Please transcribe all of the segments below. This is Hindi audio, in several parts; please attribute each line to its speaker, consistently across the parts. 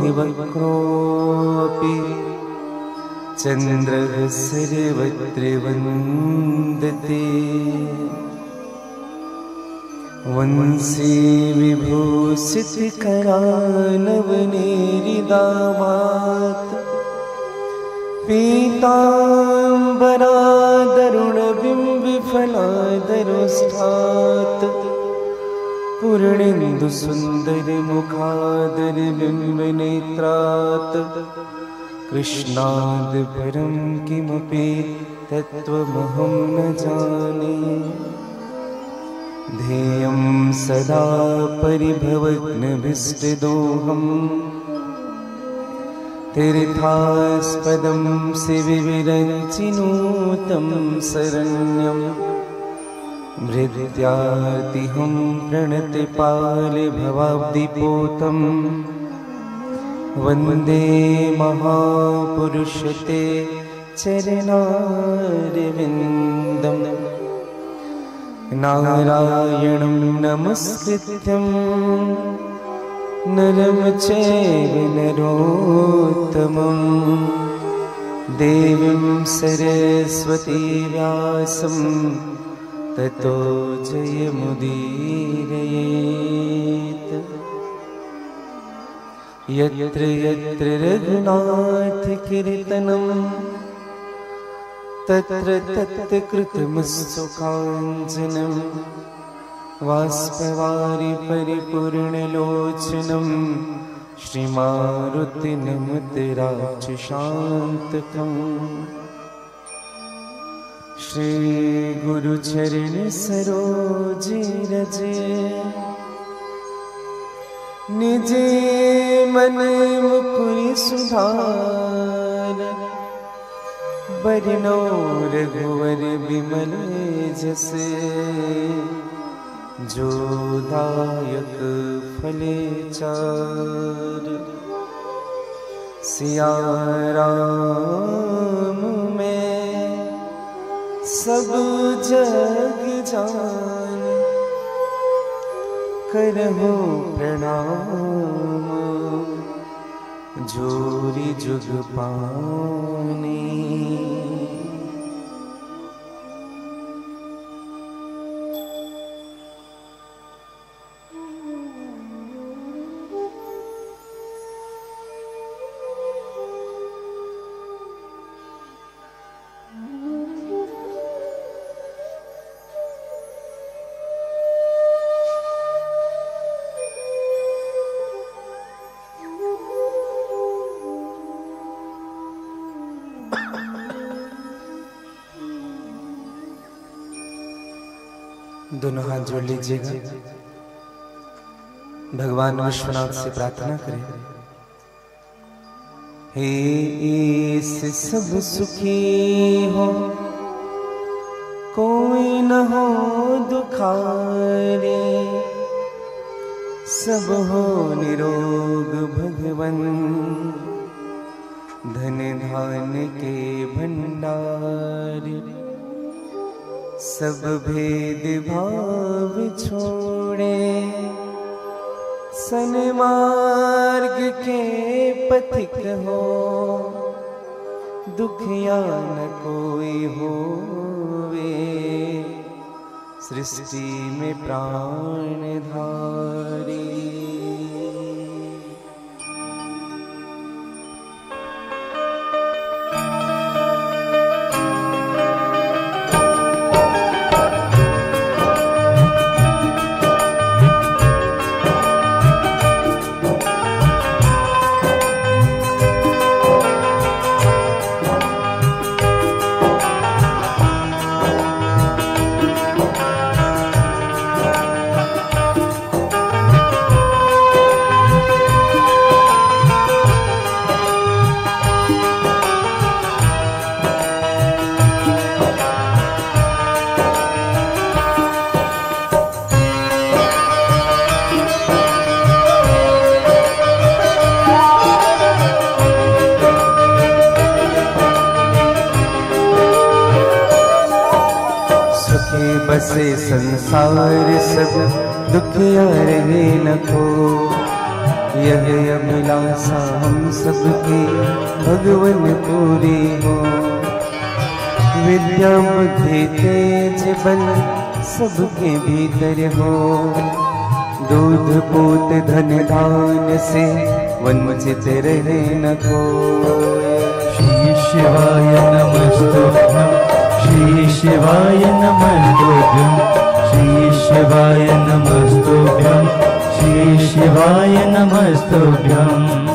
Speaker 1: हि वक्रोऽपि चन्द्रः सर्वत्र वन्दते। वंशी विभूषितकरानवनीरिदावात् पीताम्बरादरुणबिम्बिफलादरोष्ठात् पूर्णेन्दुसुन्दरमुखादरबिम्बनेत्रात् कृष्णाद् परं किमपि तत्त्वमहं न जाने। ध्येयं सदा परिभवग्नभीष्टदोहम् तीर्थास्पदं शिविविरञ्चिनूतं शरण्यम् भृत्यातिहं प्रणतपालभवाब्धिपोतं वन्दे महापुरुषते चरणारविन्दम्। नारायणं नमस्कृत्यं नरं चैव नरोत्तमं देवीं सरस्वती व्यासं ततो जयमुदीरयेत्। यत्र यत्र रघुनाथकीर्तनं तत्र तत्र कृतमस्तु काञ्चनं बाष्पवारि परिपूर्णलोचनं श्रीमारुतिनमत राक्षसान्तकम्। श्रीगुरुचरण सरोज रज निजे मन मुकुर सुधार। बरनो रघुवर बिमल जस जो दायक फले चार। सिया राम में सब जग जान करहु प्रणाम जोरी जुग पानी। दोनों हाथ जोड़ लीजिएगा। भगवान विश्वनाथ से प्रार्थना करें। हे ईश सब सुखी हो कोई न हो दुखारे। सब हो निरोग भगवन धन धान के भंडार। सब भेद भाव छोड़े सन्मार्ग के पथिक हो। दुखिया न कोई होवे सृष्टि में प्राण धारी। बसे संसार सब दुखिया रहे न को। यह अभिलाषा हम सबकी भगवन पूरी हो। विद्या बुद्धि तेज बल सबके भीतर हो। दूध पूत धन दान से वंचित रहे न कोई।
Speaker 2: श्री शिवाय नमस्तुभ्यं, श्री शिवाय नमस्तुभ्यं, श्री शिवाय नमस्तुभ्यं, श्री शिवाय नमस्तुभ्यं।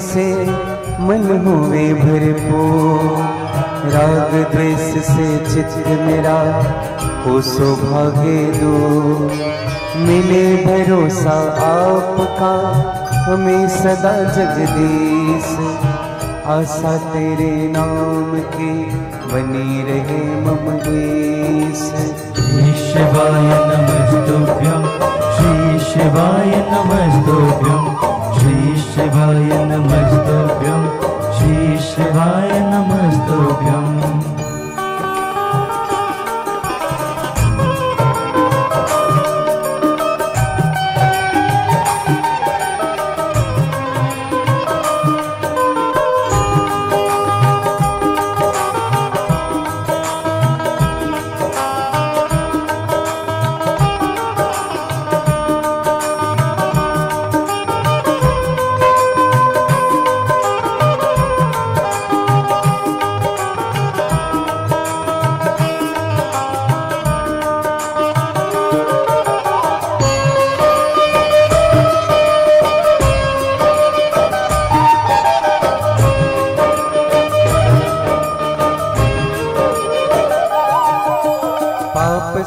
Speaker 1: से मन हुए भरपूर। राग द्वेष से चित्त मेरा हो सौभाग्य दूर। मिले भरोसा आपका हमें सदा जगदीश। आशा तेरे नाम की बनी रहे मम देश।
Speaker 2: श्री शिवाय नमस्तुभ्यं, श्री शिवाय नमस्तुभ्यं, श्री शिवाय नमस्तुभ्यं, श्री शिवाय नमस्तुभ्यं।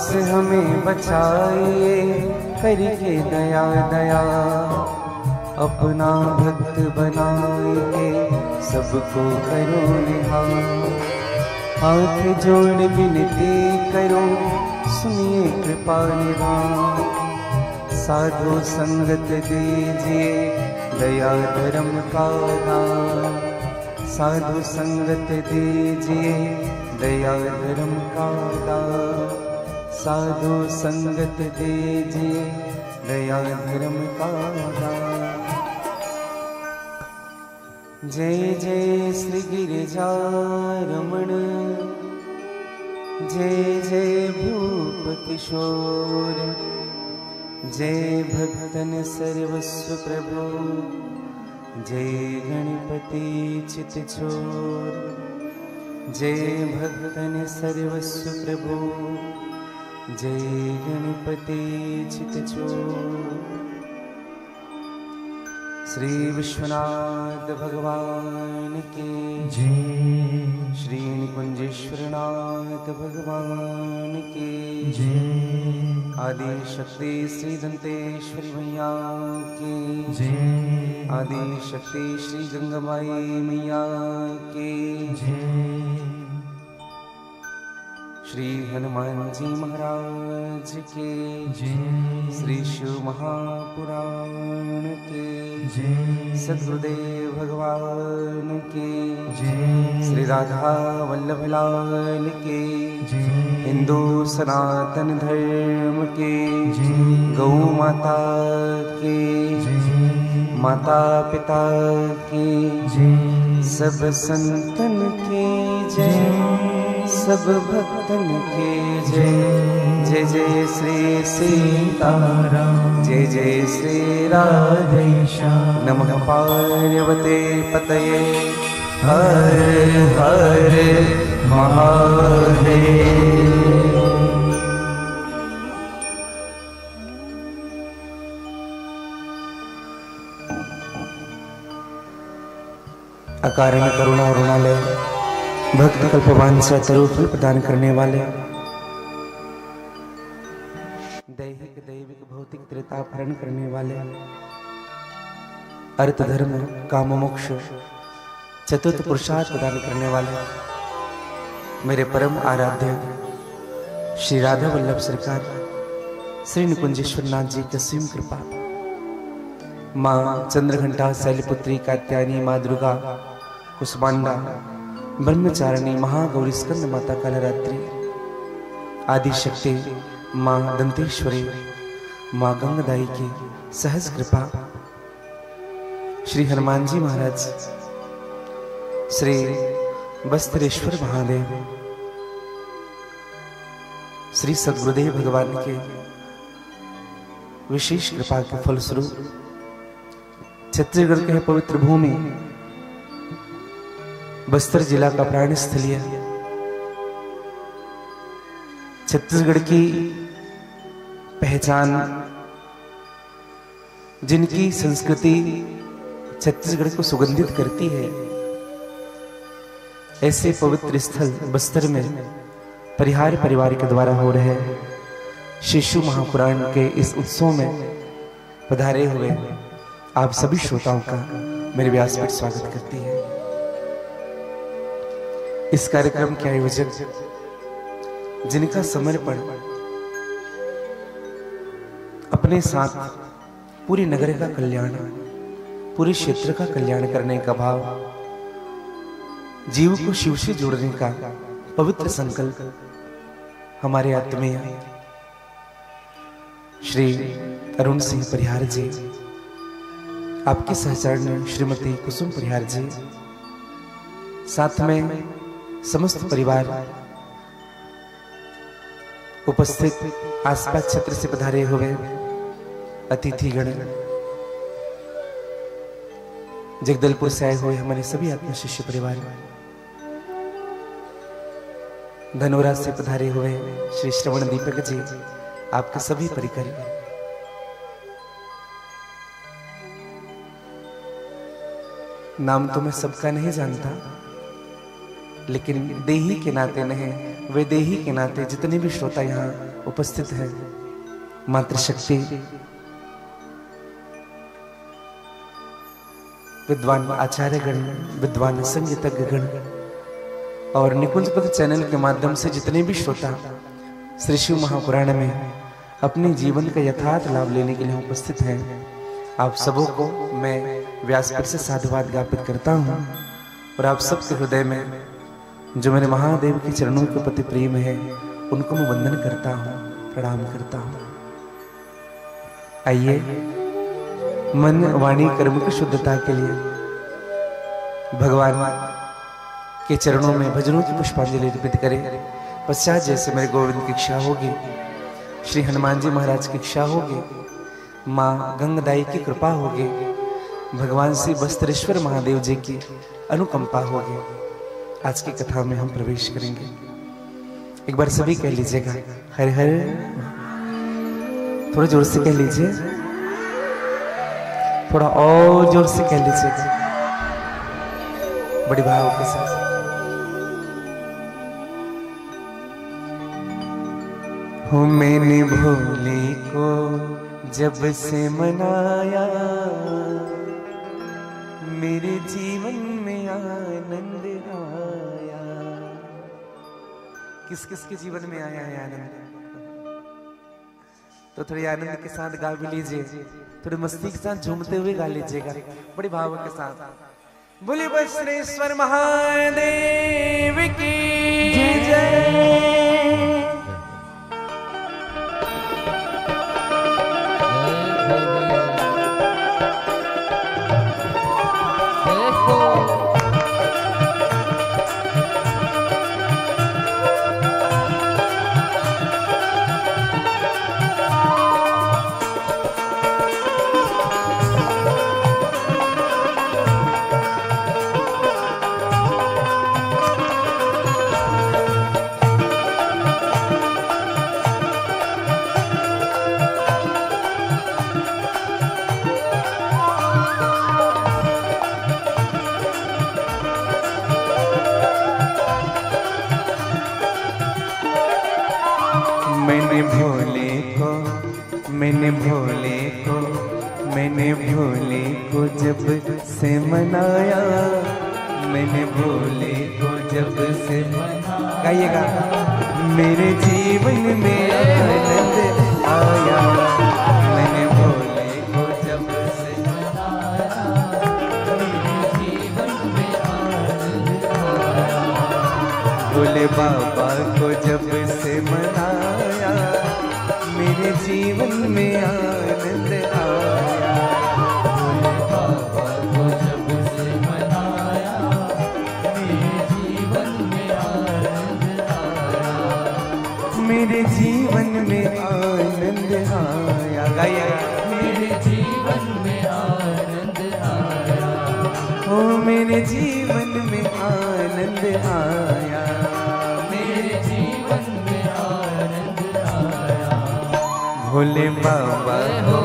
Speaker 1: से हमें बचाइए करके दया दया। अपना भक्त बनाइए सबको करो निहार। हाथ जोड़ विनती करो सुनिए कृपा निधान। साधु संगत दीजिए दया धर्म का दान। साधु संगत दीजिए दया धर्म का दान। साधु संगत दीजिए दया धर्म का दान। जय जय श्री गिरिजारमण, जय जय भूप किशोर। जय भक्तन सर्वस्व प्रभु, जय गणपति चित छोर। जय भक्तन सर्वस्व प्रभु, जय गणपति चित छोर। श्री विश्वनाथ भगवान की
Speaker 2: जय,
Speaker 1: श्री निकुंजेश्वरनाथ भगवान की
Speaker 2: जय,
Speaker 1: आदि शक्ति श्री दंतेश्वरी मैया की
Speaker 2: जय,
Speaker 1: आदि शक्ति श्री गंगामाई मैया की
Speaker 2: जय,
Speaker 1: श्री हनुमान जी महाराज के
Speaker 2: जय,
Speaker 1: श्री शिव महापुराण के
Speaker 2: जय,
Speaker 1: सद्गुरुदेव भगवान के
Speaker 2: जय,
Speaker 1: श्री राधा वल्लभ लाल के
Speaker 2: जय,
Speaker 1: हिंदू सनातन धर्म के
Speaker 2: जय,
Speaker 1: गौ माता के
Speaker 2: जय,
Speaker 1: माता पिता के
Speaker 2: जय,
Speaker 1: सब संतन के जय, सब भक्तन के जय। जय जय श्री सीताराम, जय जय श्री
Speaker 2: राधेश्याम।
Speaker 1: नमः पार्वते पतये हर हर महादेव। अकारण करुणा और रुणालय, भक्त कल्पवान से तरु फल प्रदान करने वाले, दैहिक दैविक भौतिक त्रितापहरण करने वाले, अर्थ धर्म काम मोक्ष चतुर्थ पुरुषार्थ प्रदान करने वाले मेरे परम आराध्य श्री राधा वल्लभ सरकार श्री निकुंजेश्वर नाथ जी की असीम कृपा, माँ चंद्रघंटा शैलपुत्री कात्यायनी, माँ दुर्गा कुसमांडा ब्रह्मचारिणी, महागौरी स्कंद माता कालरात्रि, आदि शक्ति माँ दंतेश्वरी, माँ गंगादाई की सहज कृपा, श्री हनुमान जी महाराज, श्री बस्तरेश्वर महादेव, श्री सद्गुरुदेव भगवान के विशेष कृपा के फलस्वरूप छत्तीसगढ़ के पवित्र भूमि बस्तर जिला का प्राण स्थलीय छत्तीसगढ़ की पहचान, जिनकी संस्कृति छत्तीसगढ़ को सुगंधित करती है, ऐसे पवित्र स्थल बस्तर में परिहार परिवार के द्वारा हो रहे शिशु महापुराण के इस उत्सव में पधारे हुए आप सभी श्रोताओं का मेरे व्यासपीठ स्वागत करती है। इस कार्यक्रम के आयोजक, जिनका समर्पण अपने साथ पूरे नगर का कल्याण, पूरे क्षेत्र का कल्याण करने का भाव, जीव को शिव से जोड़ने का पवित्र संकल्प हमारे आत्मीय श्री अरुण सिंह परिहार जी, आपके सहचरण श्रीमती कुसुम परिहार जी, साथ में समस्त परिवार, उपस्थित आसपास क्षेत्र से पधारे हुए अतिथिगण, जगदलपुर से आए हुए हमारे सभी आत्मा शिष्य परिवार, धनोरा से पधारे हुए श्री श्रवण दीपक जी, आपके सभी परिकर, नाम तो मैं सबका नहीं जानता, लेकिन देही के नाते नहीं, वे देही के नाते जितने भी श्रोता यहाँ उपस्थित हैं, मातृशक्ति, विद्वान आचार्यगण, विद्वान संगीतज्ञगण और निकुंज पद चैनल के माध्यम से जितने भी श्रोता श्री शिव महापुराण में अपने जीवन का यथार्थ लाभ लेने के लिए उपस्थित हैं, आप सबों को मैं व्यासपीठ से साधुवाद ज्ञापित करता हूँ और आप सबके हृदय में जो मेरे महादेव के चरणों के प्रति प्रेम है, उनको मैं वंदन करता हूँ, प्रणाम करता हूँ। आइए मन वाणी कर्म की शुद्धता के लिए भगवान के चरणों में भजनों की पुष्पांजलि अर्पित करें। पश्चात जैसे मेरे गोविंद की इच्छा होगी, श्री हनुमान जी महाराज की इच्छा होगी, माँ गंगादाई की कृपा होगी, भगवान श्री बस्तरेश्वर महादेव जी की अनुकंपा होगी, आज की कथा में हम प्रवेश करेंगे। एक बार सभी कह लीजिएगा हर हर, थोड़ा जोर से कह लीजिए, थोड़ा और जोर से कह लीजिएगा, बड़ी भाव के साथ। हो मैंने भोले को जब से मनाया, मेरे जीवन में आनंद आया। किस किस के जीवन में आया है आनंद? तो थोड़ी आनंद के साथ गा भी लीजिए, थोड़ी मस्ती के साथ झूमते हुए गा लीजिएगा, बड़ी भाव के साथ। बोले बसरेश्वर महादेव की जय। मैंने भोले को मैंने भोले को मैंने भोले को जब से मनाया, मैंने भोले को जब से मनाया, गाइएगा, मेरे जीवन में आनंद आया, मैंने भोले को जब से मनाया, मेरे जीवन में आनंद आया, भोले बाबा को जब से मनाया, मेरे जीवन में आनंद आया, भोले बाबा को जब से मनाया, मेरे जीवन में आनंद आया, मेरे जीवन में आनंद आया, गाइएगा, मेरे जीवन में आनंद आया, ओ मेरे जीवन में आनंद आया, मेरे जीवन में आनंद आया, भोले बाबा को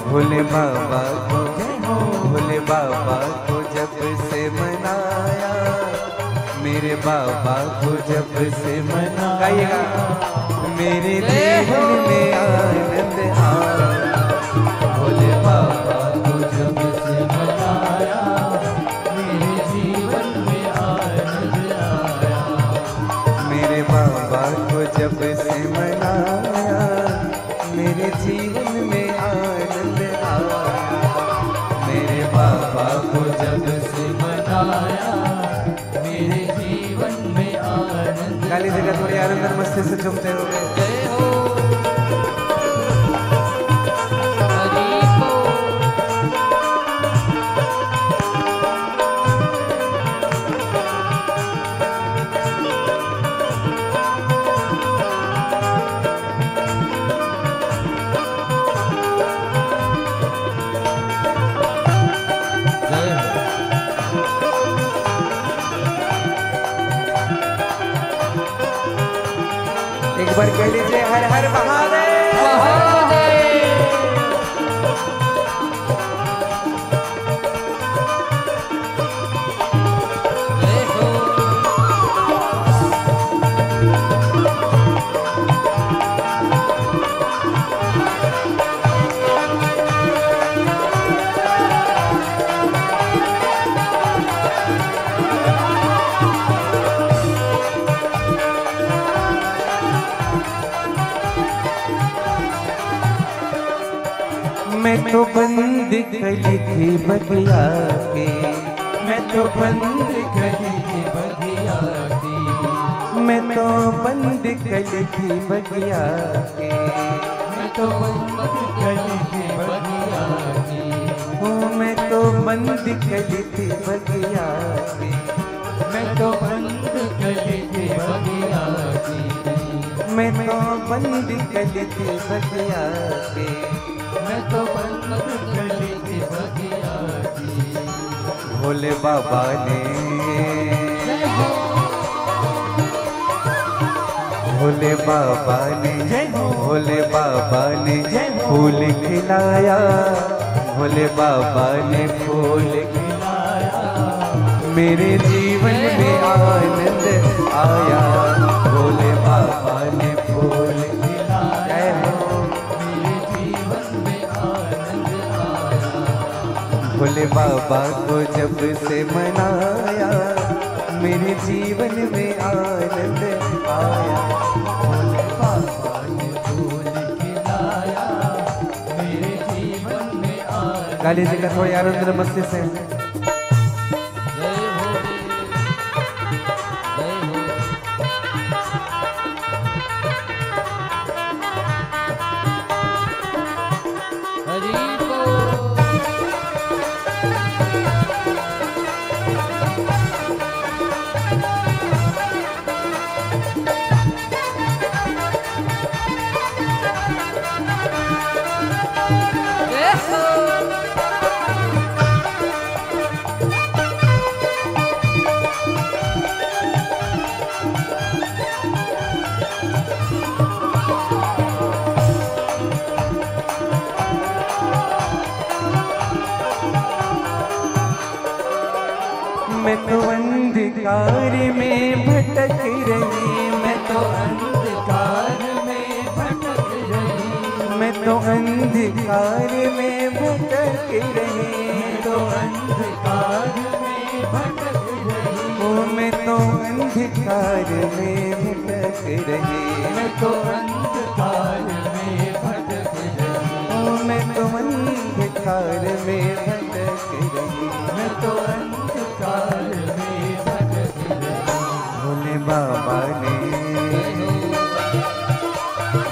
Speaker 1: भोले बाबा को भोले बाबा को जब से मनाया, मेरे बाबा को जब से मनाया, मेरे जीवन में आनंद आया, भोले बाबा को जब से मनाया, मेरे जीवन में आनंद आया, मेरे बाबा को जब से मनाया, मेरे जीवन में आनंद आया, मेरे बाबा को जब से मनाया, मेरे जीवन में आनंद। काली जगह थोड़ी आनंद मस्ती से झूमते हो गए। जय हो एक बार कह लीजिए हर हर महादेव, महादेव। मैं तो बंद कली थी बगिया के, मैं तो बंद कली थी बगिया के, मैं तो बंद कली थी बगिया के, मैं तो बंद कली थी बगिया के, ओ मैं तो बंद कली थी बगिया के, मैं तो बंद कली थी बगिया के, मैं तो बंद कली थी बगिया के, मैं तो बंद कली थी बगिया की, भोले बाबा ने भोले बाबा ने भोले बाबा ने फूल खिलाया, भोले बाबा ने फूल खिलाया, मेरे जीवन में आनंद आया, भोले बाबा ने फूल खिलाया, मेरे जीवन में आनंद आया, भोले बाबा को जब से मनाया, मेरे जीवन में आनंद आया, भोले बाबा ने फूल खिलाया, मेरे जीवन में आनंद। काली जी का थोड़ी आनंद मस्ती से मैं तो अंधकार में भटक रही, मैं तो अंधकार में भटक तो अंधकार में भटक रही,
Speaker 2: तो अंधकार में भटक रही,
Speaker 1: ओ मैं तो अंधकार में भटक रही,
Speaker 2: मैं तो अंधकार में भटक रही,
Speaker 1: ओ मैं तो अंधकार में भटक रही,
Speaker 2: मैं तो अंधकार में भटक रही।
Speaker 1: भोले बाबा ने,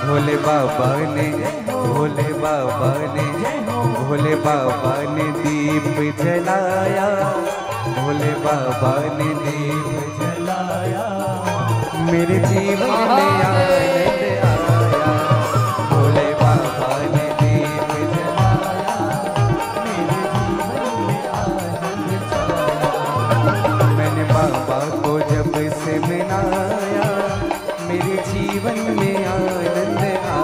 Speaker 1: भोले बाबा ने, भोले बाबा ने, भोले बाबा ने दीप जलाया, भोले बाबा ने दीप
Speaker 2: जलाया,
Speaker 1: मेरे जीवन में आनंद आया, भोले बाबा ने दीप जलाया,
Speaker 2: मेरे जीवन में आनंद छाया।
Speaker 1: मैंने बाबा को जब से मनाया, मेरे जीवन में आनंद आया।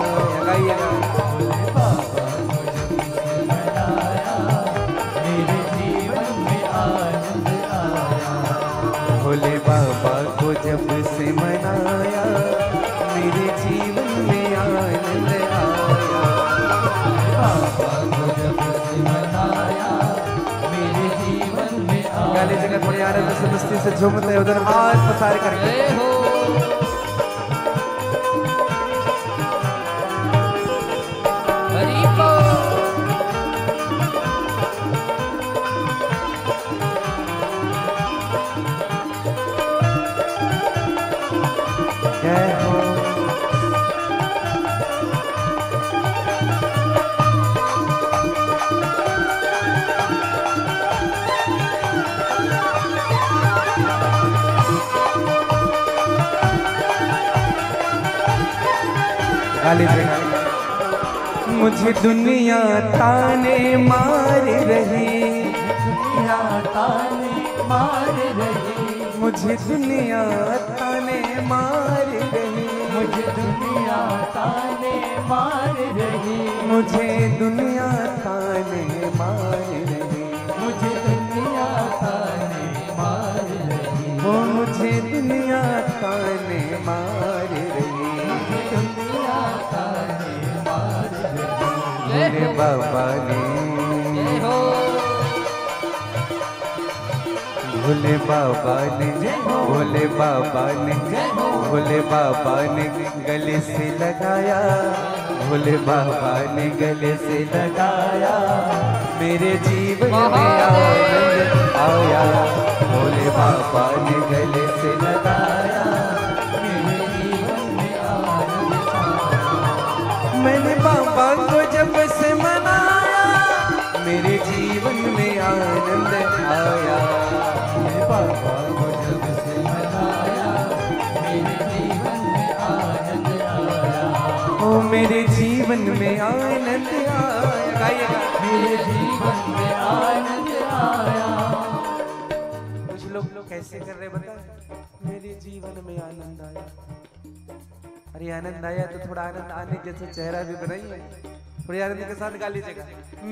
Speaker 1: गाइएगा।
Speaker 2: भोले बाबा को जब से मनाया, मेरे जीवन में आनंद आया।
Speaker 1: भोले बाबा को जब से मनाया, मेरे जीवन में आनंद आया।
Speaker 2: बाबा को जब से मनाया, मेरे जीवन में
Speaker 1: गाली जगह थोड़ी आनंद से मस्ती से झूमते हैं, उधर हाथ पसार करके। जय हो। गाली जगह। मुझे दुनिया ताने मार रही,
Speaker 2: दुनिया ताने मार रही,
Speaker 1: मुझे दुनिया ताने मार रही,
Speaker 2: मुझे दुनिया ताने मार रही,
Speaker 1: मुझे दुनिया ताने मार रही,
Speaker 2: मुझे दुनिया ताने मार रही,
Speaker 1: वो मुझे दुनिया ताने मार रही।
Speaker 2: दुनिया ताने मार रही।
Speaker 1: भोले बाबा ने, भोले बाबा ने, भोले बाबा ने, भोले बाबा ने गले से लगाया, भोले बाबा ने गले से लगाया, मेरे जीवन में आनंद आया, भोले बाबा ने गले से लगाया,
Speaker 2: मेरे जीवन में आनंद छाया।
Speaker 1: मैंने बाबा को जब से मनाया, मेरे जीवन में आनंद आया।
Speaker 2: मेरे बाबा को जब से मनाया, मेरे जीवन में आनंद आया।
Speaker 1: ओ मेरे जीवन में आनंद आया। गाइएगा।
Speaker 2: मेरे जीवन में आनंद आया।
Speaker 1: कुछ लोग कैसे कर रहे बता, मेरे जीवन में आनंद आया। अरे आनंद आया तो थोड़ा आनंद आने जैसे चेहरा भी बनाइए, थोड़ी आनंद के साथ गा लीजिएगा।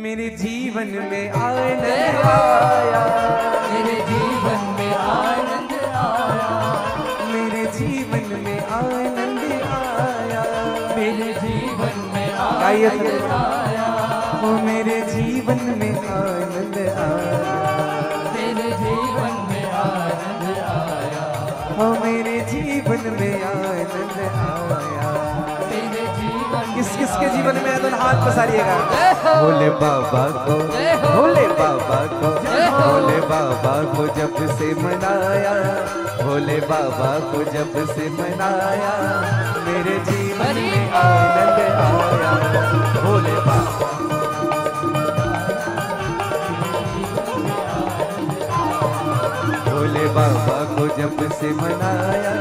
Speaker 1: मेरे जीवन में आनंद आया,
Speaker 2: मेरे जीवन में आनंद आया।
Speaker 1: मेरे जीवन में आनंद आया,
Speaker 2: मेरे जीवन में
Speaker 1: गाइए
Speaker 2: आनंद आया।
Speaker 1: ओ मेरे जीवन में आनंद आया,
Speaker 2: मेरे जीवन में आनंद आया।
Speaker 1: ओ मेरे जीवन में आनंद आया।
Speaker 2: मेरे जीवन
Speaker 1: किस किस के जीवन में है तो हाथ पसारिएगा। भोले बाबा को, भोले बाबा को, भोले बाबा को जब से मनाया, भोले बाबा को जब से मनाया, मेरे जीवन में आनंद आया। भोले बाबा, भोले बाबा को जब से मनाया,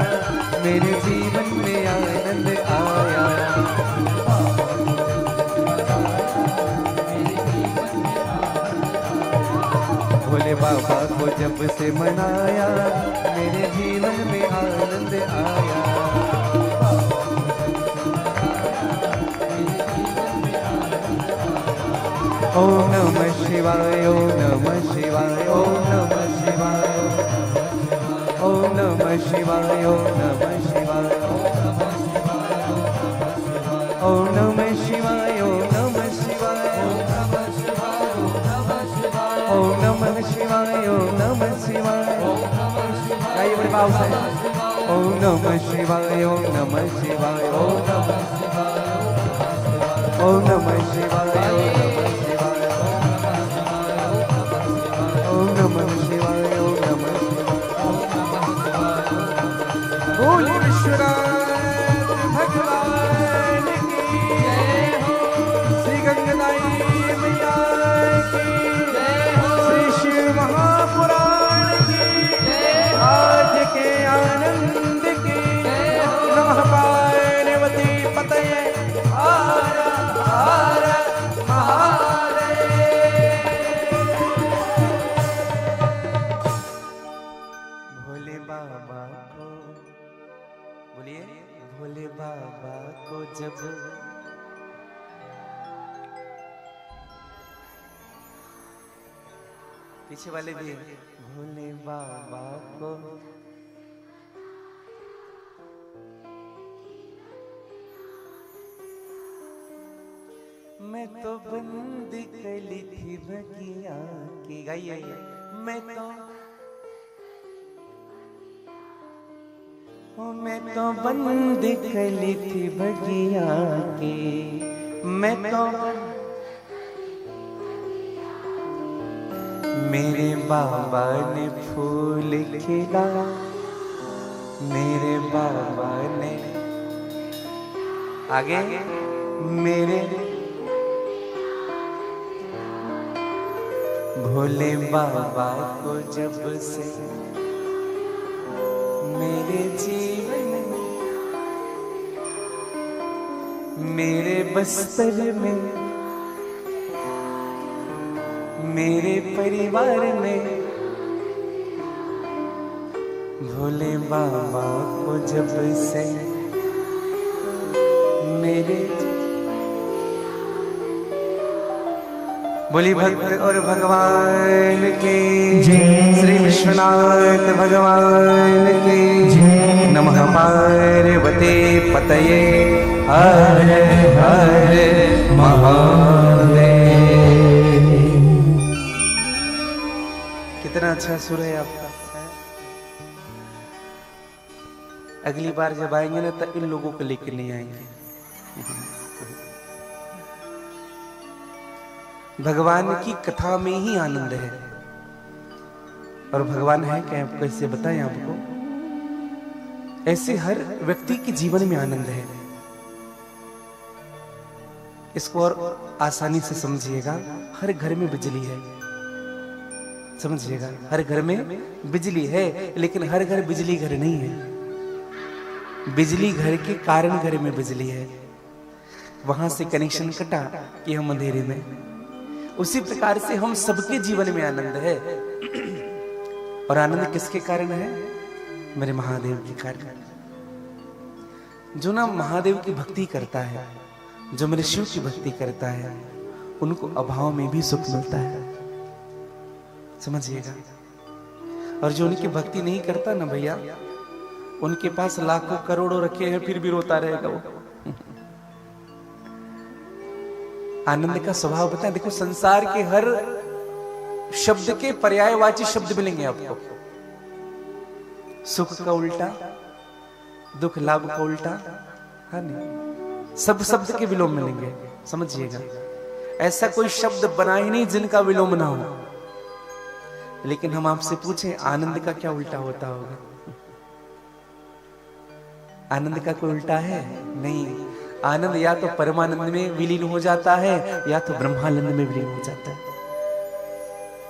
Speaker 1: मेरे जीवन में आनंद आया। भोले बाबा को जब से मनाया, मेरे जीवन में आनंद आया। ओम नमः शिवाय, ओम नमः शिवाय, ओम नमः शिवाय, ओम नमः शिवाय, ओम नमः शिवाय, ओम नमः शिवाय, ओम भाव से ओम नमः शिवाय ओम नमः शिवाय ओम नमः शिवाय ओम नमः शिवाय ओम नमः शिवाय ओम नमः शिवाय बोले विश्वनाथ भगवान की जय हो श्री गंगाई मैया की जय हो श्री शिव महापुराण की जय हो आज के आनंद की जय हो नमः पार्वती पतये हर हर महादेव भोले बाबा को बोलिए भोले बाबा को जब पीछे वाले भी भोले बाबा को मैं तो बंदी कली थी बगिया की गाइए मैं तो बंदी कली थी बगिया की मैं तो मेरे बाबा ने फूल खिला मेरे बाबा ने आगे मेरे भोले बाबा को जब से मेरे जीवन मेरे बस्तर में मेरे परिवार में भोले बाबा को जब से मेरे बोली भक्त और भगवान के श्री विश्वनाथ भगवान के नमः पार्वती पतये हर हर महादेव। कितना अच्छा सुर है आपका। अगली बार जब आएंगे ना तो इन लोगों को लेकर नहीं आएंगे। भगवान की कथा में ही आनंद है। और भगवान है क्या आपको कैसे बताएं आपको, ऐसे हर व्यक्ति के जीवन में आनंद है। इसको और आसानी से समझिएगा। हर घर में बिजली है, समझिएगा। हर घर में बिजली है, लेकिन हर घर बिजली घर नहीं है। बिजली घर के कारण घर में बिजली है। वहां से कनेक्शन कटा कि हम अंधेरे में। उसी प्रकार से हम सबके जीवन में आनंद है। और आनंद किसके कारण है? मेरे महादेव के कारण। जो ना महादेव की भक्ति करता है, जो मेरे शिव की भक्ति करता है, उनको अभाव में भी सुख मिलता है, समझिएगा। और जो उनकी भक्ति नहीं करता ना भैया, उनके पास लाखों करोड़ों रखे हैं फिर भी रोता रहेगा वो। आनंद का स्वभाव बताएं। देखो, संसार के हर शब्द के पर्यायवाची शब्द मिलेंगे आपको। सुख का उल्टा, दुख लाभ का उल्टा, है नहीं? सब शब्द के विलोम मिलेंगे, समझिएगा। ऐसा कोई शब्द बना ही नहीं जिनका विलोम ना हो। लेकिन हम आपसे पूछें, आनंद का क्या उल्टा होता होगा? आनंद का कोई उल्टा है? नहीं। आनंद या तो परमानंद में विलीन हो जाता है, या तो ब्रह्मानंद में विलीन हो जाता है।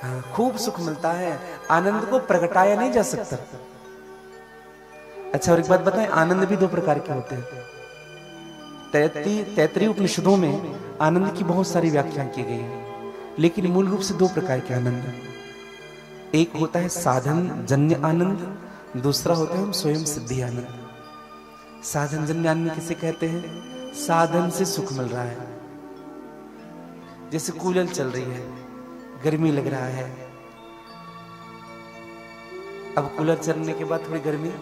Speaker 1: हाँ, खूब सुख मिलता है। आनंद को प्रगटाया नहीं जा सकता। अच्छा, और एक बात बताएं, आनंद भी दो प्रकार के होते हैं। तैत्तिरीय उपनिषदों में आनंद की बहुत सारी व्याख्या की गई है, लेकिन मूल रूप से दो प्रकार के आनंद। एक होता है साधन जन्य आनंद, दूसरा होता है स्वयं सिद्धि आनंद। साधन जन्य आनंद किसे कहते हैं? साधन से सुख मिल रहा है। जैसे कूलर चल रही है, गर्मी लग रहा है। अब कूलर चलने के बाद थोड़ी गर्मी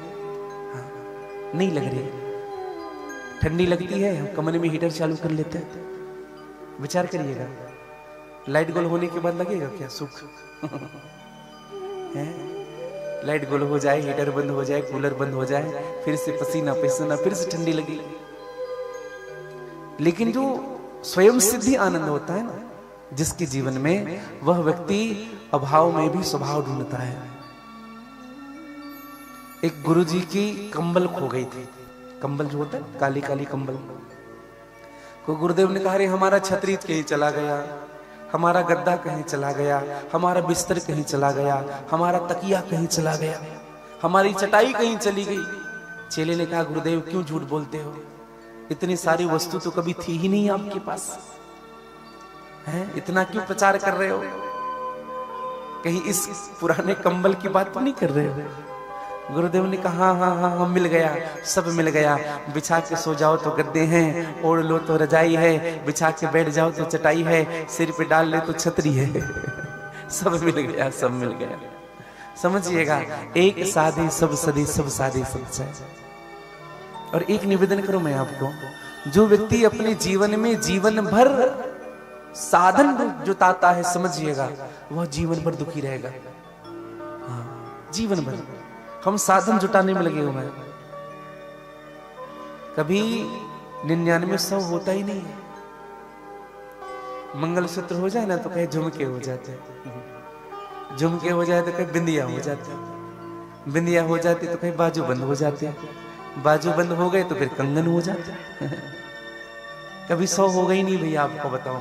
Speaker 1: नहीं लग रही, ठंडी लगती है, हम कमरे में हीटर चालू कर लेते हैं। विचार करिएगा, लाइट गोल होने के बाद लगेगा क्या सुख? है? लाइट गुल हो जाए, हीटर बंद हो जाए, कूलर बंद हो जाए, फिर से पसीना पसीना, फिर से ठंडी लगी। लेकिन जो स्वयं सिद्धि आनंद होता है ना, जिसके जीवन में, वह व्यक्ति अभाव में भी स्वभाव ढूंढता है। एक गुरुजी की कंबल खो गई थी, कंबल जो होता है काली काली कंबल को, गुरुदेव ने कहा, अरे हमारा छतरी कहीं चला गया, हमारा गद्दा कहीं चला गया, हमारा बिस्तर कहीं चला गया, हमारा तकिया कहीं चला गया, हमारी चटाई कहीं चली गई। चेले ने कहा, गुरुदेव क्यों झूठ बोलते हो, इतनी सारी वस्तु तो कभी थी ही नहीं आपके पास, हैं? इतना क्यों प्रचार कर रहे हो, कहीं इस पुराने कंबल की बात तो नहीं कर रहे हो? गुरुदेव ने कहा, हाँ हाँ हाँ मिल गया, सब मिल गया, बिछा के सो जाओ तो गद्दे हैं, ओढ़ लो तो रजाई है, बिछा के बैठ जाओ तो चटाई है, सिर पे डाल ले तो छतरी है। सब मिल गया, सब मिल गया। समझिएगा, एक साधे सब सदे, सब साधे सब चाहे। और एक निवेदन करूं मैं आपको, जो व्यक्ति अपने जीवन में जीवन भर साधन जुटाता है, समझिएगा वह जीवन भर दुखी रहेगा। हाँ, जीवन भर हम साधन जुटाने में लगे हुए हैं, कभी 99 होता ही नहीं है। मंगलसूत्र हो जाए ना तो कहीं झुमके हो जाते हैं, झुमके हो जाए तो कहीं बिंदिया हो जाती, बिंदिया हो जाती तो कहीं बाजू बंद हो जाते, बाजू बंद हो गए तो फिर कंगन हो जाते। कभी 100 हो गई नहीं भैया, आपको बताऊं।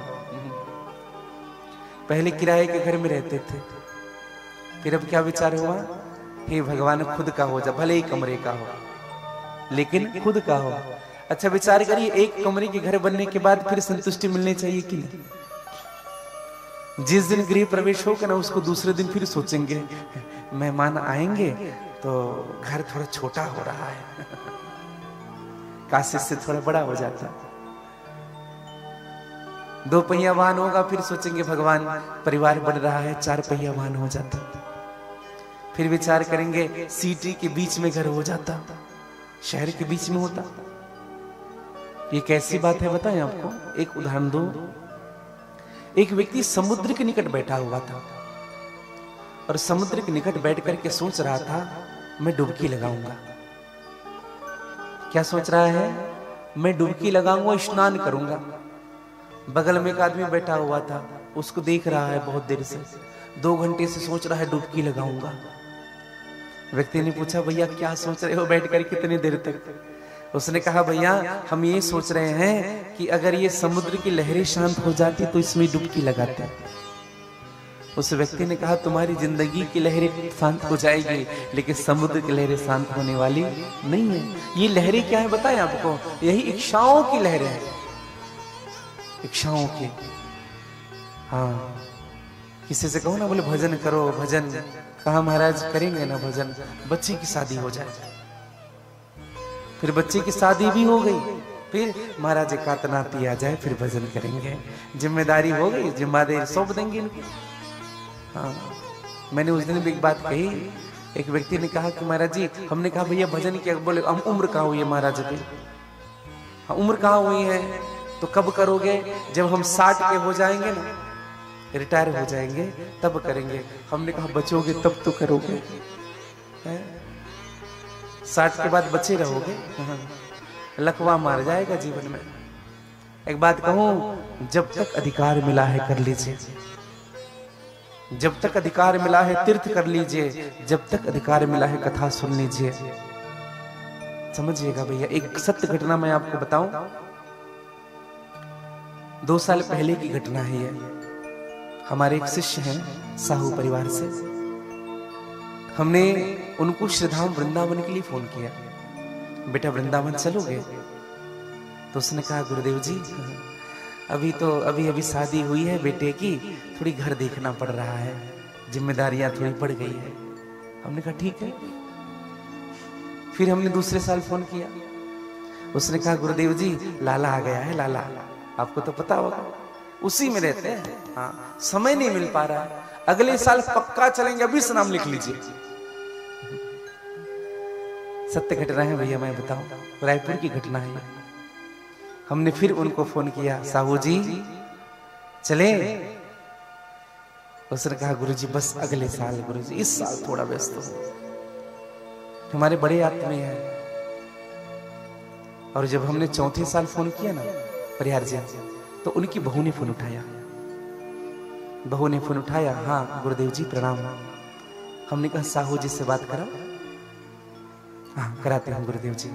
Speaker 1: पहले किराए के घर में रहते थे, फिर अब क्या विचार हुआ, हे भगवान खुद का हो जा, भले ही कमरे का हो लेकिन खुद का हो। अच्छा विचार करिए, एक कमरे के घर बनने के बाद फिर संतुष्टि मिलनी चाहिए कि नहीं? जिस दिन गृह प्रवेश होगा ना, उसको दूसरे दिन फिर सोचेंगे मेहमान आएंगे तो घर थोड़ा छोटा हो रहा है, काशी से थोड़ा बड़ा हो जाता। 2 पहिया वाहन होगा, फिर सोचेंगे भगवान परिवार बढ़ रहा है, 4 पहिया वाहन हो जाता। फिर विचार करेंगे सिटी के बीच में घर हो जाता, शहर के बीच में होता। ये कैसी बात है बताएं आपको, एक उदाहरण दो। एक व्यक्ति समुद्र के निकट बैठा हुआ था और समुद्र के निकट बैठ करके सोच रहा था, मैं डुबकी लगाऊंगा। क्या सोच रहा है? मैं डुबकी लगाऊंगा, स्नान करूंगा। बगल में एक आदमी बैठा हुआ था, उसको देख रहा है बहुत देर से, 2 घंटे से सोच रहा है डुबकी लगाऊंगा। व्यक्ति ने पूछा, भैया क्या सोच रहे हो बैठ कर कितनी देर तक? उसने कहा, भैया हम ये सोच रहे हैं कि अगर ये समुद्र की लहरें शांत हो जाती तो इसमें डुबकी लगाते। उस व्यक्ति ने कहा, तुम्हारी जिंदगी की लहरें शांत हो जाएगी लेकिन समुद्र की लहरें शांत होने वाली नहीं है। ये लहरें क्या है बताएं आपको, यही इच्छाओं की लहरें हैं, इच्छाओं की। हाँ, किसी से कहो ना, बोले भजन करो, भजन। कहा महाराज करेंगे ना भजन, बच्ची की शादी हो जाए। फिर बच्चे की शादी भी हो गई, फिर महाराज एक नाती आ जाए फिर भजन करेंगे। जिम्मेदारी हो गई, जिम्मेदारी सौंप देंगे इनको। हाँ, मैंने उस दिन भी एक बात कही, एक व्यक्ति ने कहा कि महाराज जी, हमने कहा भैया भजन क्या? बोले हम उम्र कहाँ हुई है महाराज जी? हाँ, उम्र कहाँ हुई है तो कब करोगे? जब हम 60 के हो जाएंगे ना, रिटायर हो जाएंगे तब करेंगे। हमने कहा बचोगे तब तो करोगे, 60 के बाद बचे रहोगे, लकवा मार जाएगा जीवन में। एक बात कहूं, जब तक अधिकार मिला है कर लीजिए, जब तक अधिकार मिला है तीर्थ कर लीजिए, जब तक अधिकार मिला है कथा सुन लीजिए। समझिएगा भैया, एक सत्य घटना मैं आपको बताऊं, 2 साल पहले की घटना है ये। हमारे एक शिष्य हैं साहू परिवार से, हमने उनको श्रीधाम वृंदावन के लिए फोन किया, बेटा वृंदावन चलोगे? तो उसने कहा, गुरुदेव जी अभी शादी हुई है बेटे की, थोड़ी घर देखना पड़ रहा है, जिम्मेदारियां थोड़ी बढ़ गई है। हमने कहा ठीक है। फिर हमने दूसरे साल फोन किया, उसने कहा, गुरुदेव जी लाला आ गया है, लाला आपको तो पता होगा, उसी में रहते हैं, हाँ समय नहीं मिल पा रहा है, अगले साल पक्का चलेंगे, अभी से नाम लिख लीजिए। सत्य घटना है भैया, मैं बताऊं, रायपुर की घटना है। हमने फिर उनको फोन किया, साहू जी चले? उसने कहा, गुरुजी बस अगले साल, गुरुजी इस साल थोड़ा व्यस्त हो। हमारे बड़े आत्मीय हैं। और जब हमने चौथे साल फोन किया ना परिहार जी, तो उनकी बहू ने फोन उठाया। बहू ने फोन उठाया, हाँ गुरुदेव जी प्रणाम। हमने कहा साहू जी से बात करा। हाँ कराते हैं गुरुदेव जी।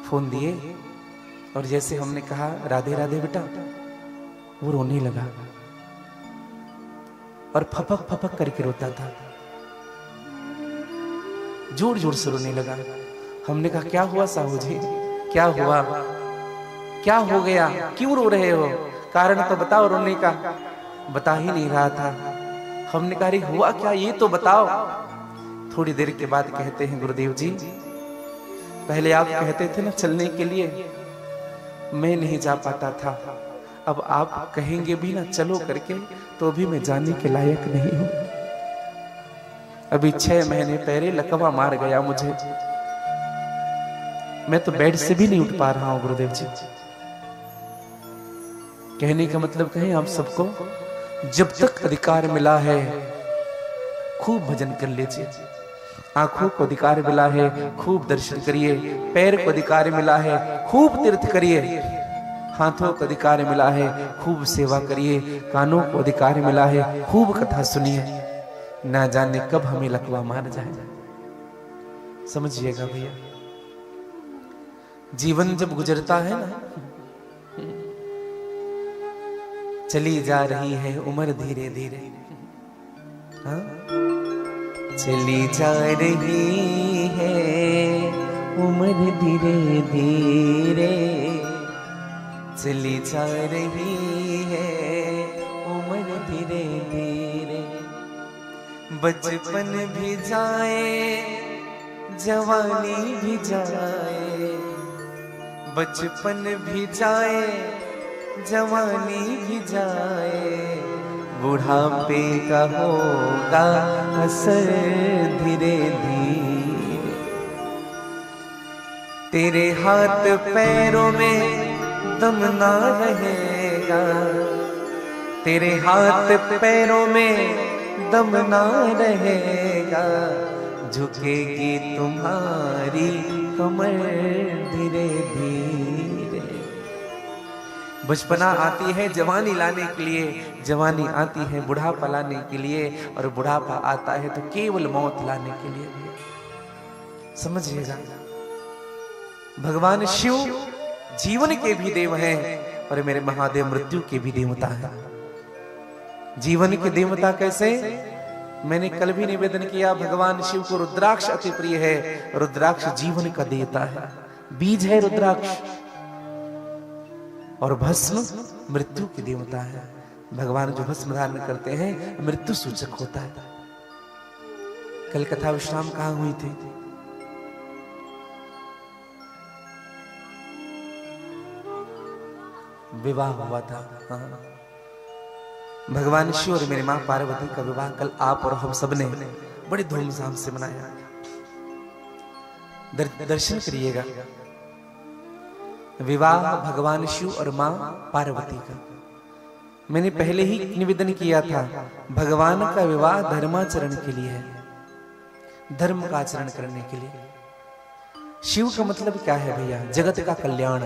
Speaker 1: फोन दिए और जैसे हमने कहा राधे राधे बेटा, वो रोने लगा और फपक फपक करके रोता था, जोर जोर से रोने लगा। हमने कहा क्या हुआ साहू जी, क्या हुआ, क्या हो गया, क्यों रो रहे हो, कारण तो बताओ रोने का। बता ही नहीं रहा था। हमने कहा अरे हुआ क्या ये तो बताओ। थोड़ी देर के बाद कहते हैं गुरुदेव जी, पहले आप कहते थे ना चलने के लिए, मैं नहीं जा पाता था। अब आप कहेंगे भी ना चलो करके, तो भी मैं जाने के लायक नहीं हूं। अभी 6 महीने पहले लकवा मार गया मुझे, मैं तो बेड से भी नहीं उठ पा रहा हूं गुरुदेव जी। कहने का मतलब कहें आप सबको, जब तक अधिकार मिला है खूब भजन कर लीजिए। आंखों को अधिकार मिला है खूब दर्शन करिए, पैर को अधिकार मिला है खूब तीर्थ करिए, हाथों को अधिकार मिला है खूब सेवा करिए, कानों को अधिकार मिला है खूब कथा सुनिए। ना जाने कब हमें लकवा मार जाए, समझिएगा भैया। जीवन जब गुजरता है ना, चली जा रही है उम्र धीरे धीरे, हाँ? चली जा रही है उम्र धीरे धीरे, चली जा रही है उम्र धीरे धीरे। बचपन भी जाए जवानी भी जाए, बचपन भी जाए जवानी भी जाए, बुढ़ापे का होगा असर धीरे धीरे। तेरे हाथ पैरों में दम ना रहेगा, तेरे हाथ पैरों में दम ना रहेगा, झुकेगी तुम्हारी कमर धीरे धीरे। बचपना आती है जवानी लाने के लिए, जवानी आती है बुढ़ापा लाने के लिए, और बुढ़ापा आता है तो केवल मौत लाने के लिए। समझिएगा, भगवान शिव जीवन के भी देव हैं और मेरे महादेव मृत्यु के भी देवता हैं। जीवन के देवता कैसे? मैंने कल भी निवेदन किया, भगवान शिव को रुद्राक्ष अति प्रिय है। रुद्राक्ष जीवन का देवता है, बीज है रुद्राक्ष, और भस्म मृत्यु की देवता है। भगवान जो भस्म धारण करते हैं मृत्यु सूचक होता है। कल कथा विश्राम कहां हुई थी? विवाह हुआ था। हाँ। भगवान शिव और मेरी मां पार्वती का विवाह कल आप और हम सब ने बड़ी धूमधाम से मनाया। दर्शन करिएगा, विवाह भगवान शिव और मां पार्वती का। मैंने पहले ही निवेदन किया था, भगवान का विवाह धर्माचरण के लिए है, धर्म का आचरण करने के लिए। शिव का मतलब क्या है भैया? जगत का कल्याण।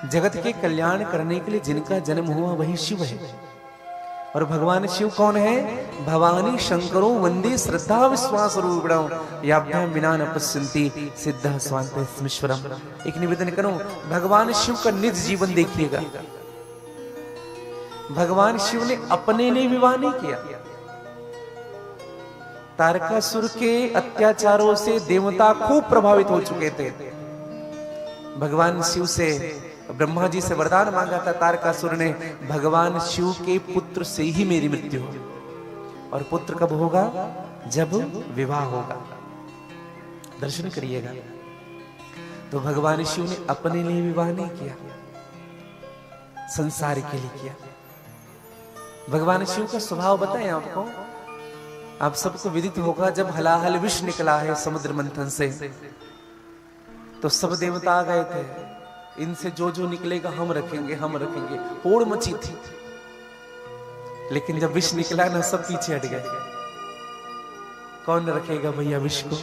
Speaker 1: जगत के कल्याण करने के लिए जिनका जन्म हुआ वही शिव है। और भगवान शिव कौन है? भवानी शंकरो वंदे श्रद्धा विश्वास रूपिणो याभ्याम विना न पश्यन्ति सिद्धः स्वान्तस्मीश्वरम्। एक निवेदन करूं, भगवान शिव का निज जीवन देखिएगा। भगवान शिव ने अपने लिए विवाह नहीं किया। तारकासुर के अत्याचारों से देवता खूब प्रभावित हो चुके थे। भगवान शिव से, ब्रह्मा जी से वरदान मांगा था तारकासुर ने, भगवान शिव के पुत्र से ही मेरी मृत्यु हो। और पुत्र कब होगा? जब विवाह होगा। दर्शन करिएगा। तो भगवान शिव ने अपने लिए विवाह नहीं किया, संसार के लिए किया। भगवान शिव का स्वभाव बताएं आपको, आप सबको विदित होगा। जब हलाहल विष निकला है समुद्र मंथन से, तो सब देवता आ गए थे, इनसे जो जो निकलेगा हम रखेंगे, हम रखेंगे। होड़ मची थी। लेकिन जब विष निकला ना, सब पीछे हट गए। कौन रखेगा भैया विष को?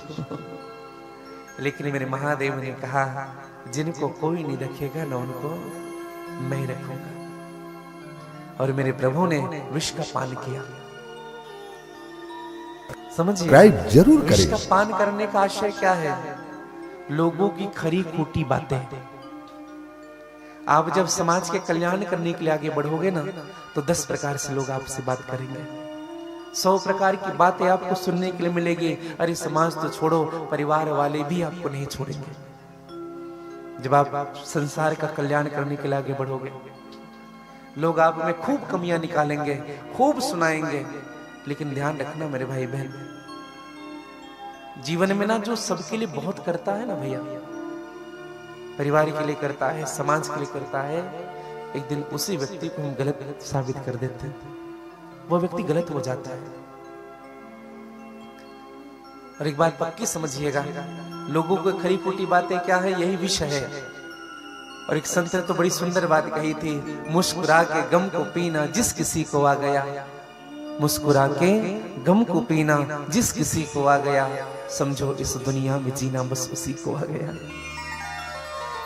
Speaker 1: लेकिन मेरे महादेव ने कहा, जिनको कोई नहीं रखेगा ना उनको मैं रखूंगा। और मेरे प्रभु ने विष का पान किया। समझिए,
Speaker 3: सब्सक्राइब जरूर
Speaker 1: विष
Speaker 3: करें।
Speaker 1: का पान करने का आशय क्या है? लोगों की खरी खोटी बातें। आप जब समाज के कल्याण करने के लिए आगे बढ़ोगे ना, तो 10 प्रकार से लोग आपसे बात करेंगे। 100 प्रकार की बातें आपको सुनने के लिए मिलेगी। अरे समाज तो छोड़ो, परिवार वाले भी आपको नहीं छोड़ेंगे। जब आप संसार का कल्याण करने के लिए आगे बढ़ोगे, लोग आप में खूब कमियां निकालेंगे, खूब सुनाएंगे। लेकिन ध्यान रखना मेरे भाई बहन, जीवन में ना जो सबके लिए बहुत करता है ना भैया, परिवार के लिए करता है, समाज के लिए करता है, एक दिन उसी व्यक्ति को हम गलत साबित कर देते हैं। वो व्यक्ति गलत हो जाता है। और एक बात पक्की समझिएगा, लोगों को खरी खोटी बातें क्या है, यही विषय है। और एक संत ने तो बड़ी सुंदर बात कही थी, मुस्कुरा के गम को पीना जिस किसी को आ गया, मुस्कुरा के गम को पीना जिस किसी को आ गया, समझो इस दुनिया में जीना बस उसी को आ गया।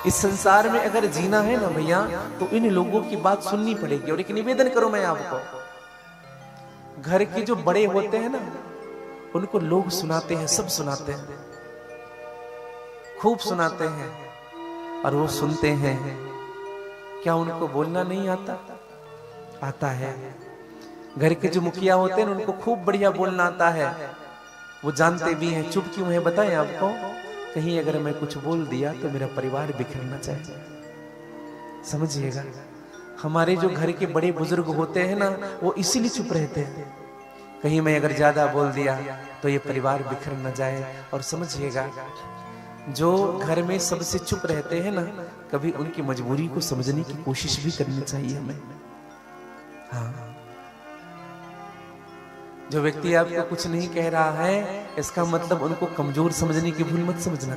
Speaker 1: इस संसार में अगर जीना है ना भैया, तो इन लोगों की बात सुननी पड़ेगी। और एक निवेदन करूं मैं आपको, घर के जो बड़े होते हैं ना, उनको लोग सुनाते हैं, सब सुनाते हैं, खूब सुनाते हैं। और वो सुनते हैं, क्या उनको बोलना नहीं आता? आता है। घर के जो मुखिया होते हैं उनको खूब बढ़िया बोलना आता है। वो जानते भी हैं। चुप क्यों है बताएं आपको? कहीं अगर मैं कुछ बोल दिया तो मेरा परिवार बिखरना चाहिए। समझिएगा, हमारे जो घर के बड़े बुजुर्ग होते हैं ना, वो इसीलिए चुप रहते हैं। कहीं मैं अगर ज्यादा बोल दिया तो ये परिवार बिखर न जाए। और समझिएगा, जो घर में सबसे चुप रहते हैं ना, कभी उनकी मजबूरी को समझने की कोशिश भी करनी चाहिए हमें। हाँ, जो व्यक्ति आपको कुछ नहीं कह रहा है, इसका मतलब उनको कमजोर समझने की भूल मत समझना।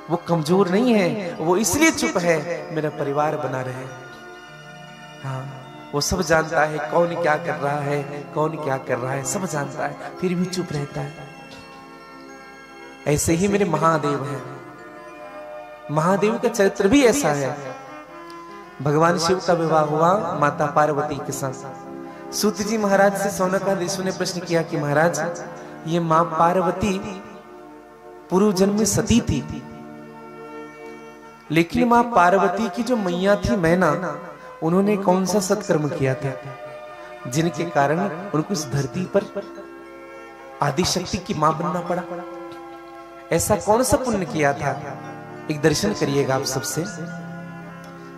Speaker 1: वो कमजोर नहीं है, वो इसलिए चुप है मेरा परिवार बना रहे। हाँ, वो सब जानता है कौन क्या कर रहा है, कौन क्या कर रहा है, सब जानता है, फिर भी चुप रहता है। ऐसे ही मेरे महादेव हैं। महादेव का चरित्र भी ऐसा है। भगवान शिव का विवाह हुआ माता पार्वती के साथ। सूत जी महाराज से सौनकादिशु ने प्रश्न किया कि महाराज, ये मां पार्वती पूर्व जन्म में सती थी, लेकिन मां पार्वती की जो मैया थी मैना, उन्होंने कौन सा सत्कर्म किया था जिनके कारण उनको इस धरती पर आदिशक्ति की मां बनना पड़ा? ऐसा कौन सा पुण्य किया था? एक दर्शन करिएगा आप सबसे।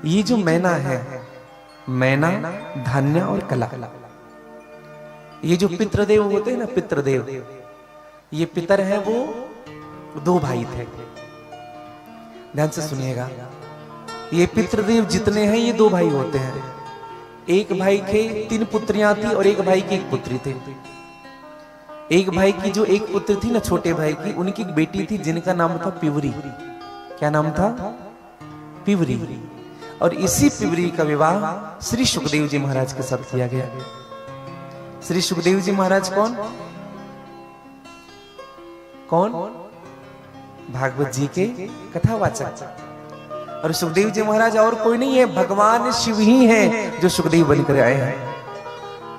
Speaker 1: ये जो मैना है, मैना, धान्य और कला, ये जो पितृदेव होते हैं ना, पितृदेव, ये पितर है, वो 2 भाई थे। ध्यान से सुनिएगा, ये पितृदेव जितने हैं ये 2 भाई होते हैं। एक भाई के 3 पुत्रियां थी और एक भाई की 1 पुत्री थी। एक भाई की जो 1 पुत्र थी ना, छोटे भाई की, उनकी एक बेटी थी जिनका नाम था पिवरी। क्या नाम था? पिवरी। और इसी पिवरी का विवाह श्री सुखदेव जी महाराज के साथ किया गया। श्री सुखदेव जी महाराज कौन? कौन? भागवत जी के कथावाचक। और सुखदेव जी महाराज और कोई नहीं है, भगवान शिव ही हैं जो सुखदेव बनकर आए हैं।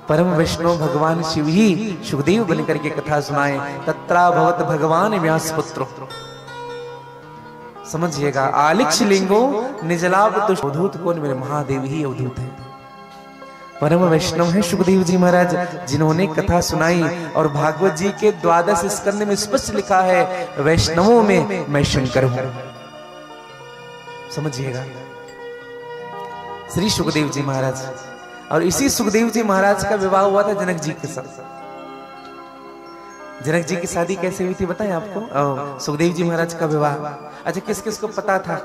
Speaker 1: परम वैष्णव भगवान शिव ही सुखदेव बनकर के कथा सुनाए। तत्रा भवत भगवान व्यास पुत्र। समझिएगा, आलिक्ष लिंगो निजलाभ तो अवधूत कौन? मेरे महादेव ही अवधूत है। परम वैष्णव है सुखदेव जी महाराज, जिन्होंने कथा सुनाई। और भागवत जी के 12 स्कंद में स्पष्ट लिखा है, वैष्णवों में मैं शंकर हूं। समझिएगा, श्री सुखदेव जी महाराज। और इसी सुखदेव जी महाराज का विवाह हुआ था जनक जी के साथ। जनक जी की शादी कैसे हुई थी बताएं आपको? सुखदेव जी महाराज का विवाह। अच्छा, किस किस को पता था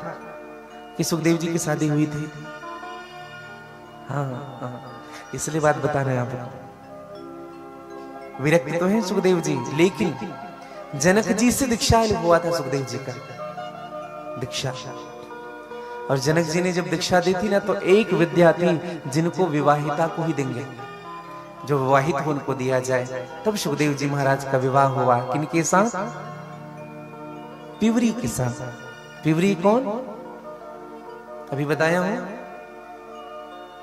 Speaker 1: कि सुखदेव जी की शादी हुई थी? हाँ, इसलिए बात बता रहे हैं आपको। विरक्त तो हैं सुखदेव जी, लेकिन जनक जी से दीक्षा हुआ था सुखदेव जी का, दीक्षा। और जनक जी ने जब दीक्षा दी थी ना, तो एक विद्या थी जिनको विवाहिता को ही देंगे। जो विवाहित हो उनको दिया जाए। तब सुखदेव जी महाराज का विवाह हुआ किनके साथ? पिवरी के साथ। पिवरी कौन? अभी बताया हूं।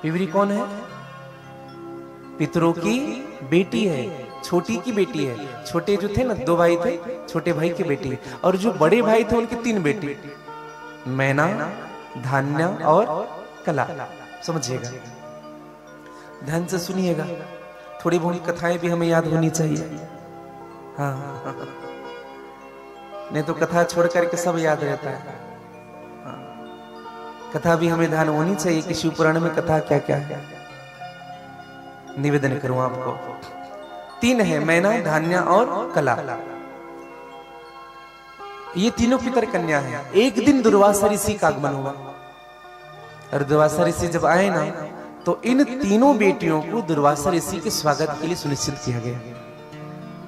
Speaker 1: पिवरी कौन है? पितरों की बेटी है, छोटी की बेटी है। छोटे जो थे ना, 2 भाई थे, छोटे भाई की बेटी। और जो बड़े भाई थे उनकी 3 बेटी, मैना, धान्य और कला। समझिएगा, ध्यान से सुनिएगा, थोड़ी बहुत कथाएं भी हमें याद होनी चाहिए। हाँ, नहीं तो कथा छोड़ करके सब याद रहता है। कथा भी हमें ध्यान होनी चाहिए कि शिव पुराण में कथा क्या क्या है। निवेदन करूं आपको, 3 है, मैना, धान्य और कला। ये तीनों पितर कन्या है। एक दिन दुर्वासा ऋषि का आगमन हुआ, और दुर्वासा ऋषि जब आए ना, तो इन तीनों बेटियों को दुर्वासा ऋषि के स्वागत के लिए सुनिश्चित किया गया।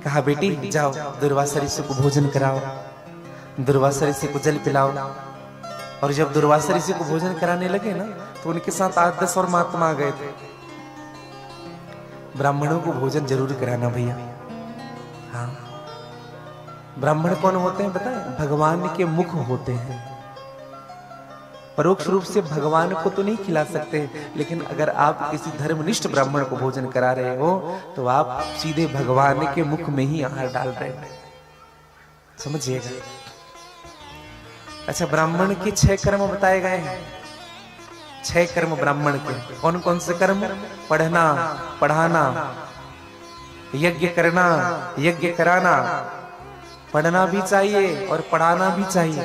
Speaker 1: कहा, बेटी जाओ, दुर्वासा ऋषि को भोजन कराओ, दुर्वासा ऋषि को जल पिलाओ। और जब दुर्वासा ऋषि को भोजन कराने लगे ना, तो उनके साथ 8-10 और महात्मा आ गए थे। ब्राह्मणों को भोजन जरूर कराना भैया। हाँ, ब्राह्मण कौन होते हैं बताएं? भगवान के मुख होते हैं। परोक्ष रूप से भगवान को तो नहीं खिला सकते, लेकिन अगर आप किसी धर्मनिष्ठ ब्राह्मण को भोजन करा रहे हो, तो आप सीधे भगवान के मुख में ही आहार डाल रहे हैं। समझिएगा। अच्छा, ब्राह्मण के 6 कर्म बताए गए हैं। 6 कर्म ब्राह्मण के। कौन कौन से कर्म? पढ़ना, पढ़ाना, यज्ञ करना, यज्ञ कराना। पढ़ना भी चाहिए और पढ़ाना भी चाहिए।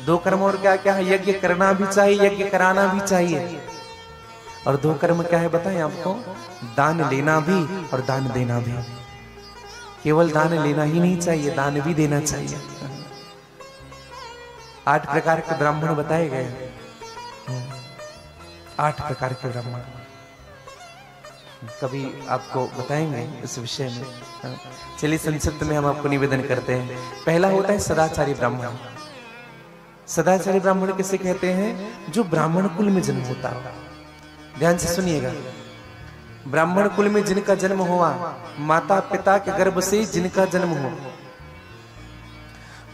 Speaker 1: 2 कर्म और क्या क्या है? यज्ञ करना भी चाहिए, यज्ञ कराना भी चाहिए। और 2 कर्म क्या है बताएं आपको? दान लेना भी और दान देना भी। केवल दान लेना ही नहीं चाहिए, दान भी देना चाहिए। 8 प्रकार के ब्राह्मण बताए गए। 8 प्रकार के ब्राह्मण कभी आपको बताएंगे इस विषय में। चलिए संक्षिप्त में हम आपको निवेदन करते हैं। पहला होता है सदाचारी ब्राह्मण। सदाचारी ब्राह्मण किसे कहते हैं? जो ब्राह्मण कुल में जन्म होता है। ध्यान से सुनिएगा, ब्राह्मण कुल में जिनका जन्म हुआ, माता पिता के गर्भ से जिनका जन्म हो।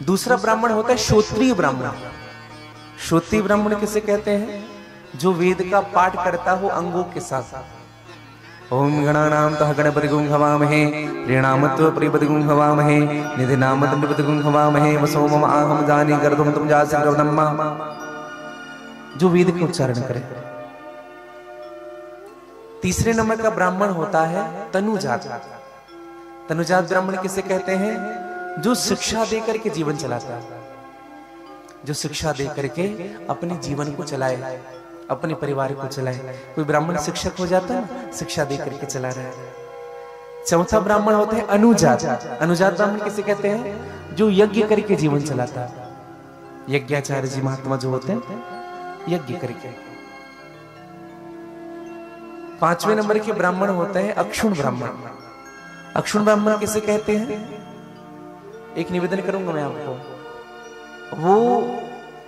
Speaker 1: दूसरा ब्राह्मण होता है श्रोत्रिय ब्राह्मण। श्रोत्रिय ब्राह्मण किसे कहते हैं? जो वेद का पाठ करता हो अंगों के साथ। ओम गणानां तः गणपतिगुं हवामहे, ऋणामत्व प्रियपतिगुं हवामहे, निधिनामत निपतिगुं हवामहे, वसो मम आहम जानी गर्भं तुम जासि गर्भम्मा। जो वेद के उच्चारण करे। तीसरे नंबर का ब्राह्मण होता है तनुजात। तनुजात ब्राह्मण किसे कहते हैं? जो शिक्षा देकर के जीवन चलाता है। जो शिक्षा देकर के अपने जीवन को चलाए, अपने परिवार को चलाए। कोई ब्राह्मण शिक्षक हो जाता है, शिक्षा देकर के चला रहा है। चौथा ब्राह्मण होते हैं अनुजात। अनुजात ब्राह्मण किसे कहते हैं? जो यज्ञ करके जीवन चलाता है। यज्ञाचार्य जी महात्मा जो होते हैं, यज्ञ करके। 5वें नंबर के ब्राह्मण होते हैं अक्षुण ब्राह्मण। अक्षुण ब्राह्मण किसे कहते हैं? एक निवेदन करूंगा मैं आपको। वो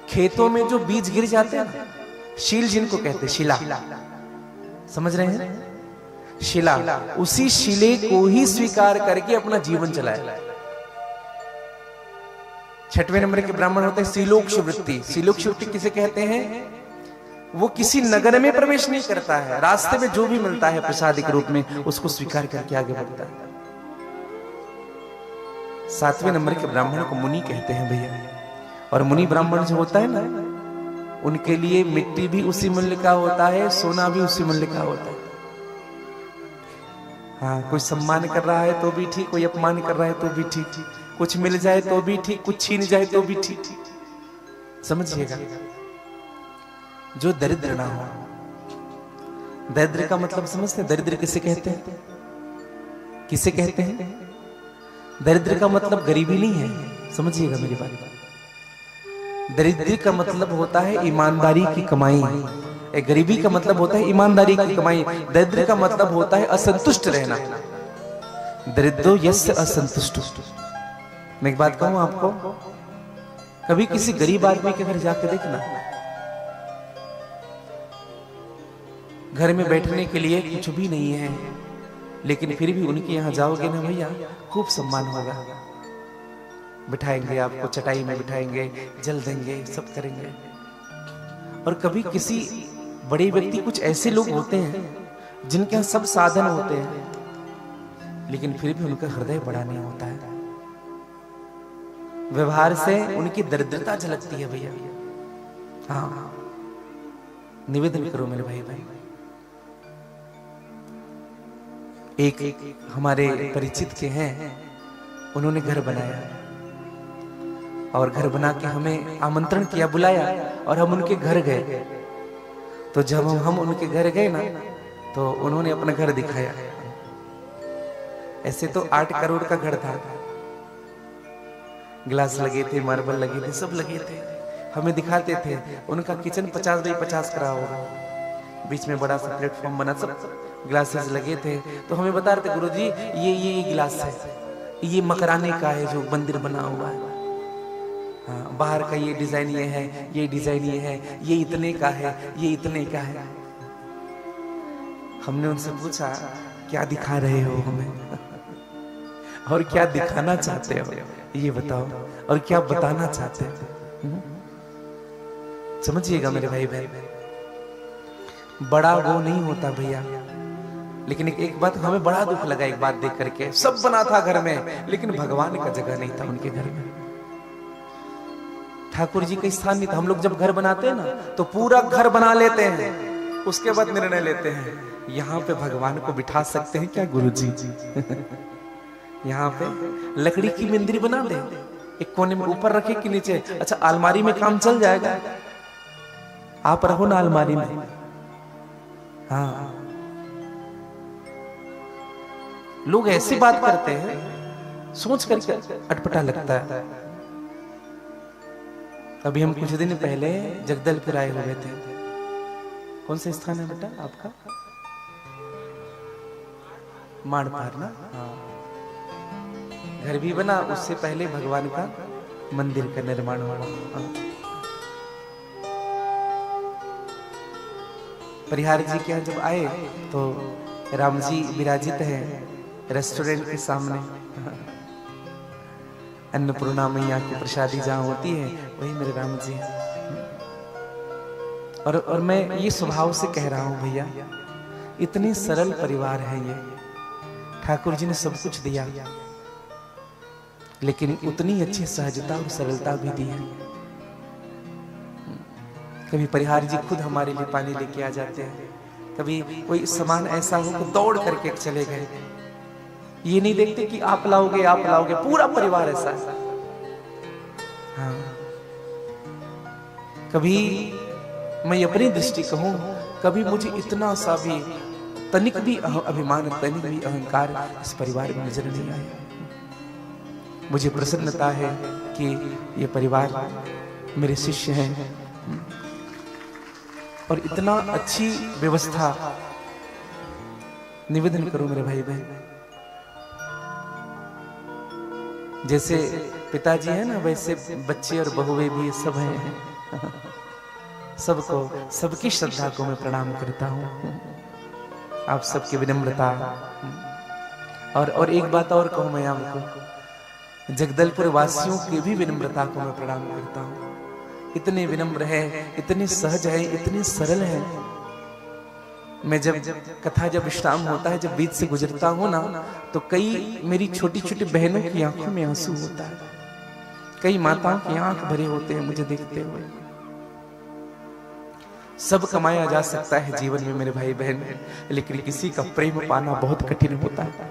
Speaker 1: खेतों में जो बीज गिर जाते हैं, शील जिनको कहते हैं, शिला। समझ रहे हैं? शिला, उसी शिले को ही स्वीकार करके अपना जीवन चलाए। 6वें नंबर के ब्राह्मण होते हैं सीलोक्ष वृत्ति। सीलोक्ष वृत्ति किसे कहते हैं? वो किसी नगर में प्रवेश नहीं करता है, रास्ते में जो भी मिलता है प्रसाद के रूप में उसको स्वीकार करके आगे बढ़ता है। 7वें नंबर के ब्राह्मण को मुनि कहते हैं भैया। और मुनि ब्राह्मण जो होता है ना, उनके लिए मिट्टी भी उसी मूल्य का होता है, सोना भी उसी मूल्य का होता है। हाँ, कोई सम्मान कर रहा है तो भी ठीक, कोई अपमान कर रहा है तो भी ठीक, कुछ मिल जाए तो भी ठीक, कुछ छीन जाए तो भी ठीक। समझिएगा। जो दरिद्र ना हो। दरिद्र का मतलब समझते हैं? दरिद्र किसे कहते हैं? किसे कहते हैं? दरिद्र का मतलब गरीबी नहीं है, समझिएगा मेरी बात। दरिद्र का मतलब होता है ईमानदारी की कमाई। गरीबी का मतलब होता है ईमानदारी की कमाई। दरिद्र का मतलब होता है असंतुष्ट रहना। दरिद्रो यस्य असंतुष्ट। मैं एक बात कहूं आपको, कभी किसी गरीब आदमी के घर जाके देखना, घर में बैठने के लिए कुछ भी नहीं है, लेकिन फिर भी उनके यहाँ जाओगे ना भैया, खूब सम्मान होगा। बिठाएंगे आपको, चटाई में बिठाएंगे, जल देंगे, सब करेंगे। और कभी किसी बड़े व्यक्ति, कुछ ऐसे लोग होते हैं जिनके यहाँ सब साधन होते हैं, लेकिन फिर भी उनका हृदय बड़ा नहीं होता है। व्यवहार से उनकी दरिद्रता झलकती है भैया। हाँ, निवेदन करो मेरे भाई भाई। एक हमारे परिचित के हैं, उन्होंने घर बनाया और घर बना के हमें आमंत्रण किया, बुलाया, और हम उनके घर गए। तो जब हम उनके घर गए ना, तो उन्होंने अपना घर दिखाया। ऐसे तो 8 करोड़ का घर था, ग्लास लगे थे, मार्बल लगे थे, सब लगे थे। हमें दिखाते थे। उनका किचन 50 बाई 50 करा होगा, बीच में बड़ा सा प्लेटफॉर्म बना, सब ग्लासेस लगे थे। तो हमें बता रहे थे, गुरुजी ये गिलास है, ये मकराने का है जो मंदिर बना हुआ है। हाँ, बाहर का ये डिजाइन ये है, ये डिजाइन ये है, ये इतने का है, ये इतने का है। हमने उनसे पूछा, क्या दिखा रहे हो हमें और क्या दिखाना चाहते हो, ये बताओ, और क्या बताना चाहते हो। समझिएगा मेरे भाई बहन, बड़ा वो नहीं होता भैया। लेकिन एक बात हमें बड़ा दुख लगा, एक बात देख करके, सब बना था घर में, लेकिन भगवान का जगह नहीं था उनके घर में। ठाकुर जी का स्थान नहीं था। हम लोग जब घर बनाते हैं ना, तो पूरा घर बना लेते हैं, उसके बाद निर्णय लेते हैं यहाँ पे भगवान को बिठा सकते हैं क्या गुरुजी यहाँ पे लकड़ी की मंदिर बना दे, एक कोने में, ऊपर रखे कि नीचे। अच्छा, अलमारी में काम चल जाएगा, आप रहो ना अलमारी में। हाँ, लोग ऐसी बात करते हैं, सोच करके अटपटा लगता है। अभी हम कुछ दिन पहले जगदलपुर आए हुए थे। कौन सा स्थान है बेटा आपका? माड़पार ना। हाँ, घर भी बना, उससे पहले भगवान का मंदिर का निर्माण हुआ। परिहार जी के यहाँ जब आए तो राम जी विराजित हैं रेस्टोरेंट के सामने। अन्नपूर्णा मैया की प्रसादी जहाँ होती है, वही मेरे राम जी हैं। और मैं ये स्वभाव से कह रहा हूँ भैया, इतनी सरल परिवार है ये। ठाकुर जी ने सब कुछ दिया, लेकिन उतनी अच्छी सहजता और सरलता भी दी है। कभी परिहार जी खुद हमारे लिए पानी लेके आ जाते हैं, कभी कोई सामान ऐसा हो तो दौड़ करके चले गए। ये नहीं देखते कि आप लाओगे, पूरा परिवार ऐसा है। हाँ, कभी मैं अपनी दृष्टि कहूं, कभी मुझे इतना सा भी तनिक भी अभिमान, तनिक भी अहंकार इस परिवार में नजर नहीं आया। मुझे प्रसन्नता है कि ये परिवार मेरे शिष्य हैं और इतना अच्छी व्यवस्था। निवेदन करो मेरे भाई बहन, जैसे पिताजी है ना, वैसे बच्चे और बहुएं भी सब हैं। सबको, सबकी श्रद्धा को मैं प्रणाम करता हूँ, आप सबकी विनम्रता। और एक बात और कहूँ मैं आपको, जगदलपुर वासियों की भी विनम्रता को मैं प्रणाम करता हूँ। इतने विनम्र है, इतने सहज है, इतने सरल है। मैं जब कथा, जब विश्राम होता है, जब बीच से गुजरता हूँ ना, तो कई मेरी छोटी छोटी बहनों की आंखों में आंसू होता है, कई माताओं की आंख भरे होते हैं मुझे देखते हुए। सब कमाया जा सकता है जीवन में मेरे भाई बहन, लेकिन किसी का प्रेम पाना बहुत कठिन होता है,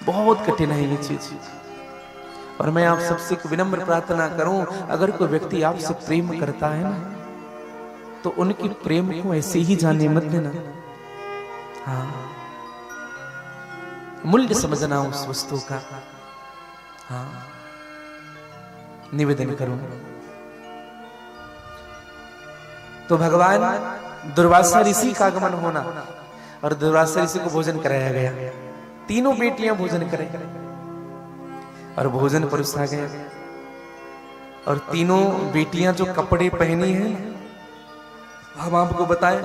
Speaker 1: बहुत कठिन है ये चीज। और मैं आप सबसे विनम्र प्रार्थना करूं, अगर कोई व्यक्ति आपसे प्रेम करता है ना, तो उनकी प्रेम को ऐसे ही जाने मत देना। हाँ, मूल्य समझना उस वस्तु का। हाँ, निवेदन करूं तो भगवान दुर्वासा ऋषि का आगमन होना, और दुर्वासा ऋषि को भोजन कराया गया। तीनों बेटियां भोजन करें और भोजन परोसा गया। और तीनों बेटियां जो कपड़े पहनी हैं, हम आपको बताएं,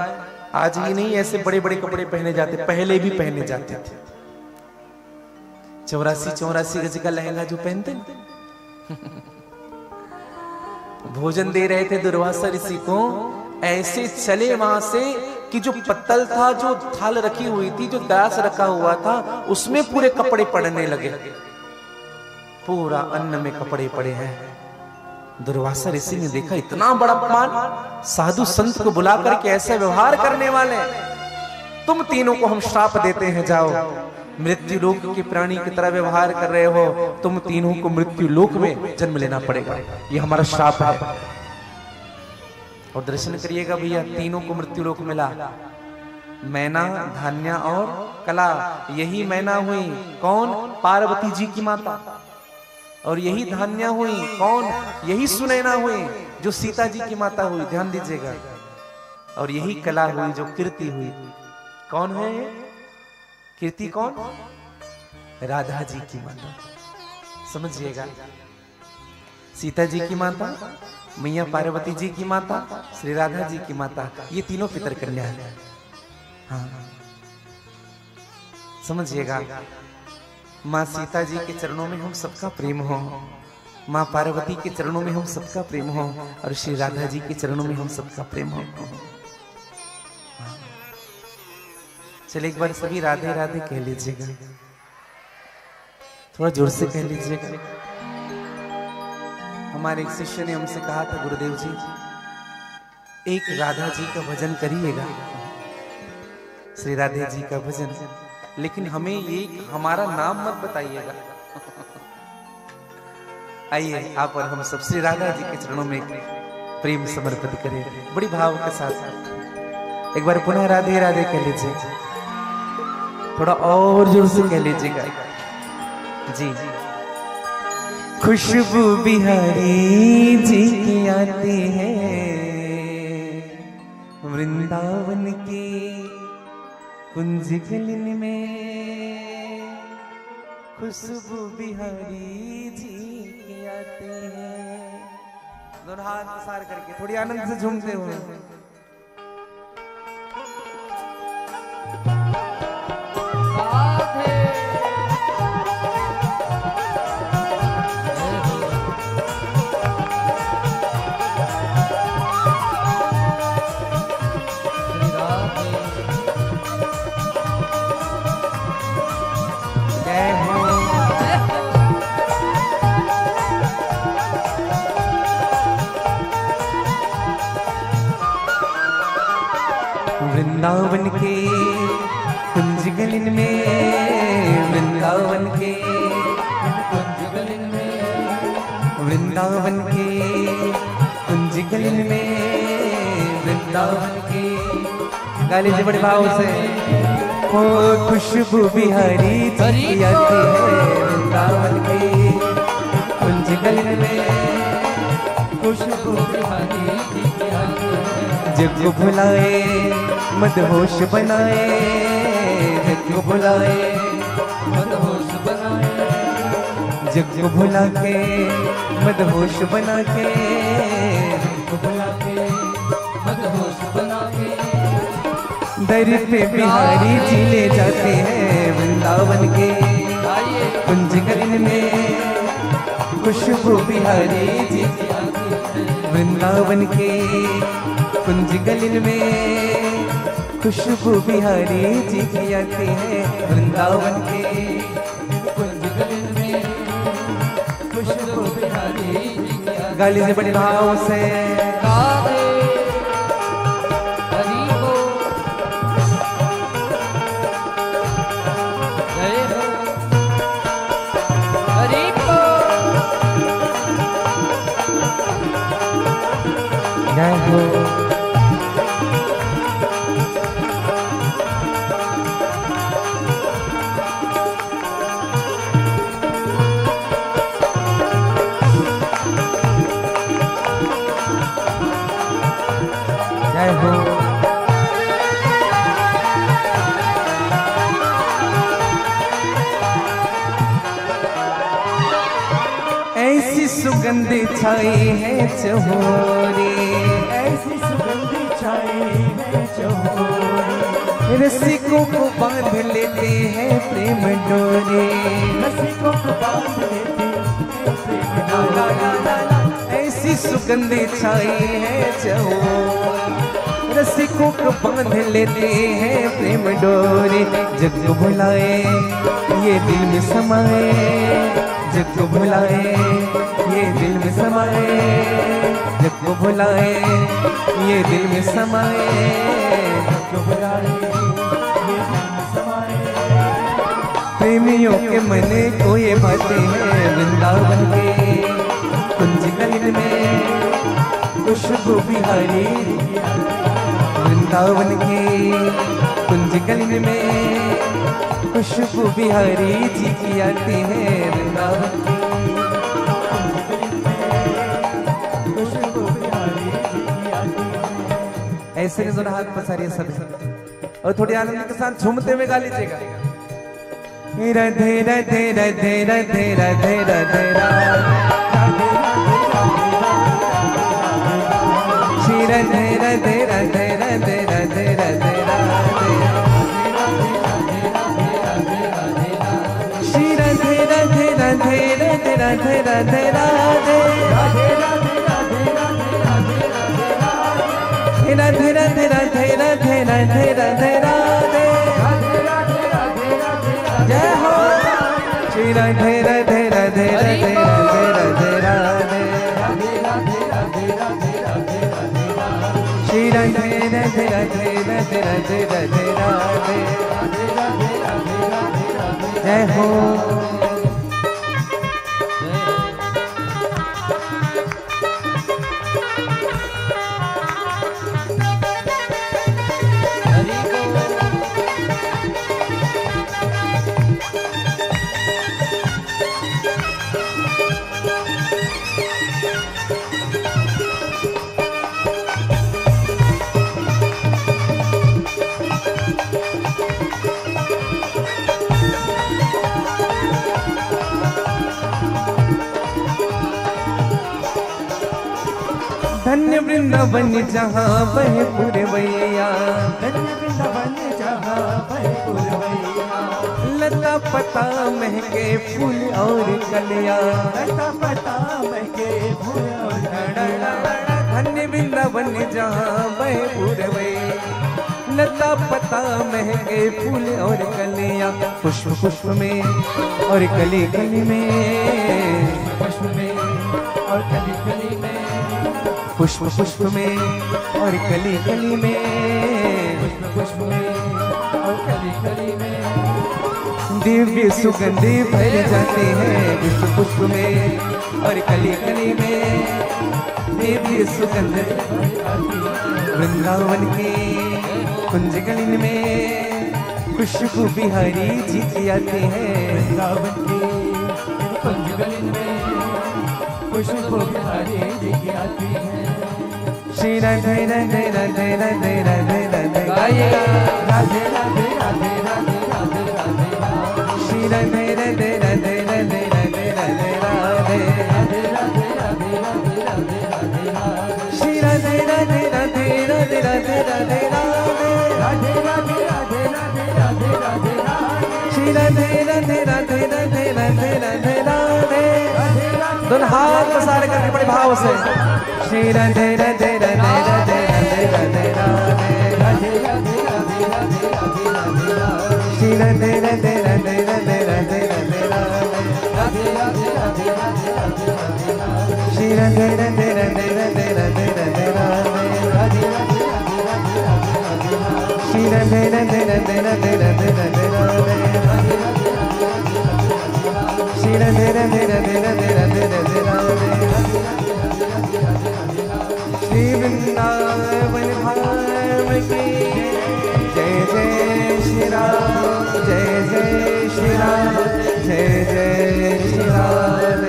Speaker 1: आज ही नहीं ऐसे बड़े बड़े कपड़े पहने जाते, पहले भी पहने जाते थे। 84 गज का लहंगा जो पहनते भोजन दे रहे थे दुर्वासा ऋषि को, ऐसे चले वहां से कि जो पत्तल था, जो थाल रखी हुई थी, जो दास रखा हुआ था, उसमें पूरे कपड़े पड़ने लगे। पूरा अन्न में कपड़े पड़े हैं। दुर्वासा ऋषि ने देखा इतना बड़ा अपमान, साधु संत को बुला करके ऐसे व्यवहार करने वाले, तुम तीनों को हम श्राप देते हैं, जाओ मृत्यु लोक के प्राणी की तरह व्यवहार कर रहे हो, तुम तीनों को मृत्यु लोक में जन्म लेना पड़ेगा, ये हमारा श्राप है। और दर्शन करिएगा भैया, तीनों को मृत्यु लोक मिला, मैना, धान्या और कला। यही मैना हुई कौन? पार्वती जी की माता। और यही धान्या हुई कौन? यही सुनैना हुई जो सीता जी की माता हुई, ध्यान दीजिएगा। और यही कला हुई जो कीर्ति हुई। कौन है कीर्ति? कौन? राधा जी की माता। समझिएगा, सीता जी की माता, मैया पार्वती जी की माता, श्री राधा जी की माता, ये तीनों पितर कन्या है। हाँ, समझिएगा। माँ सीता जी के चरणों में हम सबका प्रेम हो, माँ पार्वती के चरणों में हम सबका प्रेम हो, और श्री राधा जी के चरणों में हम सबका प्रेम हो। चलिए एक बार सभी राधे राधे कह लीजिएगा, थोड़ा जोर से कह लीजिएगा। हमारे एक शिष्य ने हमसे कहा था, गुरुदेव जी एक राधा जी का भजन करिएगा, श्री राधे जी का भजन, लेकिन हमें ये हमारा नाम मत बताइएगा। आइए आप और हम सब श्री राधा जी के चरणों में प्रेम समर्पित करें, बड़ी भाव के साथ। एक बार पुनः राधे राधे कह लीजिए, थोड़ा और जोर से कह लीजिएगा जी। खुशबू बिहारी जी की आती है वृंदावन की कुंज गलिन में, खुशबू बिहारी जी की आती है। दोनों हाथ पसार करके थोड़ी आनंद से झूमते हुए। वृंदावन के कुंज गलिन में, वृंदावन के कुंज गलिन में, वृंदावन के कुंज गलिन में, वृंदावन के। गा लीजिए बड़े भाव से। ओ खुशबू बिहारी जी आती है वृंदावन के कुंज गलिन में, खुशबू बिहारी जी आती है। जग को भुलाए मदहोश बनाए, जग को बुलाए मदहोश बनाए, जग को भुला के मदहोश बना के, जग को भुला के मदहोश बना के, दर पे बिहारी जी ले जाते हैं वृंदावन के कुंज गलिन में, खुशबू बिहारी जी वृंदावन के कुंज गलिन में, खुशबू बिहारी जी की आती है वृंदावन के कुंज गलिन में, खुशबू बिहारी जी की। गाली से बड़े भाव से हरि को जय हो, हरि को जय हो। ऐसी सुगंध छाई है चहोरी, ऐसी सुगंध
Speaker 2: बनाए हैं चौकोरे।
Speaker 1: रसिकों को बांध लेते हैं प्रेम डोरे।
Speaker 2: रसिकों को बांध लेते हैं प्रेम डोरे।
Speaker 1: ऐसी सुगंध छाई है चहुओर। रसिकों को बांध लेते हैं प्रेम डोरे। जग को भुलाए ये दिल में समाए, जग को भुलाए ये दिल में समाए, जग को भुलाए ये दिल में समाए,
Speaker 2: जग को भुलाए ये दिल में समाए।
Speaker 1: प्रेमियों के मन को ये बातें हैं वृंदावन के कुंज गलिन में खुशबू बिहारी। वृंदावन के कुंज गलिन में खुशबू बिहारी जी की आती है। वृंदावन की
Speaker 2: खुशबू बिहारी जी की आती है।
Speaker 1: ऐसे ने दोनों हाथ पसारिए सब और थोड़ी आनंद के साथ झूमते हुए गा लीजिएगा। राधे राधे राधे राधे राधे राधे श्री राधे राधे राधे राधे राधे राधे श्री राधे राधे राधे राधे राधे राधे राधे राधे राधे राधे राधे राधे राधे राधे जय हो। श्री राधे राधे राधे राधे राधे राधे श्री राधे राधे राधे राधे राधे राधे राधे जय हो। धन्य वृंदावन जहाँ बहे पुरवैया,
Speaker 2: धन्य वृंदावन जहाँ बहे पुरवैया।
Speaker 1: लता पता महके फूल और कलिया,
Speaker 2: लता पता महके फूल और कलिया।
Speaker 1: धन्य वृंदावन जहाँ बहे पुरवैया, लता पता महके फूल और कलिया। पुष्प पुष्प में और कली कली में,
Speaker 2: पुष्प में और कली कली में,
Speaker 1: पुष्प पुष्प में और कली कली में,
Speaker 2: पुष्प पुष्प में और कली कली में।
Speaker 1: दिव्य सुगंधि भर जाते हैं पुष्प पुष्प में और कली कली में। दिव्य सुगंध वृंदावन के कुंज गलिन में खुशबू बिहारी जी की आती है।
Speaker 2: वृंदावन के कुंज गलिन में खुशबू बिहारी जी की आती है।
Speaker 1: श्री राधे राधे राधे राधे राधे राधे गाइएगा।
Speaker 2: राधे राधे राधे राधे राधे राधे
Speaker 1: श्री राधे राधे राधे राधे राधे राधे राधे
Speaker 2: राधे राधे राधे राधे राधे राधे
Speaker 1: श्री राधे राधे राधे राधे राधे राधे राधे
Speaker 2: राधे राधे राधे राधे राधे राधे
Speaker 1: श्री राधे राधे राधे राधे राधे राधे राधे। दोनों हाथ पसार करके बड़े भाव से श्री राधे राधे राधे राधे राधे राधे राधे श्री राधे राधे राधे राधे राधे राधे श्री राधे राधे राधे राधे राधे राधे श्री राधे राधे राधे राधे राधे राधे श्री राधे राधे राधे राधे राधे राधे श्री वृंदावन धाम की जय जय श्री राम, जय जय श्री राम, जय जय श्री राम।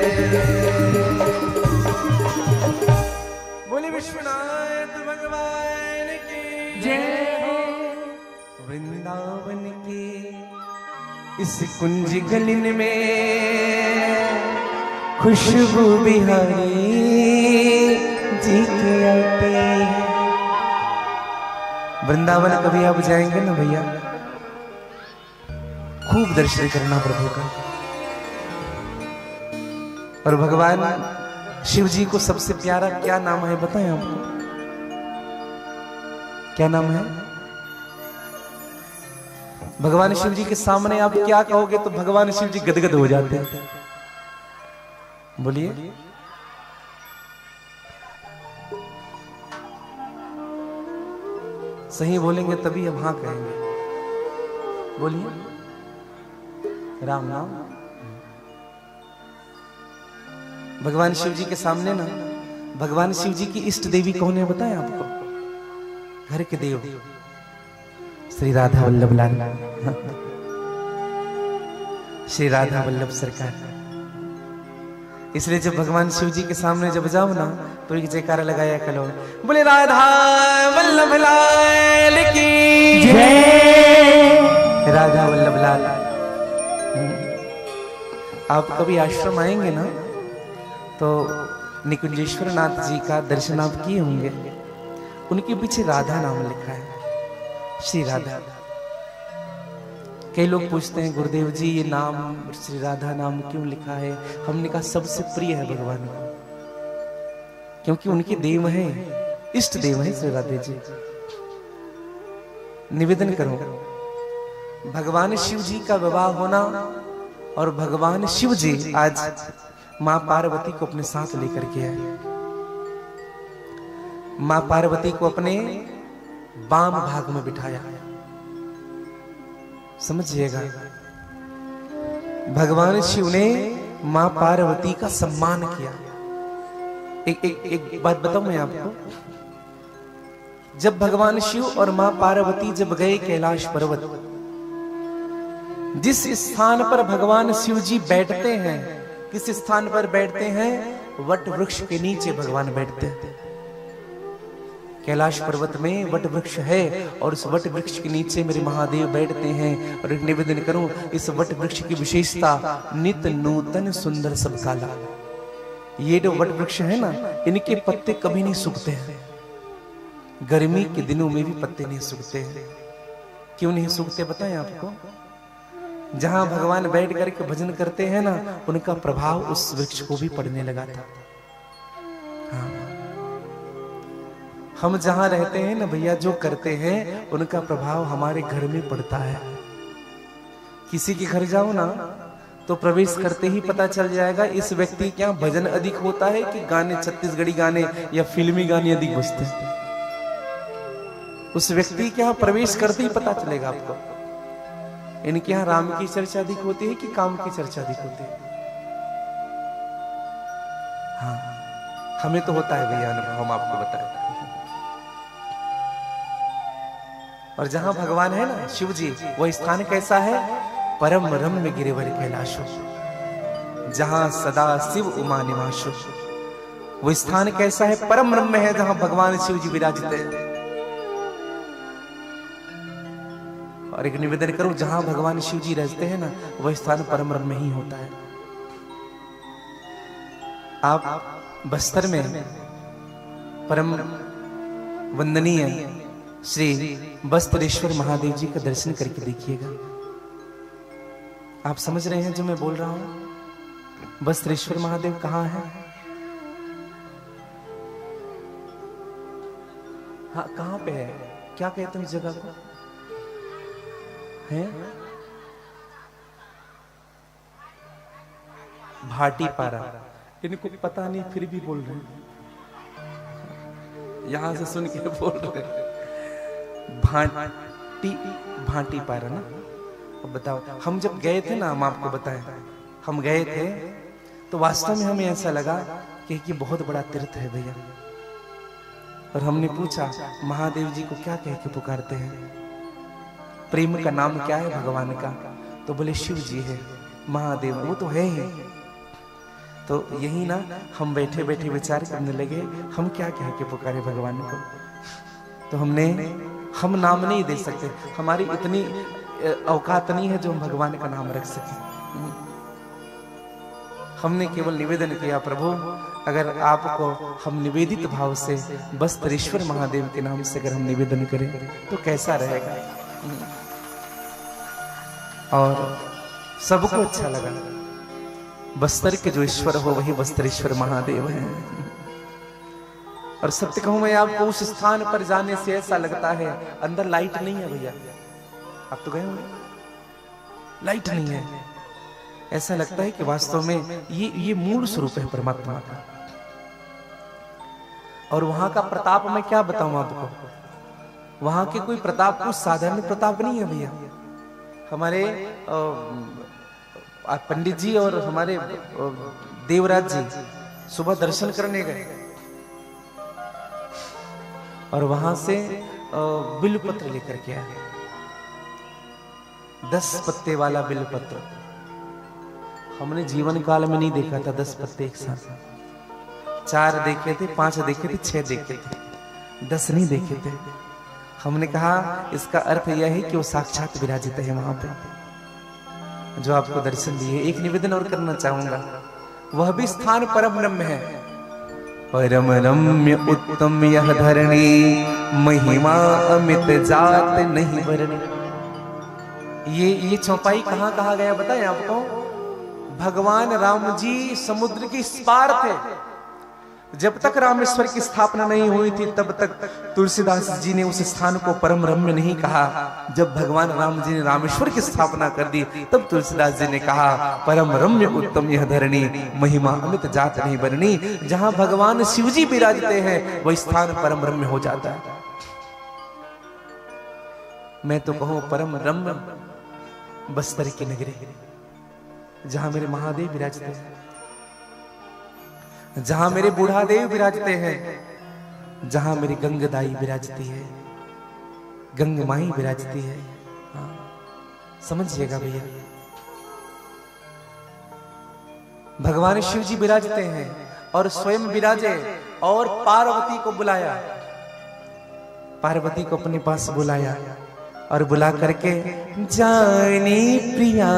Speaker 1: बोले विश्वनाथ भगवान की
Speaker 2: जय हो।
Speaker 1: वृंदावन की इस कुंज गलिन में खुशबू बिहारी जी की आती है। वृंदावन कभी आप जाएंगे ना भैया, खूब दर्शन करना प्रभु का। और भगवान शिव जी को सबसे प्यारा क्या नाम है बताएं आपको? क्या नाम है? भगवान शिव जी के सामने आप क्या कहोगे तो भगवान शिव जी गदगद हो जाते हैं। बोलिए। सही बोलेंगे तभी हम हाँ कहेंगे। बोलिए। राम नाम। भगवान शिव जी के सामने ना, भगवान शिव जी की इष्ट देवी कौन है बताएं आपको? घर के देव श्री राधा वल्लभ लाल, श्री राधा वल्लभ सरकार। इसलिए जब भगवान शिव जी के सामने जब जाओ ना तो एक जयकारा लगाया करो, बोले राधा वल्लभ लाल की जय, राधा वल्लभ लाल। आप कभी आश्रम आएंगे ना तो निकुंजेश्वर नाथ जी का दर्शन आप किए होंगे, उनके पीछे राधा नाम लिखा है, श्री राधा। कई लोग पूछते हैं गुरुदेव जी ये नाम श्री राधा नाम क्यों लिखा है? हमने कहा सबसे प्रिय है भगवान को, क्योंकि उनके देव हैं, इष्ट देव हैं श्री राधे जी। निवेदन करो, भगवान शिव जी का विवाह होना और भगवान शिव जी आज मां पार्वती को अपने साथ लेकर के आए। मां पार्वती को अपने वाम भाग में बिठाया। समझिएगा, भगवान शिव ने मां पार्वती का सम्मान किया। एक बात बताऊं मैं आपको, जब भगवान शिव और मां पार्वती जब गए कैलाश पर्वत, जिस स्थान पर भगवान शिव जी बैठते हैं, किस स्थान पर बैठते हैं? वट वृक्ष के नीचे भगवान बैठते हैं। कैलाश पर्वत में वट वृक्ष है और उस वट वृक्ष के नीचे मेरे महादेव बैठते हैं। और एक निवेदन करूं, इस वट वृक्ष की विशेषता नित नूतन सुंदर सब काला। ये जो वट वृक्ष है ना, इनके पत्ते कभी नहीं सूखते हैं। गर्मी के दिनों में भी पत्ते नहीं सूखते हैं। क्यों नहीं सूखते बताएं आपको? जहां भगवान बैठ करके भजन करते हैं ना, उनका प्रभाव उस वृक्ष को भी पड़ने लगा था। हाँ। हम जहां रहते हैं ना भैया, जो करते हैं उनका प्रभाव हमारे घर में पड़ता है। किसी के घर जाओ ना तो प्रवेश करते ही पता चल जाएगा इस व्यक्ति के यहाँ भजन अधिक होता है कि गाने, छत्तीसगढ़ी गाने या फिल्मी गाने अधिक बजते हैं। उस व्यक्ति के यहाँ प्रवेश करते ही पता चलेगा आपको। इनके यहाँ राम की चर्चा अधिक होती है कि काम की चर्चा अधिक होती है? हाँ, हमें तो होता है भैया अनुभव, हम आपको बताएं। और जहां भगवान है ना शिव जी, वह स्थान कैसा है? परम रम्य गिरिवर कैलाशो, जहां सदा शिव उमा निवासो। वो स्थान कैसा है? परम रम्य है, जहां भगवान शिव जी विराजते हैं। और एक निवेदन करूं, जहां भगवान शिव जी रहते हैं ना, वह स्थान परम रम्य ही होता है। आप बस्तर में परम वंदनीय श्री बस्तरेश्वर महादेव जी का दर्शन करके देखिएगा। आप समझ रहे हैं जो मैं बोल रहा हूं? बस्तरेश्वर महादेव कहां है? हाँ, कहां पे है? क्या कहते हैं उस जगह को? है भाटी पारा। इनको पता नहीं फिर भी बोल रहे हैं, यहां से सुन के बोल रहे हैं भाटी पारा ना। अब बताओ, हम जब गए थे ना, हम आपको बताएं, हम गए थे तो वास्तव में हमें ऐसा लगा कि बहुत बड़ा तीर्थ है भैया। और हमने पूछा महादेव जी को क्या कह के पुकारते हैं, प्रेम का नाम क्या है भगवान का? तो बोले शिव जी है, महादेव वो तो है ही। तो यही ना हम बैठे बैठे विचार करने लगे, हम क्या कह के पुकारे भगवान को? तो हम नाम नहीं दे सकते, हमारी इतनी औकात नहीं है जो हम भगवान का नाम रख सके। हमने केवल निवेदन किया, प्रभु अगर आपको हम निवेदित भाव से बस्तरेश्वर महादेव के नाम से अगर हम निवेदन करें तो कैसा रहेगा। और सबको अच्छा लगा। बस्तर के जो ईश्वर हो वही बस्तरेश्वर महादेव हैं। और सत्य कहूं मैं आपको, उस स्थान पर जाने से ऐसा लगता है अंदर लाइट नहीं है भैया, आप तो गए होंगे, लाइट नहीं है, ऐसा लगता है कि वास्तव में ये मूल स्वरूप है परमात्मा का। और वहां का प्रताप मैं क्या बताऊं आपको, वहां के कोई प्रताप कुछ साधारण प्रताप नहीं है भैया। हमारे पंडित जी और हमारे देवराज जी सुबह दर्शन करने गए और वहां से बिल्वपत्र लेकर के आए, 10 पत्ते वाला बिल्वपत्र। हमने जीवन काल में नहीं देखा था 10 पत्ते एक साथ। 4 देखे थे, 5 देखे थे, 6 देखे थे, 10 नहीं देखे थे। हमने कहा इसका अर्थ यह है कि वो साक्षात विराजित है वहां पे, जो आपको दर्शन दिए। एक निवेदन और करना चाहूंगा, वह भी स्थान परम रम्य है। परम रम्य उत्तम यह धरणी, महिमा अमित जात नहीं वर्णी। ये चौपाई कहां कहा गया बताएं आपको। भगवान राम जी समुद्र के इस पार थे। जब तक रामेश्वर की स्थापना नहीं हुई थी तब तक तुलसीदास जी ने उस स्थान को परम रम्य नहीं कहा। जब भगवान राम जी ने रामेश्वर की स्थापना कर दी तब तुलसीदास जी ने कहा परम रम्य उत्तम यह धरणी, महिमा अमित जात नहीं वर्णी। जहां भगवान शिव जी विराजते हैं वह स्थान परम रम्य हो जाता है। मैं तो कहूं परम रम्य बस्तर की नगरी, जहां मेरे महादेव विराजते हैं, जहां मेरे बूढ़ादेव विराजते हैं, जहां मेरी गंगदाई विराजती है, गंगमाई विराजती है। समझिएगा भैया, भगवान शिव जी विराजते हैं और स्वयं विराजे और पार्वती को बुलाया, पार्वती को अपने पास बुलाया और बुला करके जानी प्रिया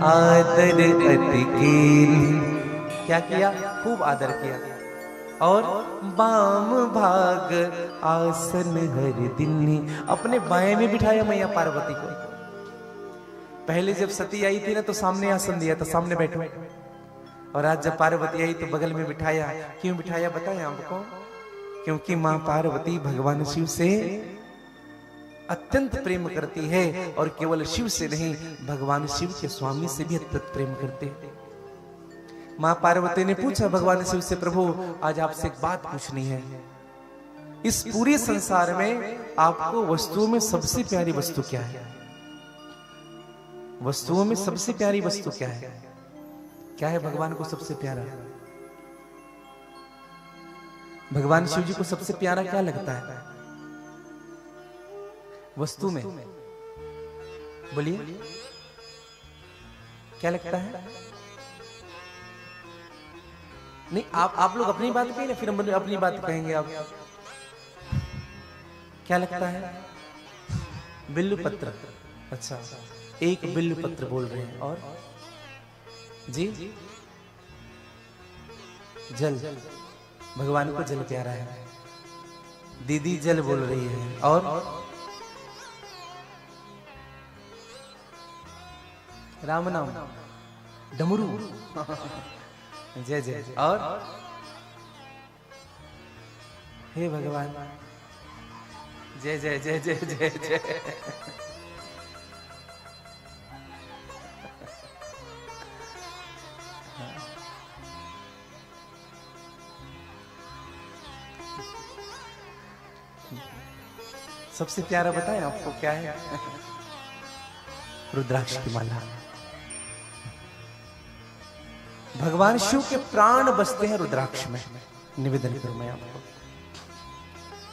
Speaker 1: आदर अति कीन। क्या किया? खूब आदर किया। और बाम भाग आसन हर दिन्नी, अपने बाएं में बिठाया मैया पार्वती को। पहले जब सती आई थी ना तो सामने आसन दिया था, सामने बैठो। और आज जब पार्वती आई तो बगल में बिठाया। क्यों बिठाया बताएं आपको? क्योंकि मां पार्वती भगवान शिव से अत्यंत प्रेम करती है और केवल शिव से नहीं, भगवान शिव के स्वामी से भी अत्यंत प्रेम करते हैं। मां पार्वती ने पूछा भगवान शिव से, प्रभु आज आपसे एक बात पूछनी है। इस पूरे संसार में आपको वस्तुओं में सबसे प्यारी वस्तु क्या है? वस्तुओं में सबसे प्यारी वस्तु क्या है? क्या है भगवान को सबसे प्यारा? भगवान शिव जी को सबसे प्यारा क्या लगता है वस्तु में? बोलिए, क्या लगता है? नहीं, आप लोग अपनी बात कहें ना, फिर हम अपनी बात कहेंगे। आप क्या लगता है? बिल्व पत्र। अच्छा, एक बिल्व पत्र बोल रहे हैं। और जी जल, भगवान को जल प्यारा है। दीदी जल बोल रही है। और राम नाम, डमरू, जय जय। और हे भगवान, जय जय जय जय जय जय। सबसे प्यारा बताएं आपको क्या है? रुद्राक्ष की माला। भगवान शिव के प्राण बसते हैं रुद्राक्ष में। निवेदन करूं मैं आपको,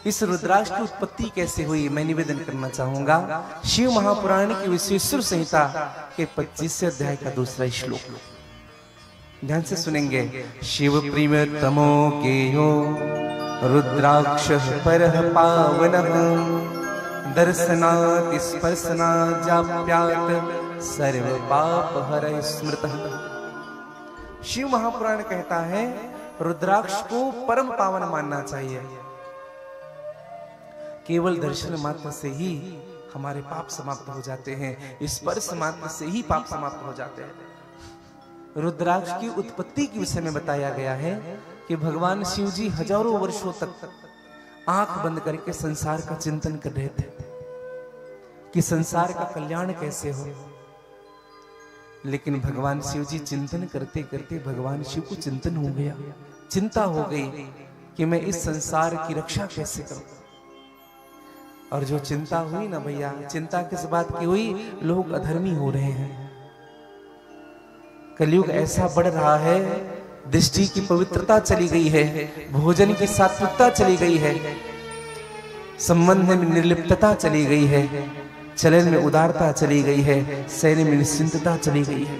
Speaker 1: इस रुद्राक्ष की उत्पत्ति कैसे हुई मैं निवेदन करना चाहूंगा। शिव महापुराण की विश्वेश्वर संहिता के 25 अध्याय का दूसरा श्लोक ध्यान से सुनेंगे। शिव प्रियतमो गेयो रुद्राक्ष परः पावनः, दर्शनात् स्पर्शनात् जाप्यात् सर्व पाप हरः स्मृतः। शिव महापुराण कहता है रुद्राक्ष को परम पावन मानना चाहिए। केवल दर्शन मात्र से ही हमारे पाप समाप्त हो जाते हैं, स्पर्श मात्र से ही पाप समाप्त हो जाते हैं। रुद्राक्ष की उत्पत्ति के विषय में बताया गया है कि भगवान शिव जी हजारों वर्षों तक आंख बंद करके संसार का चिंतन कर रहे थे कि संसार का कल्याण कैसे हो। लेकिन भगवान शिव जी चिंतन करते करते भगवान शिव को चिंतन हो गया, चिंता हो गई कि मैं इस संसार की रक्षा कैसे करूं। और जो चिंता हुई ना भैया, चिंता किस बात की हुई? लोग अधर्मी हो रहे हैं, कलयुग ऐसा बढ़ रहा है, दृष्टि की पवित्रता चली गई है, भोजन की सात्विकता चली गई है, संबंध में निर्लिप्तता चली गई है, चलन में उदारता चली गई है, शयन में निश्चिंतता चली गई है।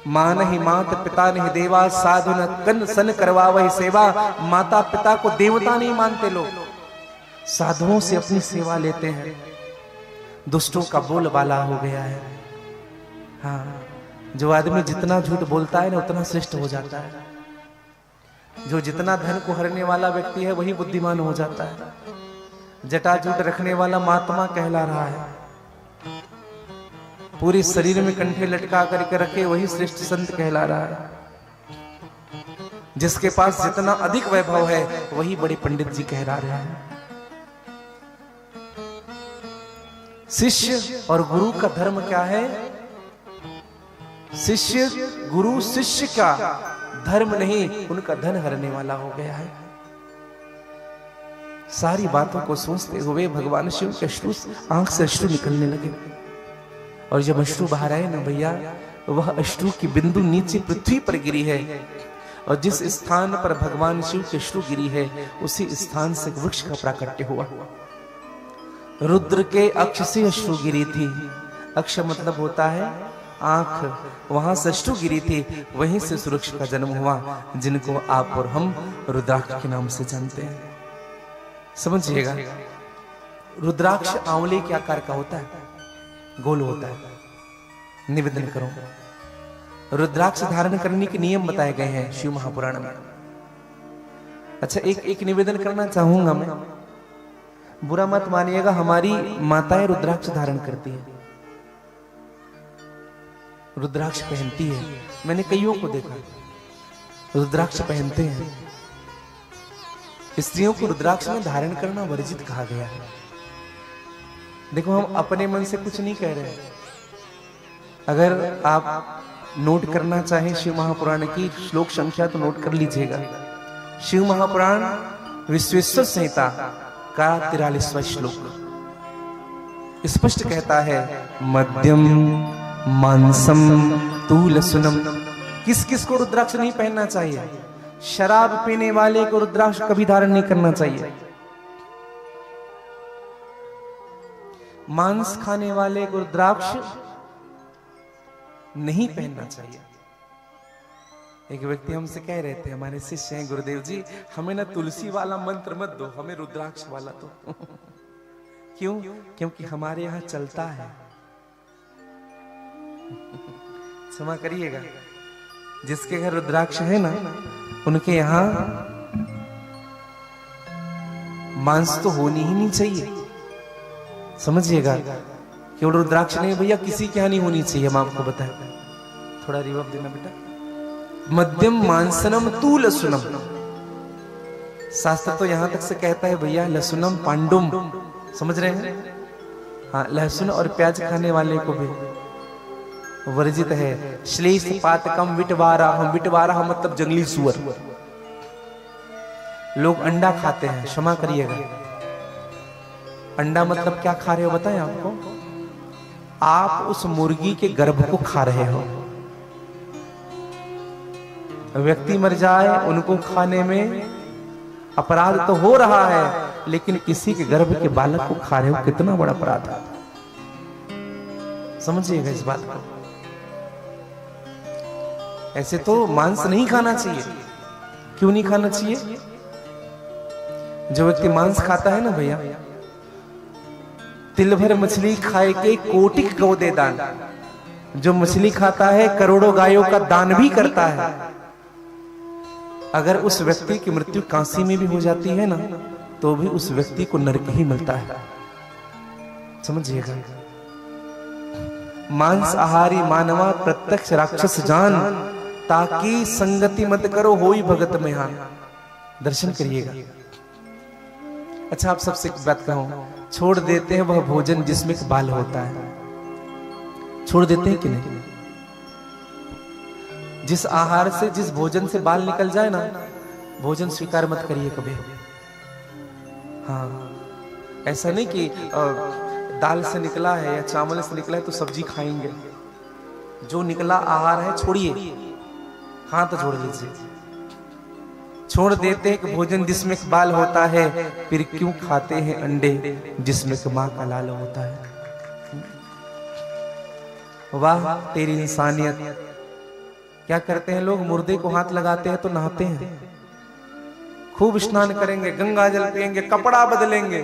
Speaker 1: मां नहीं मात पिता नहीं देवा, साधु न कन सन करवावहि सेवा। माता पिता को देवता नहीं मानते लोग, साधुओं से अपनी सेवा लेते हैं। दुष्टों का बोलबाला हो गया है। हाँ, जो आदमी जितना झूठ बोलता है ना उतना श्रेष्ठ हो जाता है। जो जितना धन को हरने वाला व्यक्ति है वही बुद्धिमान हो जाता है। जटाजूट रखने वाला महात्मा कहला रहा है, पूरे शरीर में कंठे लटका करके रखे वही श्रेष्ठ संत कहला रहा है। जिसके पास जितना अधिक वैभव है वही बड़े पंडित जी कहला रहे हैं। शिष्य और गुरु का धर्म क्या है? शिष्य गुरु शिष्य का धर्म नहीं, उनका धन हरने वाला हो गया है। सारी बातों को सोचते हुए भगवान शिव के अश्रु, आंख से अश्रु निकलने लगे। और जब अश्रु बाहर आए ना भैया, वह अश्रु की बिंदु नीचे पृथ्वी पर गिरी है। और जिस स्थान पर भगवान शिव की अश्रु गिरी है उसी स्थान से वृक्ष का प्राकट्य हुआ। रुद्र के अक्ष से अश्रु गिरी थी। अक्ष मतलब होता है आंख, वहां से अश्रु गिरी थी, वहीं से वृक्ष का जन्म हुआ, जिनको आप और हम रुद्राक्ष के नाम से जानते हैं। समझिएगा, रुद्राक्ष आंवले के आकार का होता है, गोल होता है। निवेदन करो, रुद्राक्ष धारण करने के नियम बताए गए हैं शिव महापुराण में। अच्छा, एक निवेदन करना चाहूंगा मैं, बुरा मत मानिएगा। हमारी माताएं रुद्राक्ष धारण करती है, रुद्राक्ष पहनती है। मैंने कईयों को देखा रुद्राक्ष पहनते हैं। स्त्रियों को रुद्राक्ष में धारण करना वर्जित कहा गया है। देखो, हम अपने मन से कुछ नहीं कह रहे। अगर आप नोट करना चाहें शिव महापुराण की श्लोक संख्या तो नोट कर लीजिएगा। शिव महापुराण विश्वेश्वर संहिता का 43वां श्लोक स्पष्ट कहता है, मध्यम मांसम तूलसुनम। किस किस को रुद्राक्ष नहीं पहनना चाहिए? शराब पीने वाले को रुद्राक्ष कभी धारण नहीं करना चाहिए। मांस खाने वाले को रुद्राक्ष नहीं पहनना चाहिए। एक व्यक्ति हमसे कह रहे थे, हमारे शिष्य हैं, गुरुदेव जी हमें ना तुलसी वाला मंत्र मत दो, हमें रुद्राक्ष वाला दो। क्यों? क्योंकि हमारे यहां चलता है। क्षमा करिएगा, जिसके घर रुद्राक्ष है ना उनके यहां मांस तो होनी ही नहीं चाहिए। समझिएगा, केवल रुद्राक्ष नहीं भैया, किसी के यहां नहीं होनी चाहिए। हम आपको बताएं, थोड़ा रिवर्ब देना बेटा। मध्यम मांसनम तू लसुनम। शास्त्र तो यहां तक से कहता है भैया, लसुनम पांडुम। समझ रहे हैं? हाँ, लहसुन और प्याज खाने वाले को भी वर्जित है। श्लेष पातकम विटवाराह। विटवाराह मतलब जंगली सुअर। लोग अंडा खाते हैं, क्षमा करिएगा। अंडा मतलब क्या खा रहे हो बताएं आपको? आप उस मुर्गी के गर्भ को खा रहे हो। व्यक्ति मर जाए, उनको खाने में अपराध तो हो रहा है, लेकिन किसी के गर्भ के बालक को खा रहे हो, कितना बड़ा अपराध है। समझिएगा इस बात को। ऐसे तो मांस नहीं खाना चाहिए। क्यों नहीं खाना चाहिए? जो व्यक्ति मांस खाता है ना भैया, तिल भर मछली खाए के कोटिक गौ दे दान। जो मछली खाता है करोड़ों गायों का दान भी करता है, अगर उस व्यक्ति की मृत्यु कांसी में भी हो जाती है ना, तो भी उस व्यक्ति को नरक ही मिलता है। समझिएगा। मांस आहारी मानवा प्रत्यक्ष राक्षस जान, ताकि संगति मत करो होई भगत में हान। दर्शन करिएगा। अच्छा, आप सबसे एक बात कहूं, छोड़ देते हैं वह भोजन जिसमें एक बाल होता है। छोड़ देते हैं कि नहीं? जिस आहार से, जिस भोजन से बाल निकल जाए ना, भोजन स्वीकार मत करिए कभी। हाँ, ऐसा नहीं कि दाल से निकला है या चावल से निकला है तो सब्जी खाएंगे। जो निकला आहार है छोड़िए, हाथ जोड़ लीजिए। छोड़ देते हैं भोजन जिसमें बाल होता है, फिर क्यों खाते हैं अंडे जिसमें मां का लाल होता है। वाह तेरी इंसानियत। क्या करते हैं लोग, मुर्दे को हाथ लगाते हैं तो नहाते हैं, खूब स्नान करेंगे, गंगा जल पिएंगे, कपड़ा बदलेंगे।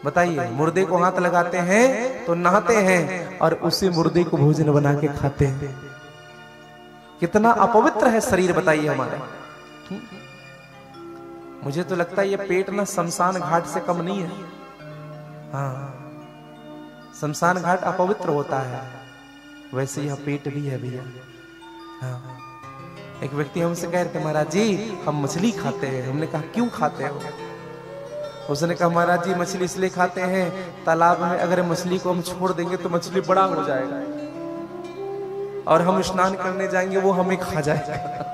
Speaker 1: बताइए, मुर्दे को हाथ लगाते हैं तो नहाते हैं और उसी मुर्दे को भोजन बना के खाते हैं। कितना अपवित्र है शरीर, बताइए हमारा। मुझे तो लगता है ये पेट ना शमशान घाट से कम नहीं है। हाँ, शमशान घाट अपवित्र होता है, वैसे यह पेट भी है भैया। हाँ, एक व्यक्ति हमसे कह रहे थे, महाराज जी हम मछली खाते हैं। हमने कहा क्यों खाते हो? उसने कहा महाराज जी मछली इसलिए खाते हैं, तालाब में अगर मछली को हम छोड़ देंगे तो मछली बड़ा हो जाएगा और हम स्नान करने जाएंगे वो हमें खा जाएगा।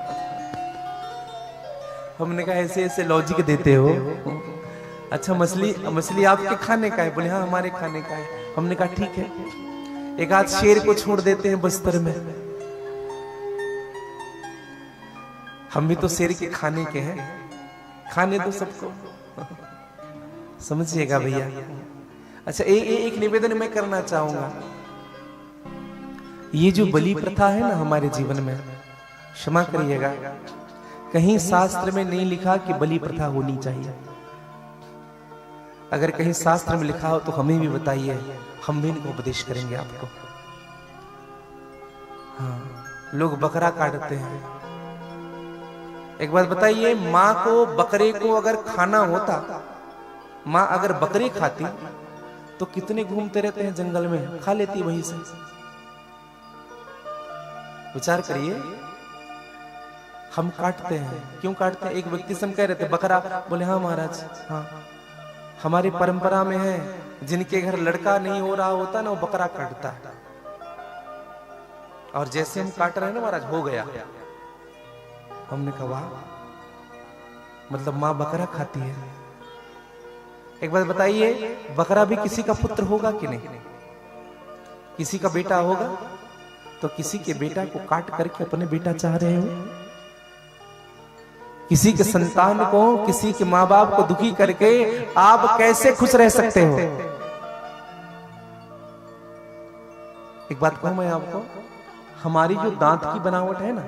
Speaker 1: हमने कहा ऐसे ऐसे लॉजिक देते हो। अच्छा, मछली आपके खाने का है? बोले हाँ हमारे खाने का है। हमने कहा ठीक है, एक आध शेर को छोड़ देते हैं बस्तर में, हम भी तो शेर के खाने के हैं, खाने दो सबको। समझिएगा भैया। अच्छा, एक निवेदन मैं करना चाहूंगा। ये जो बलि प्रथा है ना हमारे जीवन में, क्षमा करिएगा, कहीं शास्त्र में नहीं लिखा कि बलि प्रथा होनी चाहिए। अगर कहीं शास्त्र में लिखा हो तो हमें भी बताइए, हम भी इनको उपदेश करेंगे आपको। हाँ, लोग बकरा काटते हैं। एक बात बताइए, माँ को बकरे को अगर खाना होता, माँ अगर बकरे खाती तो कितने घूमते रहते हैं जंगल में, खा लेती वहीं से। विचार करिए, हम काटते हैं, क्यों काटते हैं? एक व्यक्ति से हम कह रहे थे बकरा, बोले हाँ महाराज, हाँ हमारी परंपरा में है, जिनके घर लड़का नहीं हो रहा होता ना वो बकरा काटता है। और जैसे हम काट रहे हैं ना महाराज, हो गया। हमने कहा वाह, मतलब माँ बकरा खाती है। एक बात बताइए, बकरा भी किसी का पुत्र होगा कि नहीं? किसी का बेटा होगा? तो किसी के बेटा को काट करके अपने बेटा चाह रहे हो? किसी के संतान को, किसी के माँ बाप को दुखी करके आप कैसे खुश रह सकते हो? एक बात कहूं मैं आपको, हमारी जो दांत की बनावट है ना,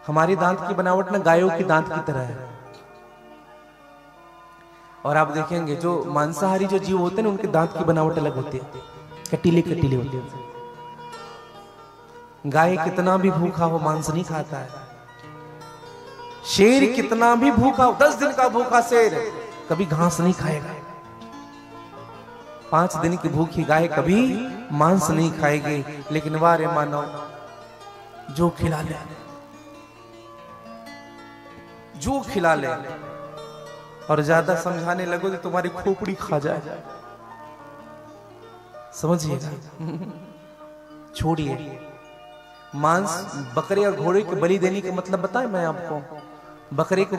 Speaker 1: हमारी दांत की बनावट ना गायों की दांत की तरह है। और आप देखेंगे जो मांसाहारी जो जीव होते हैं ना, उनके दांत की बनावट अलग होती है, कटीले कटीले होते हैं। गाय कितना भी भूखा हो मांस नहीं खाता है। शेर कितना भी भूखा हो, 10 दिन का भूखा शेर कभी घास नहीं खाएगा। 5 दिन की भूखी गाय कभी मांस नहीं खाएगी। लेकिन वारे मानव, जो खिला ले, जो खिला ले, और ज्यादा समझाने लगो तो तुम्हारी खोपड़ी खा जाए। समझिएगा। छोड़िए मांस। बकरे और घोड़े को बलि देने का मतलब बताएं मैं आपको। बकरे को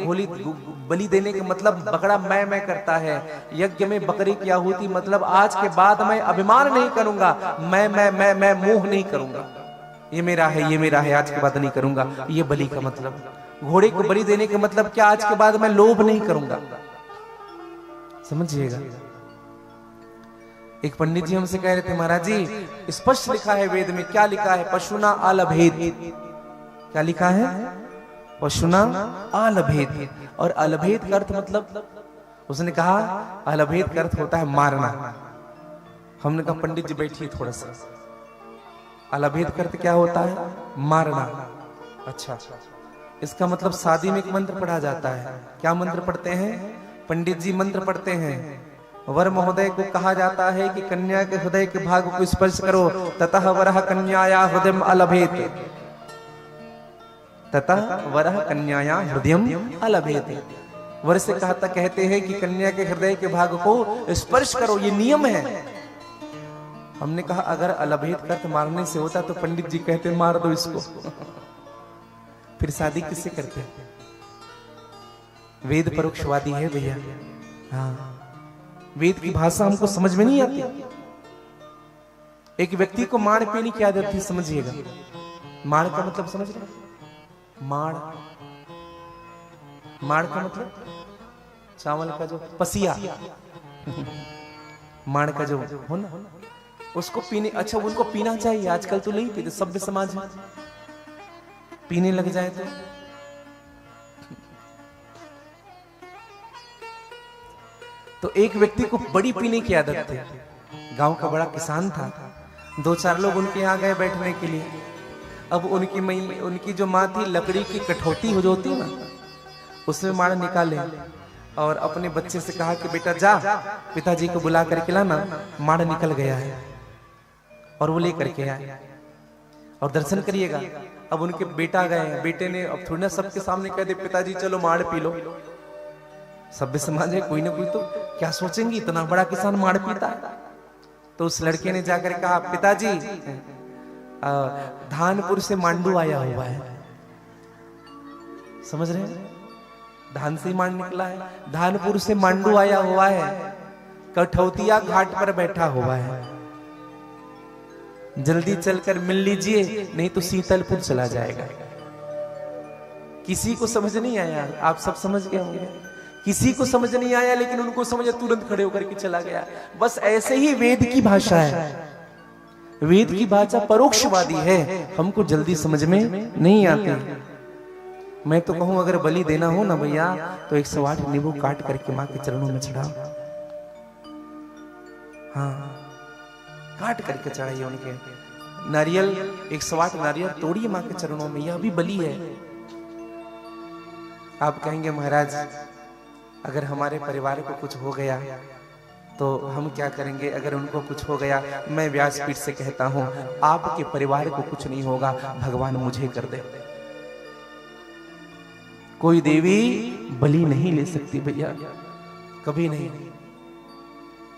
Speaker 1: बलि देने का मतलब बकरा मैं करता है। यज्ञ में बकरे की आहुति मतलब आज के बाद मैं अभिमान नहीं करूंगा, मैं मोह नहीं करूंगा, ये मेरा है, ये मेरा है, आज के बाद नहीं करूंगा। ये बलि का मतलब। घोड़े को बलि देने का मतलब क्या? आज के बाद मैं लोभ नहीं करूंगा। समझिएगा। एक पंडित जी हमसे कह रहे थे, महाराज जी स्पष्ट लिखा है वेद में, क्या लिखा है? पशुना अलभेद। क्या लिखा है? पशुना अलभेद। और अलभेद का अर्थ मतलब, उसने कहा अलभेद का अर्थ होता है मारना। हमने कहा पंडित जी बैठिए थोड़ा सा। अलभेद करते क्या होता है? मारना। अच्छा, इसका मतलब शादी में एक मंत्र पढ़ा जाता है। क्या मंत्र पढ़ते हैं? पंडित जी मंत्र पढ़ते हैं। वर महोदय को कहा जाता है कि कन्या के हृदय के भाग को स्पर्श करो, ततः वरः कन्याया हृदयम अलभेत, ततः वरः कन्याया हृदयम अलभेत। वर से कहता कहते हैं कि कन्या के हृदय के भाग को स्पर्श करो, ये नियम है। हमने कहा अगर अलभेद कर्त मारने से होता तो पंडित जी कहते मार दो इसको। फिर शादी किससे करते? वेद परोक्षवादी है भैया। हाँ, वेद की भाषा हमको समझ में नहीं आती। एक व्यक्ति को माड़ पीने की आदत थी, समझिएगा। माड़ का मतलब समझ रहे? माड़, माड़ का मतलब चावल का जो पसिया, माड़ का जो हो ना, उसको पीने, अच्छा उनको पीना चाहिए। आजकल तो नहीं पीते, सभ्य समाज में पीने लग जाए तो एक व्यक्ति को बड़ी पीने की आदत थी। गांव का बड़ा किसान था। 2-4 लोग उनके यहाँ गए बैठने के लिए। अब उनकी जो माँ थी, लकड़ी की कठौती हो जाती है ना, उसमें माड़ निकाले और अपने बच्चे से कहा कि बेटा जा पिताजी को बुला करके लाना, माड़ निकल गया है। और वो लेकर के आए और दर्शन करिएगा। अब उनके बेटा गए, बेटे ने अब थोड़ी ना सबके सामने कह दे पिताजी चलो माड़ पी लो। सभ्य समाज है, कोई ना कोई तो क्या सोचेंगे, इतना बड़ा किसान माड़ पीता है। तो उस लड़के ने जाकर कहा पिताजी धानपुर से मांडू आया हुआ है। समझ रहे हैं? धान से मांड निकला है। धानपुर से मांडू आया हुआ है, कठौतिया घाट पर बैठा हुआ है, जल्दी चलकर मिल लीजिए, नहीं तो शीतलपुर चला जाएगा। किसी को समझ नहीं आया, आप सब समझ गए होंगे। किसी को समझ नहीं आया, लेकिन उनको समझ तुरंत खड़े होकर के चला गया। बस ऐसे ही वेद की भाषा है। वेद की भाषा परोक्षवादी है, हमको जल्दी समझ में नहीं आती। मैं तो कहूं अगर बलि देना हो ना भैया, तो 108 नींबू काट करके माँ के चरणों में चढ़ाओ। हाँ, काट करके चढ़ाइए उनके। नारियल 108 नारियल तोड़िए माँ के चरणों में, यह भी बलि है। आप कहेंगे महाराज अगर हमारे परिवार को कुछ हो गया तो हम क्या करेंगे? अगर उनको कुछ हो गया, मैं व्यासपीठ से कहता हूं आपके परिवार को कुछ नहीं होगा, भगवान मुझे कर दे। कोई देवी बलि नहीं ले सकती भैया, कभी नहीं।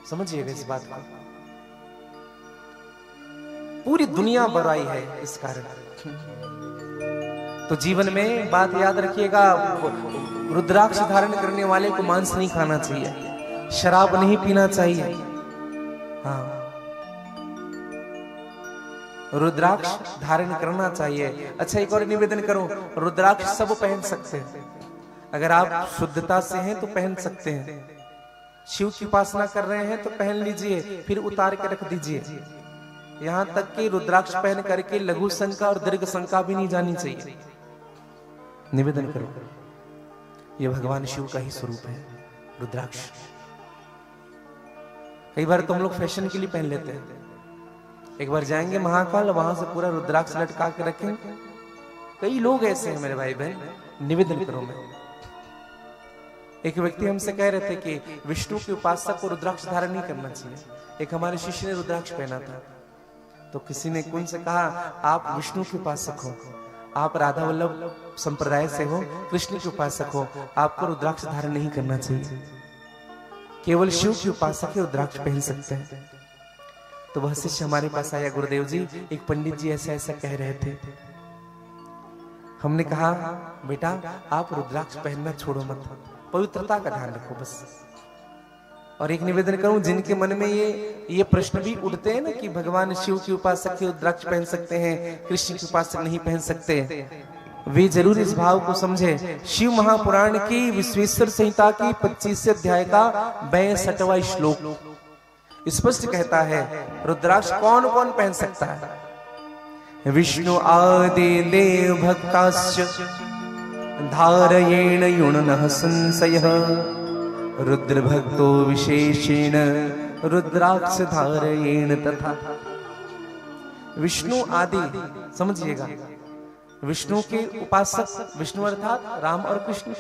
Speaker 1: समझिएगा इस बात को। पूरी दुनिया बुराई है इस कारण। तो जीवन में बात याद रखिएगा, रुद्राक्ष धारण करने वाले को मांस नहीं खाना चाहिए, शराब नहीं पीना चाहिए। हाँ, रुद्राक्ष धारण करना चाहिए। अच्छा, एक और निवेदन करूं, रुद्राक्ष सब पहन सकते हैं। अगर आप शुद्धता से हैं तो पहन सकते हैं। शिव की उपासना कर रहे हैं तो पहन लीजिए, फिर उतार के रख दीजिए। यहां तक कि रुद्राक्ष पहन करके लघु शंका और दीर्घ शंका भी नहीं जानी चाहिए। निवेदन करो, यह भगवान शिव का ही स्वरूप है रुद्राक्ष। कई बार तुम लोग फैशन के लिए पहन लेते हैं। एक बार जाएंगे महाकाल, वहां से पूरा रुद्राक्ष लटका के रखेंगे। कई लोग ऐसे हैं मेरे भाई बहन। निवेदन करो, मैं एक व्यक्ति हमसे कह रहे थे कि विष्णु के उपासक को रुद्राक्ष धारण नहीं करना चाहिए। एक हमारे शिष्य ने रुद्राक्ष पहना था, तो किसी ने उनसे कहा आप विष्णु के उपासक हो, आप राधा वल्लभ संप्रदाय से हो, कृष्ण के उपासक हो, आपको रुद्राक्ष धारण नहीं करना चाहिए। केवल शिव के उपासक ही रुद्राक्ष पहन सकते हैं। तो वह शिष्य हमारे पास आया, गुरुदेव जी एक पंडित जी ऐसा ऐसा कह रहे थे। हमने कहा बेटा आप रुद्राक्ष पहनना छोड़ो मत, पवित्रता का ध्यान रखो बस। और एक निवेदन करूं, जिनके मन में ये प्रश्न भी उठते हैं ना कि भगवान शिव के उपासक ही रुद्राक्ष पहन सकते हैं, कृष्ण के उपासक नहीं पहन सकते, वे जरूर इस भाव को समझे। शिव महापुराण की विश्वेश्वर संहिता की 25 अध्याय का 62वां श्लोक स्पष्ट कहता है रुद्राक्ष कौन कौन पहन सकता है। विष्णु आदि देव भक्ताश्च धारयेण युणनः संशयः रुद्र भक्तो विशेषेण रुद्राक्ष धारयेण तथा। विष्णु आदि, समझिएगा, विष्णु के उपासक, विष्णु अर्थात राम और कृष्ण,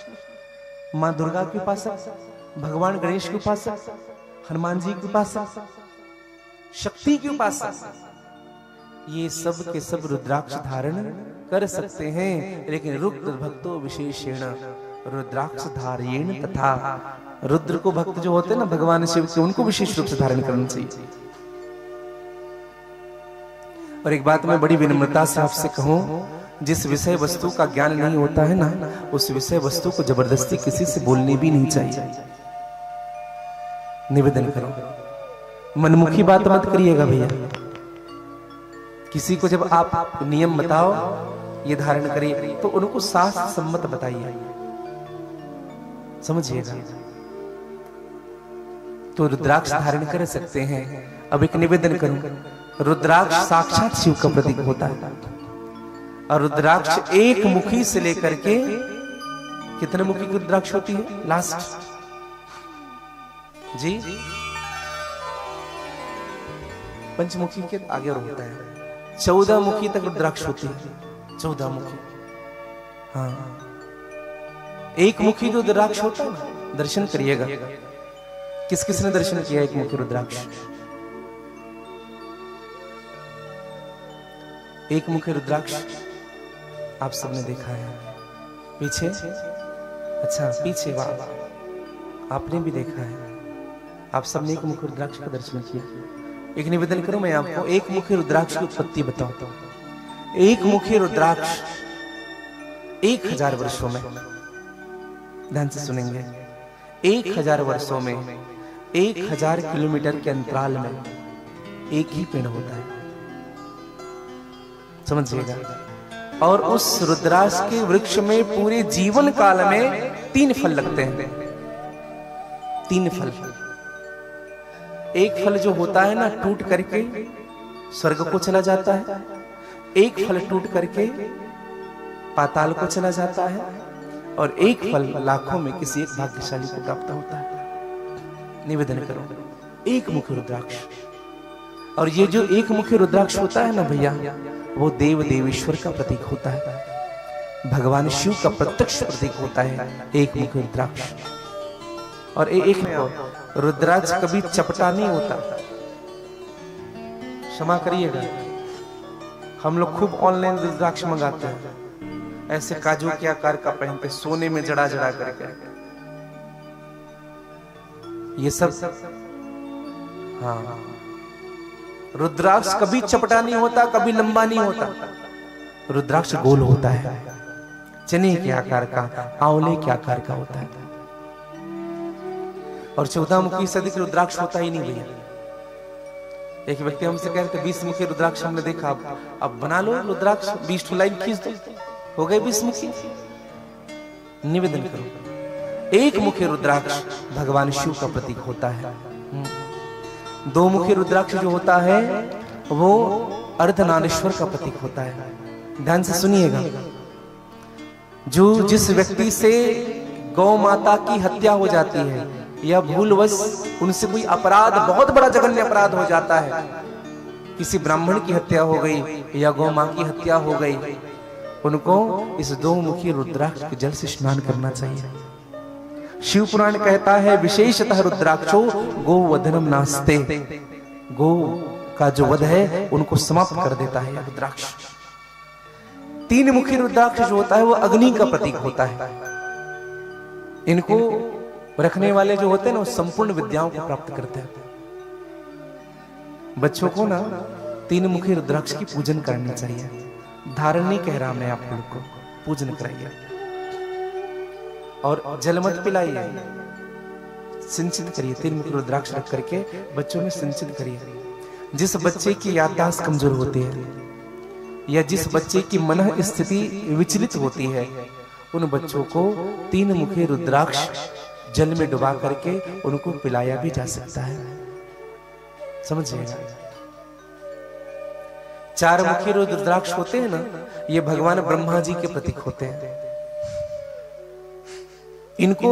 Speaker 1: मां दुर्गा के उपासक, भगवान गणेश के उपासक, हनुमान जी के उपासक, शक्ति के उपासक, ये सब के सब रुद्राक्ष धारण कर सकते हैं, लेकिन रुद्र भक्तो विशेषेण रुद्राक्ष धारयेण तथा। रुद्र को भक्त जो होते हैं ना भगवान शिव के, उनको विशेष रूप से धारण करना चाहिए। और एक बात मैं बड़ी विनम्रता से आपसे कहूं, जिस विषय वस्तु का ज्ञान नहीं होता है ना, उस विषय वस्तु को जबरदस्ती किसी से बोलनी भी नहीं चाहिए। निवेदन करो, मनमुखी बात मत करिएगा भैया। किसी को जब आप नियम बताओ ये धारण करिए, तो उनको शास्त्र सम्मत बताइए, समझिएगा। तो रुद्राक्ष धारण कर सकते हैं। अब एक निवेदन करूं, रुद्राक्ष साक्षात शिव का प्रतीक होता है, और रुद्राक्ष एक मुखी से लेकर के कितने मुखी की रुद्राक्ष होती है लास्ट जी? पंचमुखी के आगे और होता है 14 मुखी तक रुद्राक्ष होती है। 14 मुखी, हाँ। एक मुखी जो रुद्राक्ष होता है ना, दर्शन करिएगा। किस किस ने दर्शन किया एक मुखी रुद्राक्ष? एक मुखी रुद्राक्ष आप सबने देखा है। पीछे, अच्छा पीछे, वाह, आपने भी देखा है। आप सबने एक मुखी रुद्राक्ष का दर्शन किया। एक निवेदन करूं मैं आपको, एक मुखी रुद्राक्ष की उत्पत्ति बताता हूं। एक मुखी रुद्राक्ष 1000 वर्षों में, ध्यान से सुनेंगे, 1000 वर्षों में 1000 किलोमीटर के अंतराल में एक ही पेड़ होता है, समझिएगा। और उस रुद्राक्ष के वृक्ष में पूरे जीवन काल में 3 फल लगते हैं। 3 फल। एक फल जो होता है ना, टूट करके स्वर्ग को चला जाता है। एक फल टूट करके पाताल को चला जाता है, और एक फल लाखों में किसी एक भाग्यशाली को प्राप्त होता है। निवेदन करो, एक मुखी रुद्राक्ष। और ये जो एक मुखी रुद्राक्ष होता है ना भैया, वो देव देवेश्वर का प्रतीक होता है, भगवान शिव का प्रत्यक्ष प्रतीक होता है एक मुखी रुद्राक्ष। और एक रुद्राक्ष कभी चपटा नहीं होता, क्षमा करिएगा। हम लोग खूब ऑनलाइन रुद्राक्ष मंगाते हैं, ऐसे काजू के आकार का पहनते, सोने में जड़ा जड़ा करके, ये सब। हाँ, रुद्राक्ष कभी चपटा नहीं होता, कभी लंबा नहीं होता। रुद्राक्ष गोल होता है, चने के आकार का, आंवले के आकार का होता है। और 14 मुखी से अधिक रुद्राक्ष होता ही नहीं भैया। एक व्यक्ति हमसे कह रहे थे 20 मुखी रुद्राक्ष हमने देखा, अब बना लो रुद्राक्ष, 20 लाइन खींच दो, हो गए 20 मुखी। निवेदन करो, एक मुखी रुद्राक्ष भगवान शिव का प्रतीक होता है। 2 मुखी रुद्राक्ष जो होता है वो अर्धनारीश्वर का प्रतीक होता है। ध्यान से सुनिएगा, जो जिस व्यक्ति से गौ माता की हत्या हो जाती है, या भूलवश उनसे कोई अपराध, बहुत बड़ा जघन्य अपराध हो जाता है, किसी ब्राह्मण की हत्या हो गई या गौ मां की हत्या हो गई, उनको इस 2 मुखी रुद्राक्ष के जल से स्नान करना चाहिए। शिव पुराण कहता है, विशेषतः रुद्राक्षो गोवधनम नास्ते, गो का जो वध है उनको समाप्त कर देता है रुद्राक्ष। 3 मुखी रुद्राक्ष जो होता है वो अग्नि का प्रतीक होता है। इनको रखने वाले जो होते हैं ना, वो संपूर्ण विद्याओं को प्राप्त करते हैं। बच्चों को ना 3 मुखी रुद्राक्ष की पूजन करनी चाहिए। धारण नहीं कह रहा मैं आप लोग को, पूजन कराइए। और जल मत पिलाइए, सिंचित करिए। 3 मुखी रुद्राक्ष रख करके बच्चों में सिंचित करिए। जिस बच्चे की याददाश्त कमजोर होती है, या जिस बच्चे की मन स्थिति विचलित होती है, उन बच्चों को 3 मुखी रुद्राक्ष जल में डुबा करके उनको पिलाया भी जा सकता है, समझिएगा। 4 मुखी रुद्राक्ष होते हैं ना, ये भगवान ब्रह्मा जी के प्रतीक होते हैं। इनको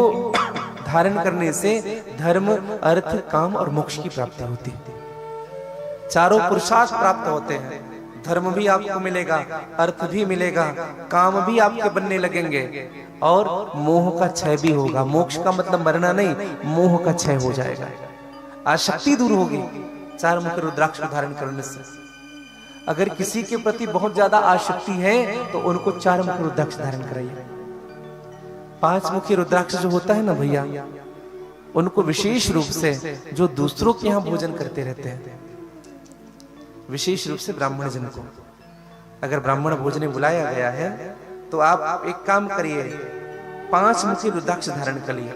Speaker 1: धारण करने से धर्म, अर्थ, काम और मोक्ष की प्राप्ति होती है। चारों पुरुषार्थ प्राप्त होते हैं। धर्म भी आपको मिलेगा, अर्थ भी मिलेगा, काम भी आपके बनने लगेंगे और मोह का क्षय भी होगा। मोक्ष का मतलब मरना नहीं, मोह का क्षय हो जाएगा, आसक्ति दूर होगी चार मुख रुद्राक्ष को धारण करने से। अगर किसी के प्रति बहुत ज्यादा आसक्ति है तो उनको चार मुख रुद्राक्ष धारण कराइए। पांच मुखी रुद्राक्ष जो होता है ना भैया, उनको विशेष रूप से जो दूसरों के यहाँ भोजन करते रहते हैं, विशेष रूप से ब्राह्मण जन को, अगर ब्राह्मण भोजन बुलाया गया है तो आप एक काम करिए, पांच मुखी रुद्राक्ष धारण करिए।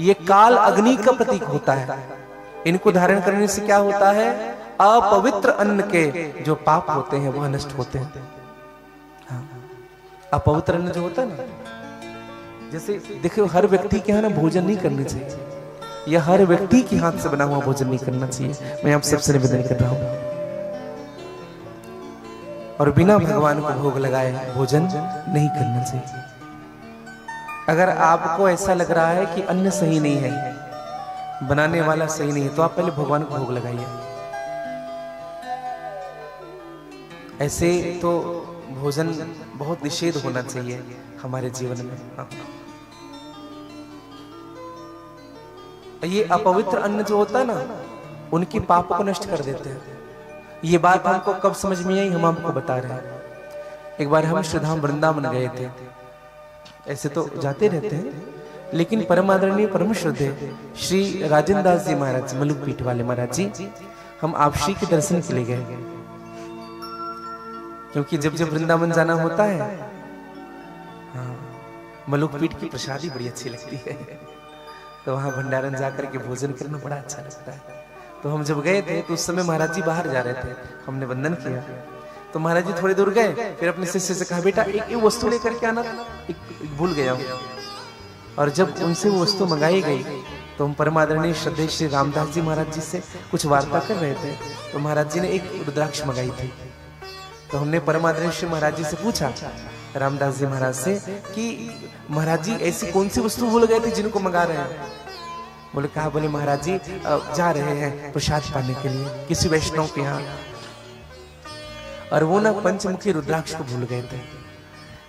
Speaker 1: ये काल अग्नि का प्रतीक होता है। इनको धारण करने से क्या होता है, अपवित्र अन्न के जो पाप होते हैं वह नष्ट होते हैं। हाँ। अपवित्र अन्न जो होता है ना, जैसे देखो हर व्यक्ति के यहाँ ना भोजन नहीं करनी चाहिए, या हर व्यक्ति के हाथ से बना हुआ भोजन नहीं करना चाहिए। मैं आप सबसे निवेदन कर रहा हूं। और बिना भगवान को भोग लगाए भोजन नहीं करना चाहिए। अगर आपको ऐसा लग रहा है कि अन्न सही नहीं है, बनाने वाला सही नहीं है, तो आप पहले भगवान को भोग लगाइए। ऐसे तो भोजन बहुत निषेध होना चाहिए हमारे जीवन में। हाँ। ये अपवित्र अन्न जो होता है ना, उनकी पाप को नष्ट कर देते हैं। ये बात हमको कब समझ में आई, हम आपको बता रहे हैं। एक बार हम श्रीधाम वृंदावन गए थे। ऐसे तो जाते रहते हैं, लेकिन परम आदरणीय परम श्रद्धेय श्री राजेंद्र दास जी महाराज, मलुक पीठ वाले महाराज जी, हम आपसी के दर्शन के लिए गए। क्योंकि जब जब वृंदावन जाना होता है, हाँ, मलुक पीठ की प्रसादी बड़ी अच्छी लगती है, तो वहां भंडारण जाकर के भोजन करना बड़ा अच्छा लगता है। तो हम जब गए थे तो उस समय महाराज जी बाहर जा रहे थे, हमने वंदन किया। तो महाराज जी थोड़ी दूर गए, फिर अपने शिष्य से कहा, बेटा एक वस्तु लेकर के आना, एक भूल गया हूं। और जब उनसे वो वस्तु मंगाई गई तो हम परम आदरणीय श्रद्धेय श्री रामदास जी महाराज जी से कुछ वार्ता कर रहे थे। तो महाराज जी ने एक रुद्राक्ष मंगाई थी। तो हमने परम आदरणीय श्री महाराज जी से पूछा, रामदास जी महाराज से, कि महाराज जी ऐसी कौन सी वस्तु भूल गए थे जिनको मंगा रहे हैं? बोले कहा, बोले महाराज जी जा रहे हैं प्रसाद पाने के लिए किसी वैष्णव के यहाँ, और वो ना पंचमुखी रुद्राक्ष को भूल गए थे,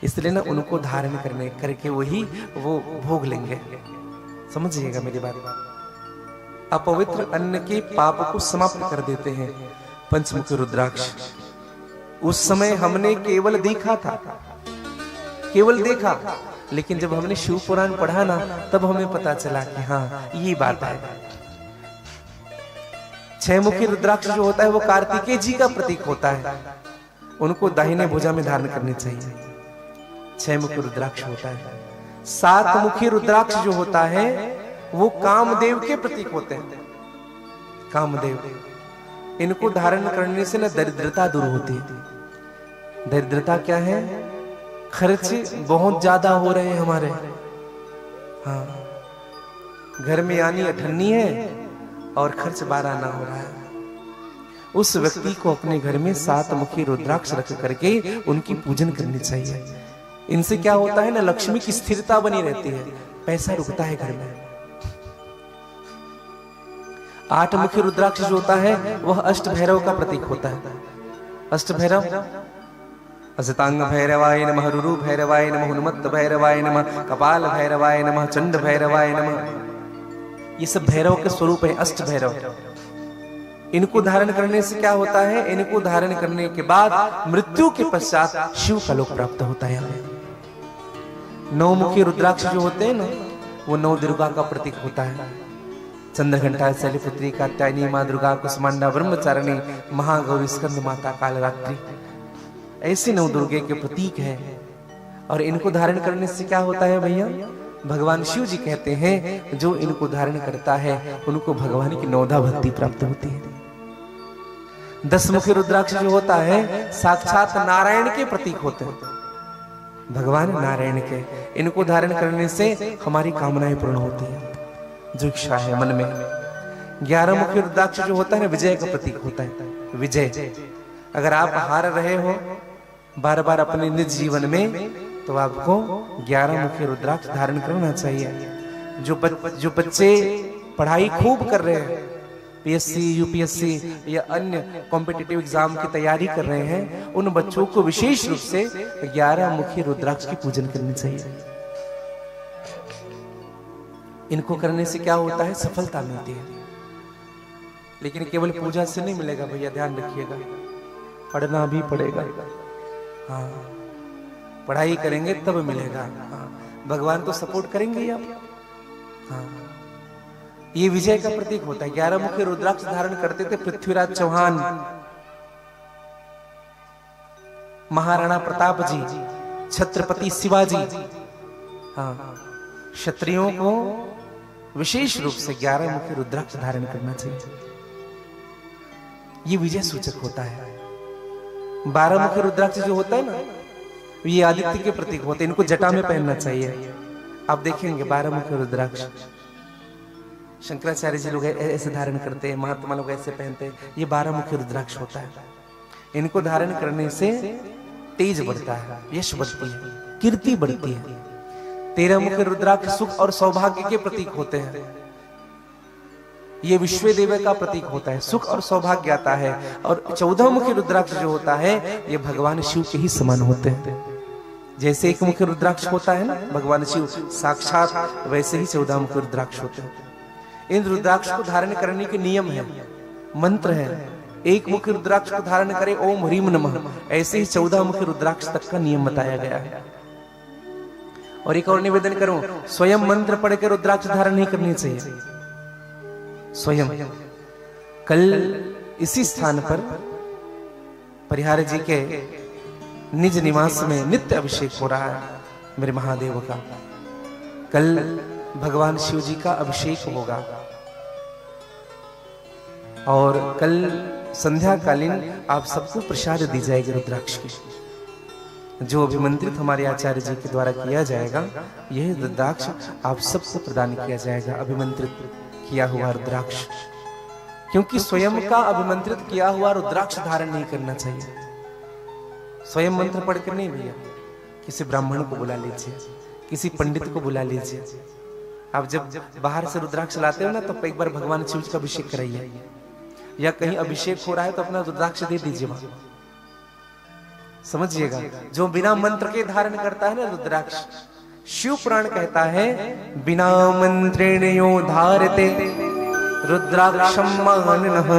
Speaker 1: इसलिए ना उनको धारण करने करके वही वो भोग लेंगे। समझिएगा मेरी बात। अपवित्र अन्न के पाप को समाप्त कर देते हैं पंचमुखी रुद्राक्ष। उस समय हमने केवल देखा था, केवल देखा, लेकिन जब हमने शिव पुराण पढ़ा ना, तब हमें पता चला कि हाँ ये बात है। छह मुखी रुद्राक्ष जो होता है वो कार्तिकेय जी का प्रतीक होता है, उनको दाहिने भुजा में धारण करनी चाहिए। छह मुखी रुद्राक्ष होता है। सात मुखी रुद्राक्ष जो होता है वो कामदेव के प्रतीक होते हैं। कामदेव, इनको धारण करने से ना दरिद्रता दूर होती है। दरिद्रता क्या है? खर्च बहुत ज्यादा हो रहे हैं हमारे। हाँ, घर में यानी अठन्नी है और खर्च 12 आना हो रहा है। उस व्यक्ति को अपने घर में 7 मुखी रुद्राक्ष रख करके उनकी पूजन करनी चाहिए। इनसे क्या होता है ना, लक्ष्मी की स्थिरता बनी रहती है, पैसा रुकता है घर में। 8 मुखी रुद्राक्ष जो होता है वह अष्ट भैरव का प्रतीक होता है। अष्ट भैरव, असतांग भैरवाय नमः, रुरु भैरवाय नमः, उन्मत्त भैरवाय नमः, कपाल भैरवाय नमः, चंड भैरवाय नमः। ये सब भैरव के स्वरूप है, अष्ट भैरव। इनको धारण करने से क्या होता है? इनको धारण करने के बाद मृत्यु के पश्चात शिव का लोक प्राप्त होता है हमें। 9 मुखी रुद्राक्ष जो होते हैं ना, वो 9 दुर्गा का प्रतीक होता है। चंद्रघंटा, शैलपुत्री, कात्यायनी, माँ दुर्गा, कुष्मांडा, ब्रह्मचारिणी, महागौरी, स्कंद माता, कालरात्रि, ऐसे 9 दुर्गे के प्रतीक है। और इनको धारण करने से क्या होता है भैया? भगवान शिव जी कहते हैं जो इनको धारण करता है उनको भगवान की 9धा भक्ति प्राप्त होती है। 10 मुखी रुद्राक्ष जो होता है साक्षात नारायण के प्रतीक होते हैं, भगवान नारायण के। इनको धारण करने से हमारी कामनाएं पूर्ण होती है, जो इच्छा है मन में। 11 मुखी रुद्राक्ष जो होता है ना, विजय का प्रतीक होता है, विजय। अगर आप हार रहे हो बार बार अपने निज जीवन में, तो आपको 11 मुखी रुद्राक्ष धारण करना चाहिए। जो बच्चे पढ़ाई खूब कर रहे हैं, पीएससी, यूपीएससी या अन्य कॉम्पिटिटिव एग्जाम की तैयारी कर रहे हैं, उन बच्चों को विशेष रूप से 11 मुखी रुद्राक्ष की पूजन करनी चाहिए। इनको करने से क्या होता है, सफलता मिलती है। लेकिन केवल पूजा से नहीं मिलेगा भैया, ध्यान रखिएगा, पढ़ना भी पड़ेगा। हाँ, पढ़ाई करेंगे तब मिलेगा। हाँ, भगवान तो सपोर्ट करेंगे ही आप। हाँ, ये विजय का प्रतीक होता है। 11 मुखी रुद्राक्ष धारण करते थे पृथ्वीराज चौहान, महाराणा प्रताप जी, छत्रपति शिवाजी। हाँ, क्षत्रियों को विशेष रूप से 11 मुखी रुद्राक्ष धारण करना चाहिए। ये विजय सूचक होता है। 12 मुखी रुद्राक्ष जो होता है ना, ये आदित्य के प्रतीक होते हैं। इनको जटा में पहनना चाहिए। आप देखेंगे 12 मुखी रुद्राक्ष शंकराचार्य जी लोग ऐसे धारण करते हैं, महात्मा लोग ऐसे पहनते हैं। ये 12 मुखी रुद्राक्ष होता है। इनको धारण करने से तेज बढ़ता है, यश बढ़ती है, कीर्ति बढ़ती है। 13 मुखी रुद्राक्ष सुख और सौभाग्य के प्रतीक होते हैं। ये विश्व देव का प्रतीक होता है, सुख और सौभाग्य आता है। और 14 मुखी रुद्राक्ष जो होता है, ये भगवान शिव के ही समान होते हैं। जैसे एक मुखी रुद्राक्ष होता है ना भगवान शिव साक्षात, वैसे ही 14 मुखी रुद्राक्ष होते हैं। इन रुद्राक्ष को धारण करने के नियम है, मंत्र है। एक मुखी रुद्राक्ष को धारण करे ओम ह्रीम नमः, ऐसे ही 14 मुखी रुद्राक्ष तक का नियम बताया गया है। और एक और निवेदन करूं, स्वयं मंत्र पढ़ के रुद्राक्ष धारण नहीं करनी चाहिए। स्वयं कल इसी स्थान पर परिहार जी के निज निवास में नित्य अभिषेक हो रहा है मेरे महादेव का। कल भगवान शिव जी का अभिषेक होगा और कल संध्या कालीन आप सबको प्रसाद दी जाएगी रुद्राक्ष की। जो अभिमंत्रित हमारे आचार्य जी के द्वारा किया जाएगा, यह रुद्राक्ष आप सबको प्रदान किया जाएगा, अभिमंत्रित किया हुआ रुद्राक्ष। क्योंकि स्वयं का अभिमंत्रित किया हुआ रुद्राक्ष धारण नहीं करना चाहिए। स्वयं मंत्र पढ़कर नहीं भैया, किसी ब्राह्मण को बुला लीजिए, किसी पंडित को बुला लीजिए। आप जब बाहर से रुद्राक्ष लाते हो ना, तो एक बार भगवान शिव जी का अभिषेक कराइए, या कहीं अभिषेक हो रहा है तो अपना रुद्राक्ष दे दीजिए वहां। समझिएगा, जो बिना मंत्र के धारण करता है ना रुद्राक्ष, शिव पुराण कहता है बिना मंत्रेण यो धारते रुद्राक्षम महनः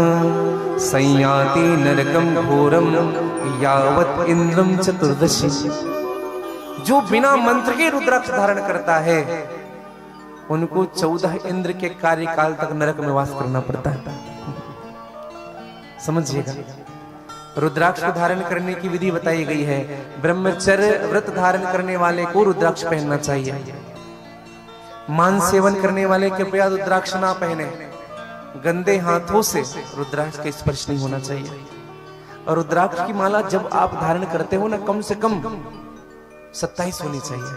Speaker 1: संयाति नरकम घोरम यावत इंद्रम चतुर्दशी। जो बिना मंत्र के रुद्राक्ष धारण करता है, उनको 14 इंद्र के कार्यकाल तक नरक में वास करना पड़ता है। समझिएगा, रुद्राक्ष को धारण करने की विधि बताई गई है। ब्रह्मचर्य व्रत धारण करने वाले को रुद्राक्ष पहनना चाहिए। मांस सेवन करने वाले कृपया रुद्राक्ष ना पहने। गंदे हाथों से रुद्राक्ष का स्पर्श नहीं होना चाहिए। और रुद्राक्ष की माला जब आप धारण करते हो ना, कम से कम 27 होनी चाहिए।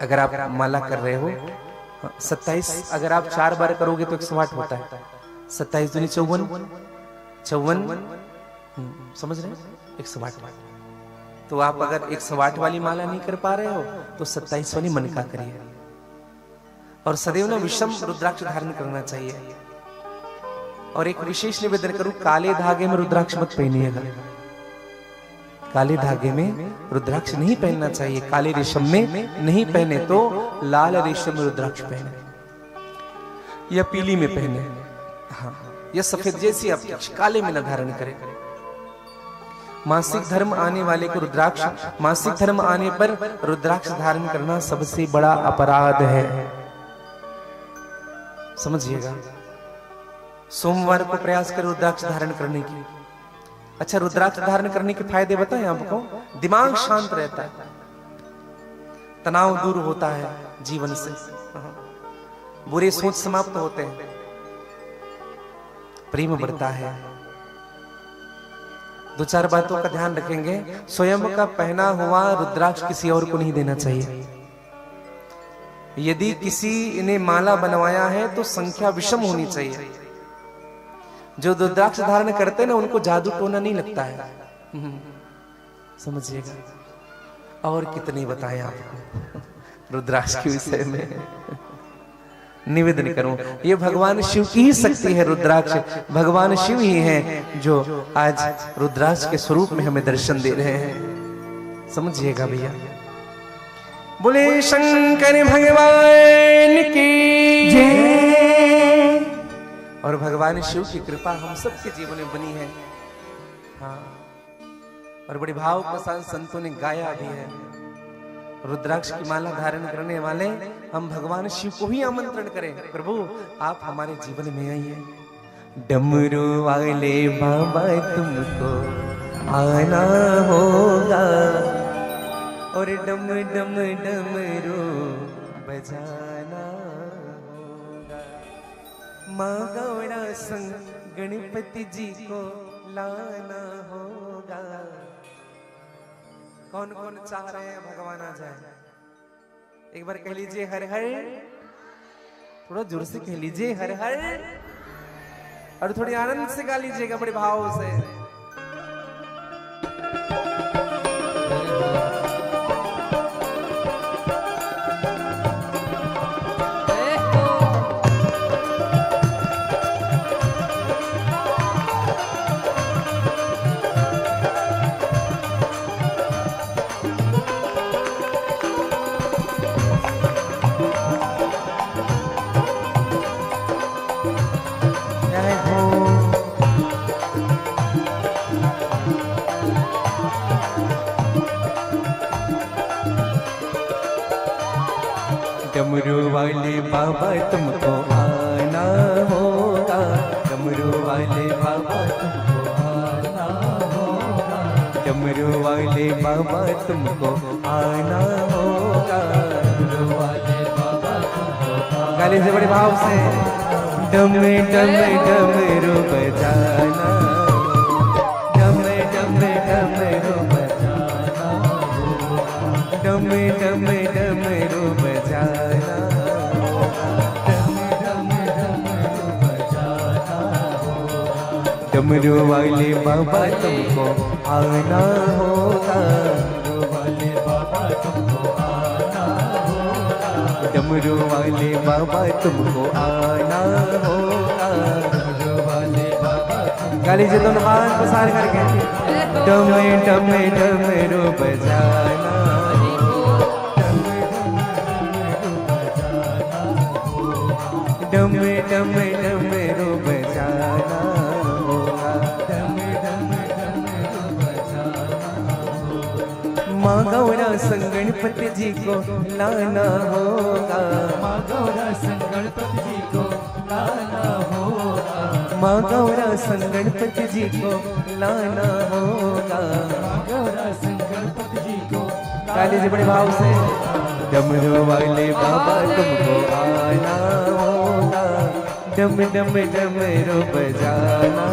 Speaker 1: अगर आप माला कर रहे हो 27, अगर आप 4 बार करोगे तो 108 होता है। 27 दूनी 54, समझ रहे हैं, 108 बार। तो आप अगर 108 वाली माला नहीं कर पा रहे हो तो 27 वाली मन का करिए। और सदैव ना विषम रुद्राक्ष धारण करना चाहिए। और एक विशेष निवेदन करूं, काले धागे में रुद्राक्ष मत पहनिएगा। काले धागे में रुद्राक्ष नहीं पहनना चाहिए। काले रेशम में नहीं पहने तो लाल रेशम में रुद्राक्ष पहने या पीली में पहने, हाँ, या सफेद, जैसी आप काले में न धारण करें। मासिक धर्म आने वाले को रुद्राक्ष, मासिक धर्म आने पर रुद्राक्ष धारण करना सबसे बड़ा अपराध है। समझिएगा, सोमवार को प्रयास करें रुद्राक्ष धारण करने की। अच्छा, रुद्राक्ष धारण करने के फायदे बताएं आपको। दिमाग शांत रहता है, तनाव दूर होता है जीवन से, बुरे सोच समाप्त होते हैं, प्रेम बढ़ता है। 2-4 बातों का ध्यान रखेंगे। स्वयं का पहना हुआ रुद्राक्ष किसी और को नहीं देना चाहिए। यदि किसी ने माला बनवाया है तो संख्या विषम होनी चाहिए। जो रुद्राक्ष धारण करते हैं ना, उनको जादू टोना नहीं लगता है। समझिएगा। और कितने बताएं आपको रुद्राक्ष के विषय में। निवेदन करूं। ये भगवान शिव की ही शक्ति है। रुद्राक्ष भगवान शिव ही हैं जो आज रुद्राक्ष के स्वरूप में हमें दर्शन दे रहे हैं। समझिएगा भैया। बोले शंकर भगवान की जय। और भगवान शिव की कृपा हम सबके जीवन में बनी है। हाँ, और बड़े भाव के साथ संतों ने गाया भी है। रुद्राक्ष की माला धारण करने वाले हम भगवान शिव को ही आमंत्रण करें, प्रभु आप हमारे जीवन में आइए। डमरू वाले बाबा तुमको आना होगा और डम डम डमरू बजाना होगा। माँ गौरा संग गणपति जी को लाना होगा। कौन कौन चाह रहे हैं भगवान आ जाए? एक बार कह लीजिए हर हर। थोड़ा जोर से कह लीजिए हर हर, और थोड़ी आनंद से गा लीजिएगा बड़े भाव से। डमरू वाले बाबा तुमको आना होगा। डमरू वाले बाबा तुमको आना होगा। डमरू वाले बाबा तुमको आना होगा। डमरू वाले बाबा तुमको गाली से बड़े भाव से डम डम डमरू बजाना। डम डम डमरू बजाना। डम डम डमरू बजाना। डमरू वाले बाबा तुमको आना होगा। डमरू वाले बाबा तुमको आना होगा। गाली से दोनों हाथ पसार करके डम डम डमरू बजाना। डम डम डमरू बजाना होगा। माँ गौरा संग गणपति जी को लाना होगा।
Speaker 2: माँ गौरा संग गणपति जी को लाना होगा।
Speaker 1: माँ गौरा संग गणपति जी को लाना होगा।
Speaker 2: माँ गौरा संग गणपति जी को
Speaker 1: काली जी बड़े भाव से डमरू वाले बाबा तुमको आना होगा। डम डम डमरू बजाना।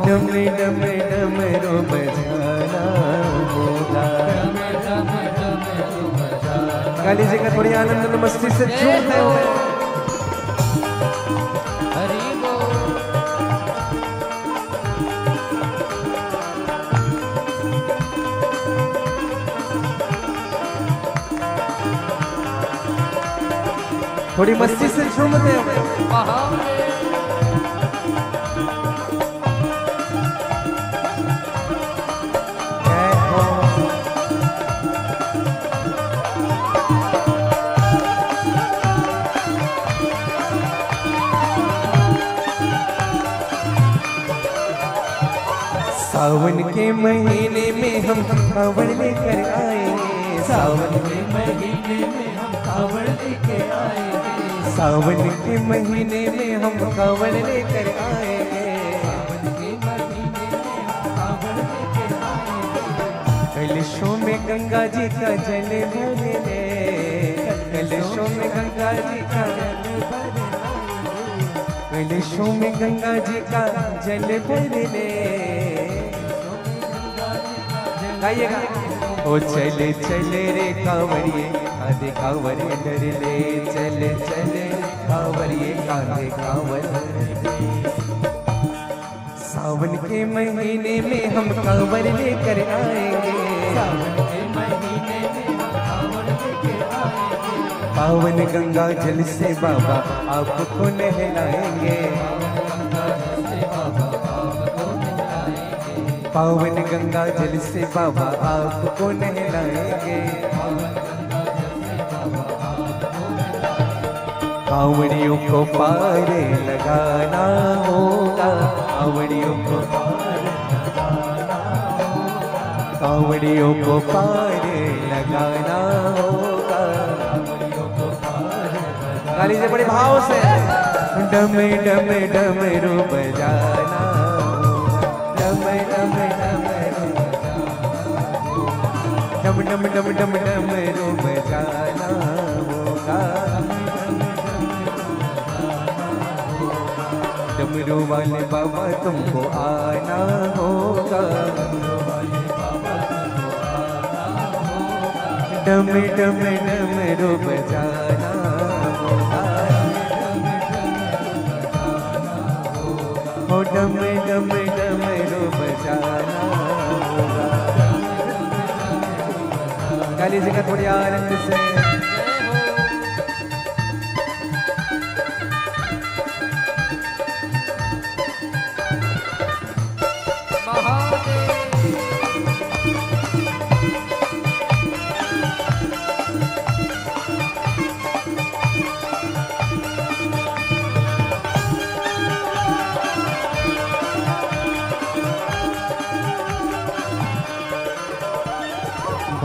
Speaker 1: डम डम डमरू बजाना होगा। काली जी का थोड़ी आनंद मस्ती से झूमते हुए
Speaker 2: हरि बोल।
Speaker 1: थोड़ी मस्ती से झूमते हुए सावन के महीने में हम कांवड़ लेकर आएंगे।
Speaker 2: सावन के महीने में हम कांवड़ लेके आएंगे।
Speaker 1: सावन के महीने में हम कांवड़ लेकर आएंगे।
Speaker 2: सावन के महीने में हम कांवड़ लेके आएंगे।
Speaker 1: कलशों में गंगा जी का जल भरने। कलशों में गंगा जी का जल भरने। कलशों में गंगा जी का जल भरने। गाइएगा। ओ चले चले रे कांवरिए कांधे कांवर डर ले। चले चले कांवरिए कांधे कांवर। सावन के महीने में हम कांवर लेकर आएंगे,
Speaker 2: सावन के महीने में हम कांवर लेकर आएंगे,
Speaker 1: पावन गंगा जल से बाबा आपको नहलाएंगे, पावन गंगा जल से बाबा आपको नहलाएंगे। कांवड़ियों को पार लगाना होगा, कांवड़ियों को पार लगाना होगा, कांवड़ियों को पार लगाना होगा, कांवड़ियों को पार लगाना। गाली से बड़े भाव से डम डम डमरू बजाना, डम डम डम डम डम डम डमरू बजाना होगा, डमरू वाले बाबा तुमको आना होगा, डम डम डमरू बजाना होगा, हो डम डम डमरू बजाना होगा। काली जी का थोड़ी आनंद से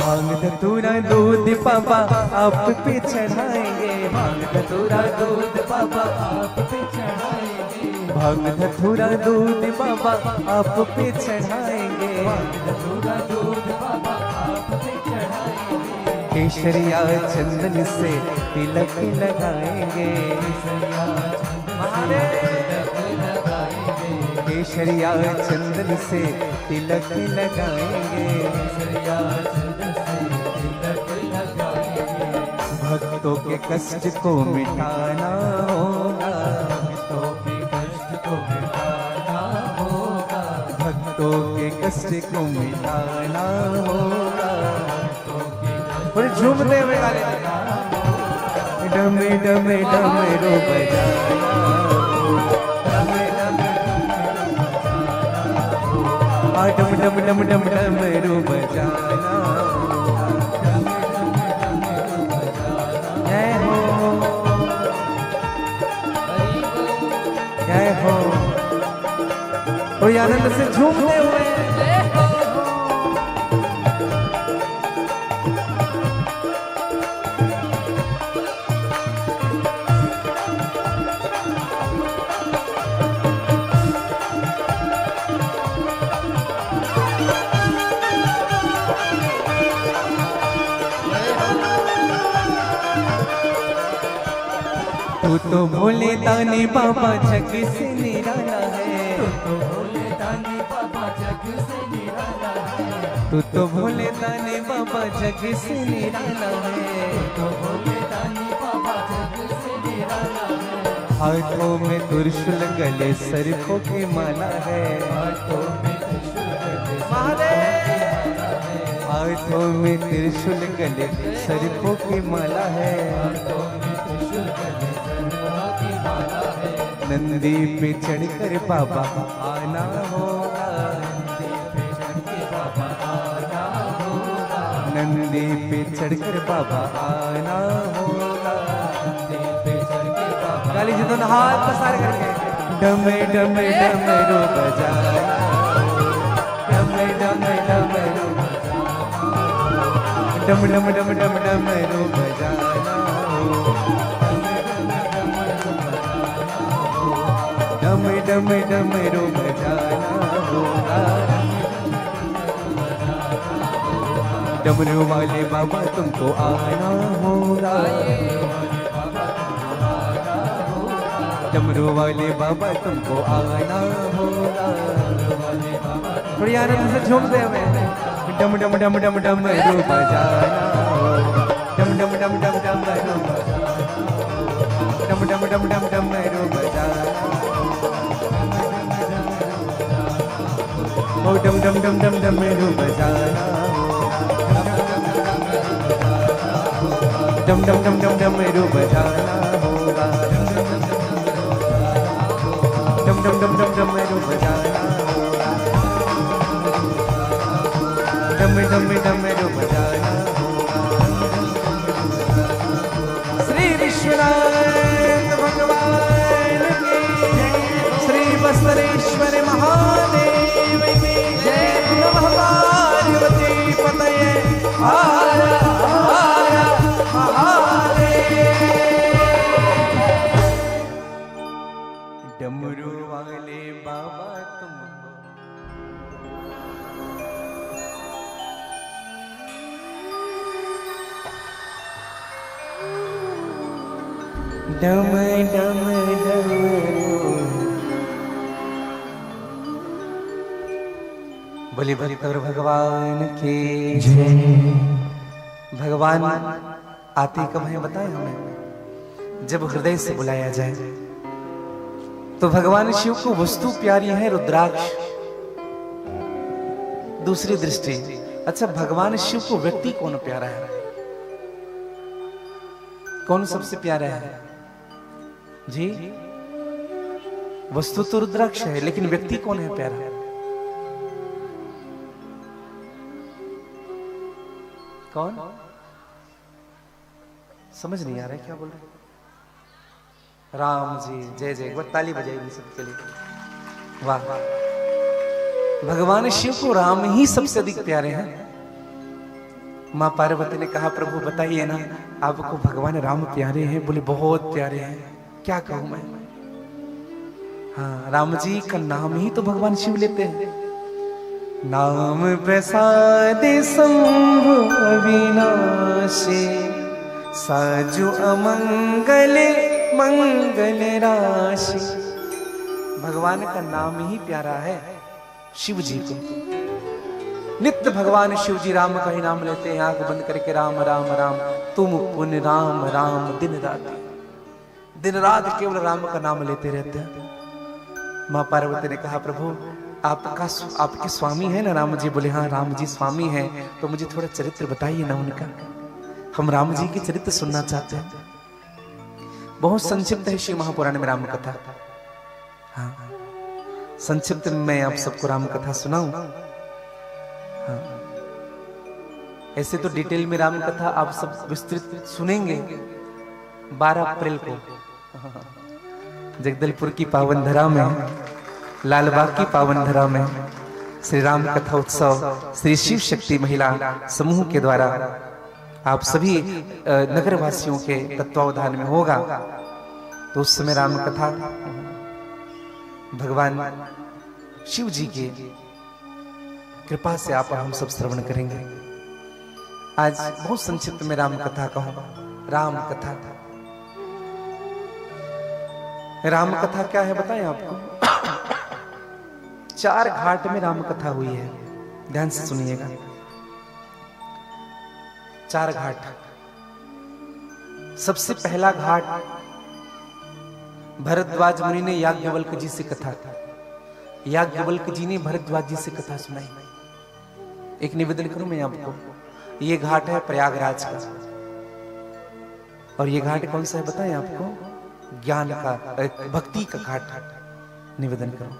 Speaker 1: भांग धतूरा दूध पापा आप पे चढ़ाएंगे, भांग धतूरा दूध पापा आप पे चढ़ाएंगे, भांग धतूरा दूध पापा आप पे चढ़ाएंगे, भांग धतूरा दूध पापा आप पे चढ़ाएंगे, केसरिया चंदन से तिलक लगाएंगे, केसरिया चंदन से तिलक लगाएंगे, भक्तों के कष्ट को मिटाना होगा, भक्तों के कष्ट को मिटाना होगा, भक्तों के कष्ट को मिटाना होगा। और झूमते हुए गाने डम डम डमरू बजाना, डम डम डम डम डमरू बजाना, जय हो जय हो। और आनंद से झूमते हुए तू तो भोले दानी बाबा जग से निराला है,
Speaker 2: तू तो भोले दानी बाबा जग से निराला है,
Speaker 1: तू तो भोले दानी बाबा जग से निराला है,
Speaker 2: तो भोले दानी बाबा जग से निराला है,
Speaker 1: हाथों में त्रिशूल गले सरखों की माला है,
Speaker 2: हाथों में त्रिशूल गले
Speaker 1: हाथों में त्रिशूल गले सरखों की माला है,
Speaker 2: हाथों में त्रिशूल गले सरखों की माला है,
Speaker 1: नंदी पे चढ़कर बाबा आना होगा, नंदी पे चढ़कर बाबा आना होगा, काली जी दोनों हाथ पसार करके डम डम डमरू बजाना, डम डम डमरू डम डम डम डम डमरू बजाना, डम डम डमरू बजाना होगा, डमरू वाले बाबा तुमको आना होगा, डमरू वाले बाबा तुमको आना होगा। थोड़ी आनंद से झूमते हुए डम डम डम डम डमरू बजाना होगा, डम डम डम डम डमरू डम डम डम डम डमरू बजाना, डम डम डम डम डमरू बजाना डम डम डम डम डमरू बजाना होगा डम डम डम डम डमरू बजाना होगा डम डम डमरू बजाना होगा। श्री विश्वनाथ भगवान की श्री बसवेश्वर महादेव की जय। नमः पार्वती पतये हर हर महादेव। डमरू वाले बाबा तुमको डम डम डमरू। बोली भक्तर भगवान की जय। भगवान आते कब है बताए हमें, जब हृदय से बुलाया जाए। तो भगवान शिव को वस्तु प्यारी है रुद्राक्ष। दूसरी दृष्टि, अच्छा भगवान शिव को व्यक्ति कौन प्यारा है? कौन सबसे प्यारा है जी? वस्तु तो रुद्राक्ष है, लेकिन व्यक्ति कौन है प्यारा? कौन? समझ नहीं आ रहा है क्या बोल रहे? राम जी, जय जय। एक बार ताली बजाएगी सबके लिए। वाह, भगवान शिव को राम ही सबसे अधिक प्यारे हैं। माँ पार्वती ने कहा प्रभु बताइए ना, आपको भगवान राम प्यारे हैं? बोले बहुत प्यारे हैं, क्या कहूं मैं। हाँ, राम जी का नाम ही तो भगवान शिव लेते हैं। नाम प्रसाद शंभु अविनाशी साजु अमंगले मंगल राशि। भगवान का नाम ही प्यारा है शिव जी को। नित्य भगवान शिव जी राम का ही नाम लेते हैं, आंख बंद करके राम राम राम तुम पुण्य राम राम दिन रात केवल राम का नाम लेते रहते हैं। माँ पार्वती ने कहा प्रभु आपके स्वामी है ना राम जी? बोले हाँ राम जी स्वामी हैं। तो मुझे थोड़ा चरित्र बताइए ना उनका, हम राम जी के चरित्र सुनना चाहते हैं। बहुत संक्षिप्त है श्री महापुराण में राम कथा। हाँ, संक्षिप्त में मैं आप सबको राम कथा सुनाऊं। हाँ, ऐसे तो डिटेल में राम कथा आप सब विस्तृत सुनेंगे 12 अप्रैल को जगदलपुर की पावन धरा में, लालबाग की पावन धरा में श्री राम कथा उत्सव श्री शिव शक्ति महिला समूह के द्वारा आप सभी नगर वासियों के तत्वावधान में होगा। तो उस समय राम कथा भगवान शिव जी की कृपा से आप हम सब श्रवण करेंगे। आज बहुत संक्षिप्त में राम कथा कहूं। राम कथा, राम कथा क्या है बताएं आपको। 4 घाट में राम कथा हुई है, ध्यान से सुनिएगा। 4 घाट। सबसे पहला घाट भरद्वाज मुनि ने याज्ञवल्क्य जी से कथा, याज्ञवल्क्य जी ने भरद्वाज जी से कथा सुनाई। एक निवेदन करूं मैं आपको, ये घाट है प्रयागराज का। और ये घाट कौन सा है बताएं आपको? ज्ञान का, भक्ति का घाट। निवेदन करो।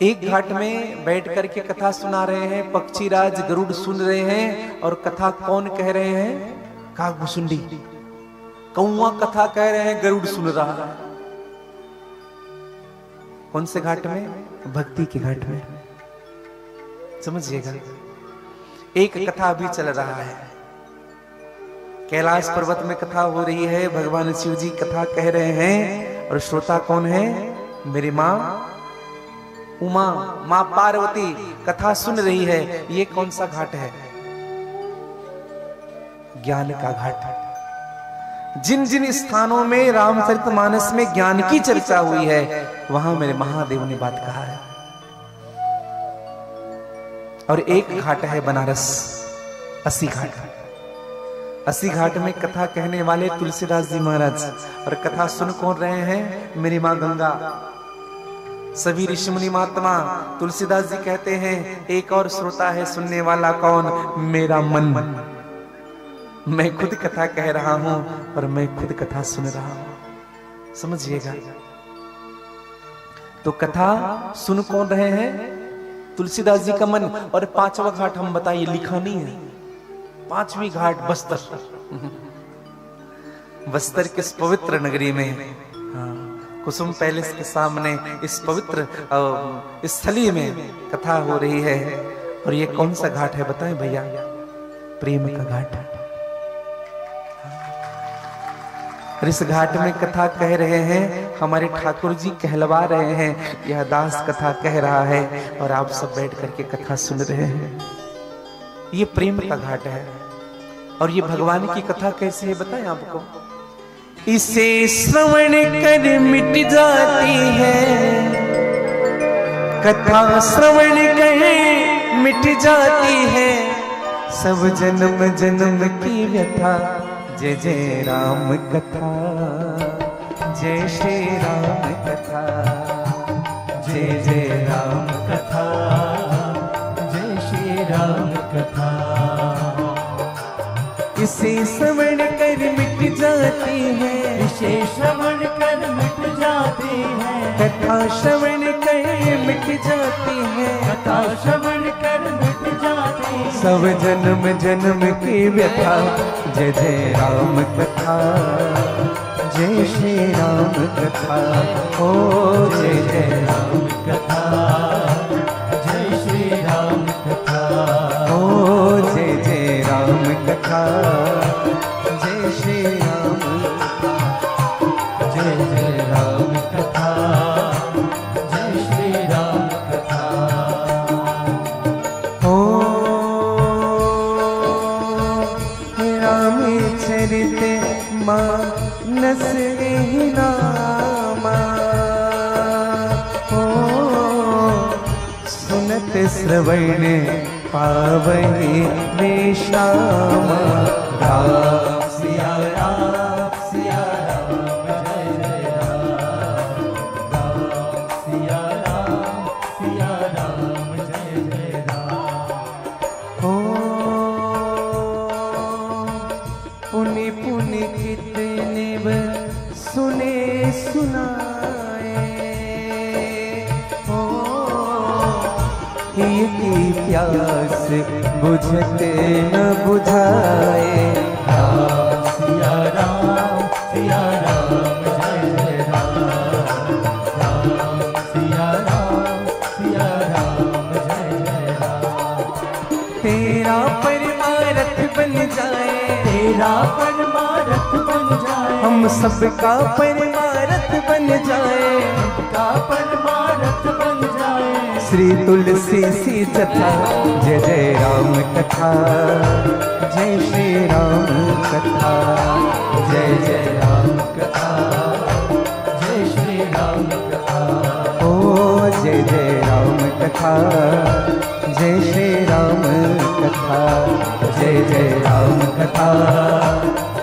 Speaker 1: एक घाट में बैठ करके कथा सुना रहे हैं पक्षीराज गरुड़ सुन रहे हैं, और कथा कौन कह रहे हैं? कागभुसुंडी कौआ कथा कह रहे हैं, गरुड़ सुन रहा है। कौन से घाट में? भक्ति के घाट में। समझिएगा। एक कथा अभी चल रहा है, कैलाश पर्वत में कथा हो रही है, भगवान शिव जी कथा कह रहे हैं, और श्रोता कौन है? मेरी माँ उमा, माँ पार्वती कथा सुन रही है। ये कौन सा घाट है? ज्ञान का घाट। जिन जिन स्थानों में रामचरितमानस में ज्ञान की चर्चा हुई है, वहां मेरे महादेव ने बात कहा है। और एक घाट है बनारस, 80 घाट। 80 घाट में कथा कहने वाले तुलसीदास जी महाराज, और कथा सुन कौन रहे हैं? मेरी माँ गंगा। सभी ऋषि मुनि महात्मा तुलसीदास जी कहते हैं एक और श्रोता है सुनने वाला कौन, मेरा मन। मैं खुद कथा कह रहा हूं और मैं खुद कथा सुन रहा हूं, समझिएगा। तो कथा सुन कौन रहे हैं, तुलसीदास जी का मन। और पांचवा घाट हम बताइए, लिखा नहीं है, पांचवी घाट बस्तर। बस्तर किस पवित्र नगरी में, कुसुम पैलेस के सामने इस पवित्र स्थली में कथा हो रही है। और ये कौन सा घाट है बताएं भैया, प्रेम का घाट है। इस घाट में कथा कह रहे हैं हमारे ठाकुर जी, कहलवा रहे हैं, यह दास कथा कह रहा है और आप सब बैठ करके कथा सुन रहे हैं। ये प्रेम का घाट है। और ये भगवान की कथा कैसी है बताएं आपको। इसे श्रवण कर मिट जाती है, कथा श्रवण कर मिट जाती है, सब जन्म जन्म की व्यथा, जय जय राम कथा, जय श्री राम कथा, जय जय राम कथा,
Speaker 2: जय श्री राम कथा।
Speaker 1: इसे श्रवण कर मिट जाती है,
Speaker 2: इसे श्रवण कर मिट जाती है,
Speaker 1: कथा श्रवण कर मिट जाती है,
Speaker 2: कथा श्रवण कर मिट जाती है,
Speaker 1: सब जन्म जन्म की व्यथा, जय जय राम कथा, जय श्री राम कथा, ओ जय जय राम
Speaker 2: कथा, जय श्री राम कथा,
Speaker 1: ओ जय जय राम कथा, जय श्री राम,
Speaker 2: जय जय राम कथा, जय श्री राम कथा।
Speaker 1: ओ रामचरित मानस एहि नामा, ओ सुनत श्रवण पावहि में श्यामा।
Speaker 2: राम सिया राम सिया राम, जय जय राम, राम सिया राम, जय जय राम।
Speaker 1: ओ पुनि पुनि कितने सुने सुनाए, ओ की प्यास बुझते न बुझाए।
Speaker 2: राम सिया राम, जय जय राम, राम सिया राम, जय जय राम।
Speaker 1: तेरा परमारथ बन जाए,
Speaker 2: तेरा परमारथ बन जाए,
Speaker 1: हम सबका परमारथ बन जाए,
Speaker 2: का परमारथ बन जाए।
Speaker 1: श्री तुलसी सी जथा, जय जय राम कथा, जय श्री राम कथा,
Speaker 2: जय जय राम कथा, जय श्री राम कथा,
Speaker 1: ओ जय जय राम कथा, जय श्री राम कथा, जय जय राम कथा,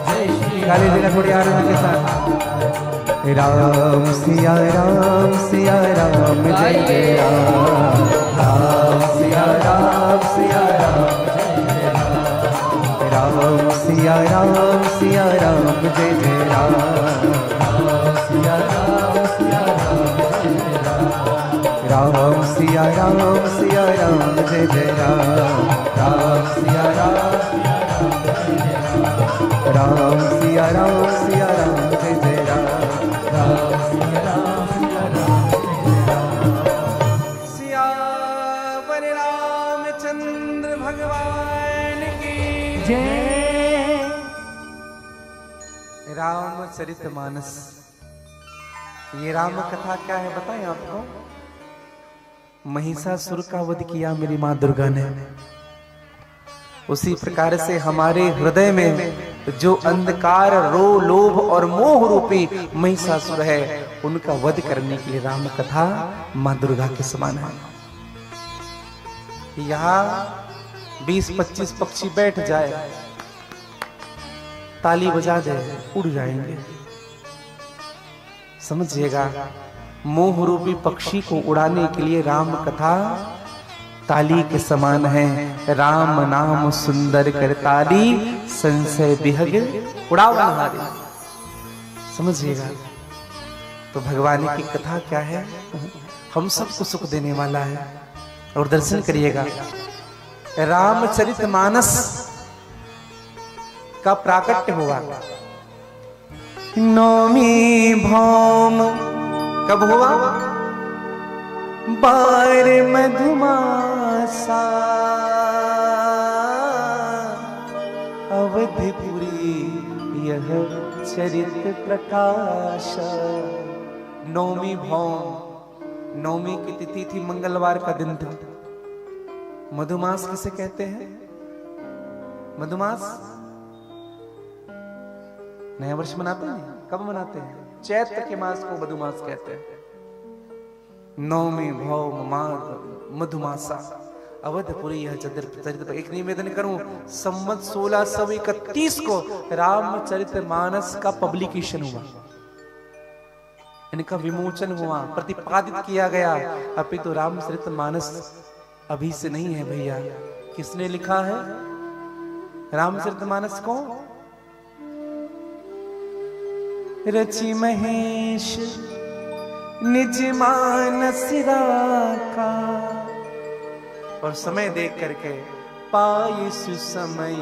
Speaker 2: जय श्री
Speaker 1: गाली देना थोड़ी आनंद के साथ। राम सिया राम, जय जय राम, राम सिया राम, जय जय राम, राम सिया राम, जय जय राम,
Speaker 2: राम सिया राम, जय जय राम,
Speaker 1: राम सिया राम, जय जय राम,
Speaker 2: राम सिया राम, जय जय राम,
Speaker 1: राम सिया राम, जय जय राम,
Speaker 2: राम सिया राम, जय जय राम।
Speaker 1: सियावर रामचंद्र भगवान की
Speaker 2: जय।
Speaker 1: रामचरितमानस, ये राम कथा क्या है बताएं आपको। महिषासुर का वध किया मेरी माँ दुर्गा ने, उसी प्रकार से हमारे हृदय में जो अंधकार, रो, लोभ और मोह रूपी महिषासुर है, उनका वध करने के लिए राम कथा माँ दुर्गा के समान है। यहाँ 20-25 पक्षी बैठ जाए, ताली बजा दे, उड़ जाएंगे, समझिएगा। मोह रूपी पक्षी को उड़ाने के लिए राम कथा ताली के समान है। राम नाम सुंदर कर ताली, संशय बिहग उड़ावन हारी। समझिएगा। तो भगवान की कथा क्या है? हम सबको सुख देने वाला है। और दर्शन करिएगा, रामचरितमानस का प्राकट्य हुआ नौमी भौम। कब हुआ? बार मधुमासा अवधिपुरी यह चरित प्रकाश। नौमी भौम, नौमी की तिथि थी, मंगलवार का दिन था। मधुमास किसे कहते हैं? मधुमास नया वर्ष मनाते हैं। कब मनाते हैं? चैत्र के मास को मधुमास कहते हैं। नौमी भौम माघ मधुमासा अवधपुरी यह चरित। एक निवेदन करूं, संवत 1631 को रामचरितमानस का पब्लिकेशन हुआ, इनका विमोचन हुआ, प्रतिपादित किया गया। अपितु रामचरितमानस अभी से नहीं है भैया। किसने लिखा है रामचरितमानस को? रचि महेश निज मानस राका। और समय देख करके पाई सुसमय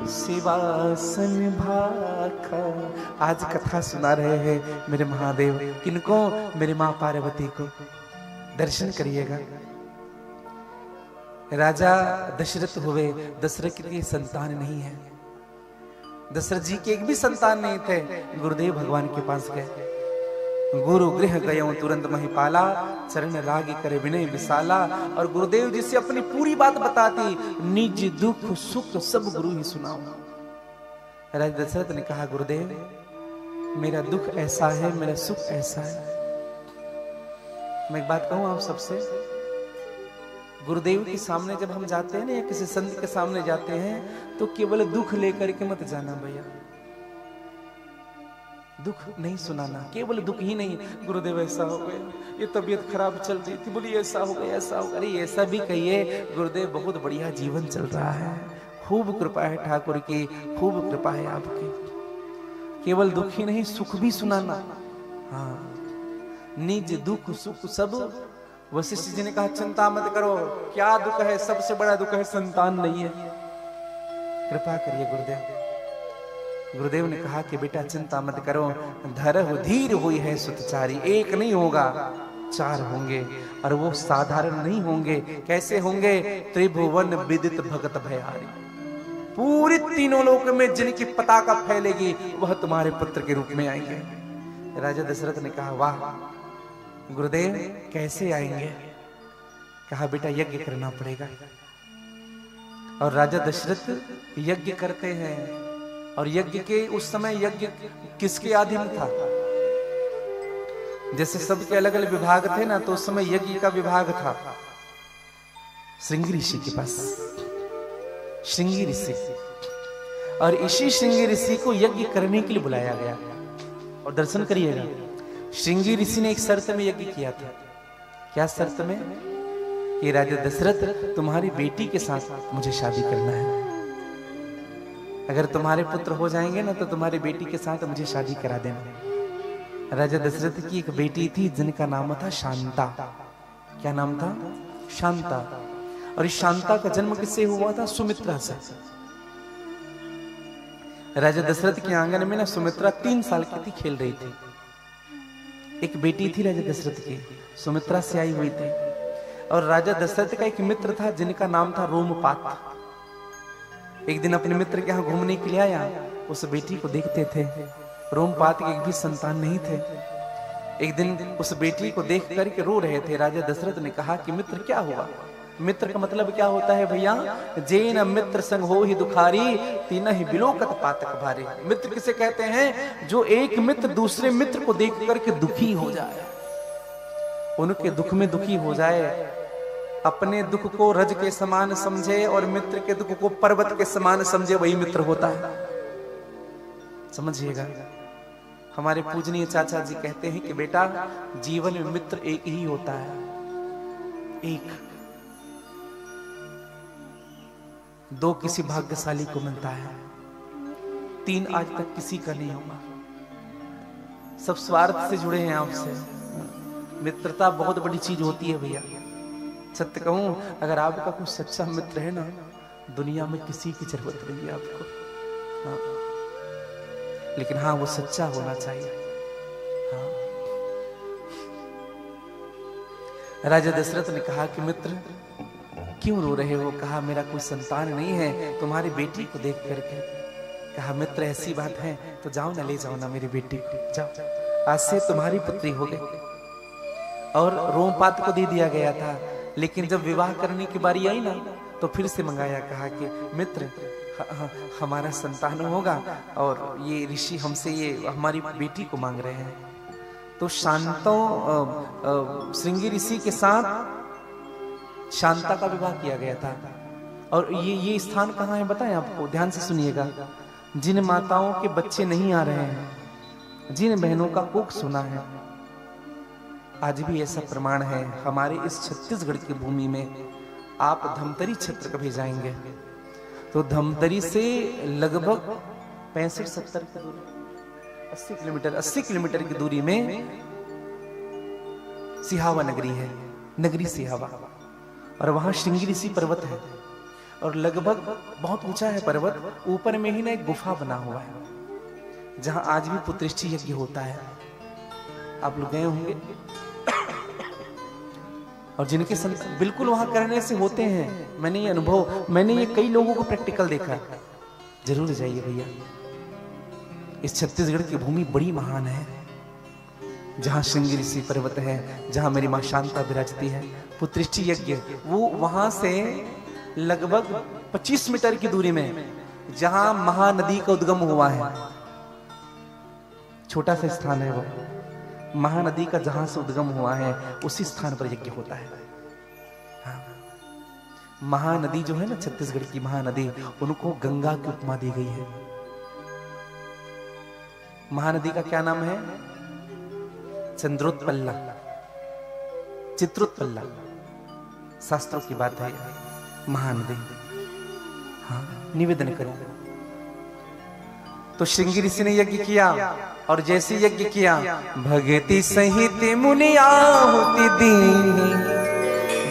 Speaker 1: शिवासन भाखा। आज कथा सुना रहे हैं मेरे महादेव। किनको? मेरे मां पार्वती को। दर्शन करिएगा। राजा दशरथ हुए, दशरथ की संतान नहीं है। दशरथ जी के एक भी संतान नहीं थे। गुरुदेव भगवान के पास गए। गुरु गृह गयो तुरंत महिपाला, चरण लागी करे विनय विशाला। और गुरुदेव जी से अपनी पूरी बात बताती, निज दुख सुख सब गुरु ही सुनाओ। राजा दशरथ ने कहा, गुरुदेव मेरा दुख ऐसा है, मेरा सुख ऐसा है। मैं एक बात कहूं आप सबसे, गुरुदेव के सामने जब हम जाते हैं ना, या किसी संत के सामने जाते हैं, तो केवल दुख लेकर के मत जाना भैया। दुख नहीं सुनाना, केवल दुख ही नहीं। गुरुदेव ऐसा हो गया, ये तबीयत खराब चल रही थी, बोलिए ऐसा हो गया, ऐसा हो गया। अरे ऐसा भी कहिए, गुरुदेव बहुत बढ़िया जीवन चल रहा है, खूब कृपा है ठाकुर की, खूब कृपा है आपकी। केवल दुख ही नहीं, सुख भी सुनाना। हाँ, निज दुख सुख सब। वशिष्ठ जी ने कहा, चिंता मत करो, क्या दुख है? सबसे बड़ा दुख है संतान नहीं है। कृपा करिए गुरुदेव। गुरुदेव ने कहा कि बेटा चिंता मत करो, धरहु धीर हुई है सुतचारी। एक नहीं होगा, 4 होंगे, और वो साधारण नहीं होंगे। कैसे होंगे? त्रिभुवन विदित भगत भयारी। पूरी तीनों लोक में जिनकी पताका फैलेगी, वह तुम्हारे पुत्र के रूप में आएंगे। राजा दशरथ ने कहा, वाह गुरुदेव कैसे आएंगे? कहा, बेटा यज्ञ करना पड़ेगा। और राजा दशरथ यज्ञ करते हैं। और यज्ञ के उस समय यज्ञ किसके अधीन था? जैसे सबके अलग अलग विभाग थे ना, तो उस समय यज्ञ का विभाग था श्रृंगी ऋषि के पास। श्रृंगी ऋषि, और इसी श्रृंगी ऋषि को यज्ञ करने के लिए बुलाया गया। और दर्शन करिएगा, श्रृंगी ऋषि ने एक शर्त में यज्ञ किया था। क्या शर्त में? कि राजा दशरथ तुम्हारी बेटी के साथ मुझे शादी करना है। अगर तुम्हारे पुत्र हो जाएंगे ना, तो तुम्हारी बेटी के साथ मुझे शादी करा देना। राजा दशरथ की एक बेटी थी जिनका नाम था शांता। क्या नाम था? शांता। और इस शांता का जन्म किससे हुआ था? सुमित्रा से। राजा दशरथ के आंगन में ना सुमित्रा 3 साल की थी, खेल रही थी। एक बेटी थी राजा दशरथ की, सुमित्रा से आई हुई थी। और राजा दशरथ का एक मित्र था जिनका नाम था रोमपात। एक दिन अपने मित्र के यहाँ घूमने के लिए आया, उस बेटी को देखते थे। रोमपात के एक भी संतान नहीं थे। एक दिन उस बेटी को देख करके रो रहे थे। राजा दशरथ ने कहा कि मित्र क्या हुआ? मित्र का मतलब क्या होता है भैया? जेन मित्र संग हो ही दुखारी, तीन ही बिलोकत पातक भारी। मित्र किसे कहते हैं? जो एक मित्र दूसरे मित्र को देख करके दुखी हो जाए, उनके दुख में दुखी हो जाए, अपने दुख को रज के समान समझे और मित्र के दुख को पर्वत के समान समझे, वही मित्र होता है। समझिएगा। हमारे पूजनीय चाचा जी कहते हैं कि बेटा जीवन में मित्र एक ही होता है, एक। दो किसी भाग्यशाली को मिलता है, तीन आज तक किसी का नहीं होगा। सब स्वार्थ से जुड़े हैं आपसे। मित्रता बहुत बड़ी चीज होती है भैया। सत्य कहूं, अगर आपका कोई सच्चा मित्र है ना, दुनिया में किसी की जरूरत नहीं है आपको। हाँ। लेकिन हाँ, वो सच्चा होना चाहिए। हाँ। राजा दशरथ ने कहा कि मित्र क्यों रो रहे हो? कहा मेरा कोई संतान नहीं है, तुम्हारी बेटी को देख करके। कहा मित्र ऐसी बात है तो जाओ ना, ले जाओ ना मेरी बेटी को, जाओ, आज से तुम्हारी पुत्री हो गई। और रोमपात को दे दिया गया था, लेकिन जब विवाह करने की बारी आई ना, तो फिर से मंगाया। कहा कि मित्र हमारा संतान होगा और ये ऋषि हमसे ये हमारी बेटी को मांग रहे हैं। तो शांतों श्रृंगी ऋषि के साथ शांता का विवाह किया गया था। और ये स्थान कहाँ है बताएं आपको, ध्यान से सुनिएगा। जिन माताओं के बच्चे नहीं आ रहे हैं, जिन बहनों का कोख सुना है, आज भी ऐसा प्रमाण है। हमारे इस छत्तीसगढ़ की भूमि में आप धमतरी क्षेत्र कभी जाएंगे तो धमतरी से लगभग 65-70 की दूरी, 80 किलोमीटर की दूरी में सिहावा नगरी है, नगरी सिहावा। और वहां श्रृंगी ऋषि पर्वत है और लगभग बहुत ऊंचा है पर्वत। ऊपर में ही ना एक गुफा बना हुआ है जहां आज भी पुत्रेष्टि यज्ञ होता है। आप लोग गए होंगे। और जिनके बिल्कुल वहां करने से होते हैं। मैंने ये अनुभव, मैंने ये कई लोगों को प्रैक्टिकल देखा। जरूर जाइए भैया। इस छत्तीसगढ़ की भूमि बड़ी महान है, जहां श्रृंगी ऋषि पर्वत है, जहां मेरी मां शांता विराजती है। पुत्रेष्टि यज्ञ वो वहां से लगभग 25 मीटर की दूरी में, जहां महानदी का उद्गम हुआ है, छोटा सा स्थान है वो। महानदी का जहां से उद्गम हुआ है उसी स्थान पर यज्ञ होता है। हाँ। महानदी जो है ना, छत्तीसगढ़ की महानदी, उनको गंगा की उपमा दी गई है। महानदी का क्या नाम है? चंद्रोत्पल्ला, चित्रोत्पल्ला, शास्त्रों की बात है। महानदी। हाँ, निवेदन करो। तो श्रृंगी ऋषि ने यज्ञ किया और जैसे यज्ञ किया, भगति सहित मुनि आहुति दी,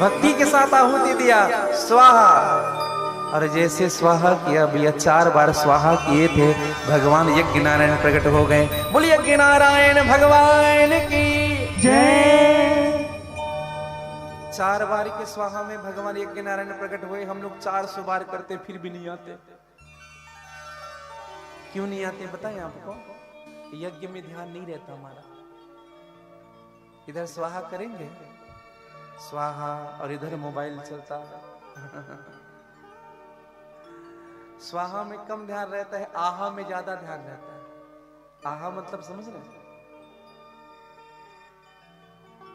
Speaker 1: भक्ति के साथ आहुति दिया, स्वाहा। और जैसे स्वाहा किया भैया, 4 बार स्वाहा किए थे, भगवान यज्ञ नारायण प्रकट हो गए। बोलिए यज्ञ नारायण भगवान की जय। 4 बार के स्वाहा में भगवान यज्ञ नारायण प्रकट हुए। हम लोग 400 बार करते फिर भी नहीं आते। क्यों नहीं आते बताएं आपको? यज्ञ में ध्यान नहीं रहता हमारा। इधर स्वाहा करेंगे, स्वाहा, और इधर मोबाइल चलता है। स्वाहा में कम ध्यान रहता है, आहा में ज्यादा ध्यान रहता है। आहा मतलब समझ रहे?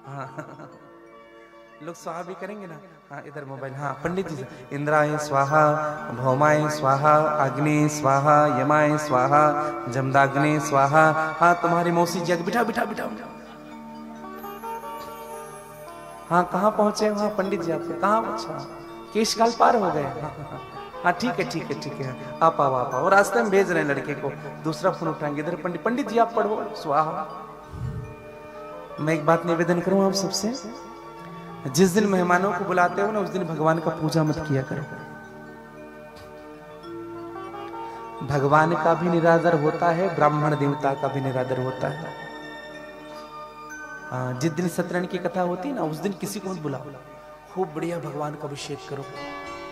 Speaker 1: हाँ। लोग स्वाहा भी करेंगे ना। हाँ, इधर मोबाइल। हाँ, पंडित जी, इंद्राय स्वाहा, भौमाय स्वाहा, अग्नि स्वाहा, यमाय स्वाहा, जमदाग्नि स्वाहा। हाँ, तुम्हारी मौसी जी, बिठा बिठा बिठा। हाँ, कहाँ पहुंचे वहां पंडित जी? आपको कहाँ? अच्छा, केश काल पार हो गए। हाँ, ठीक है ठीक है ठीक है, आप आओ आप आओ। रास्ते में भेज रहे हैं लड़के को, दूसरा फोन उठाएंगे। इधर पंडित जी आप पढ़ो स्वाहा। मैं एक बात निवेदन करूं आप सबसे, जिस दिन मेहमानों को बुलाते हो ना, उस दिन भगवान का पूजा मत किया करो। भगवान का भी निरादर होता है, ब्राह्मण देवता का भी निरादर होता है। हाँ, जिस दिन सत्यनारायण की कथा होती है ना, उस दिन किसी को मत बुलाओ। खूब बढ़िया भगवान का अभिषेक करो,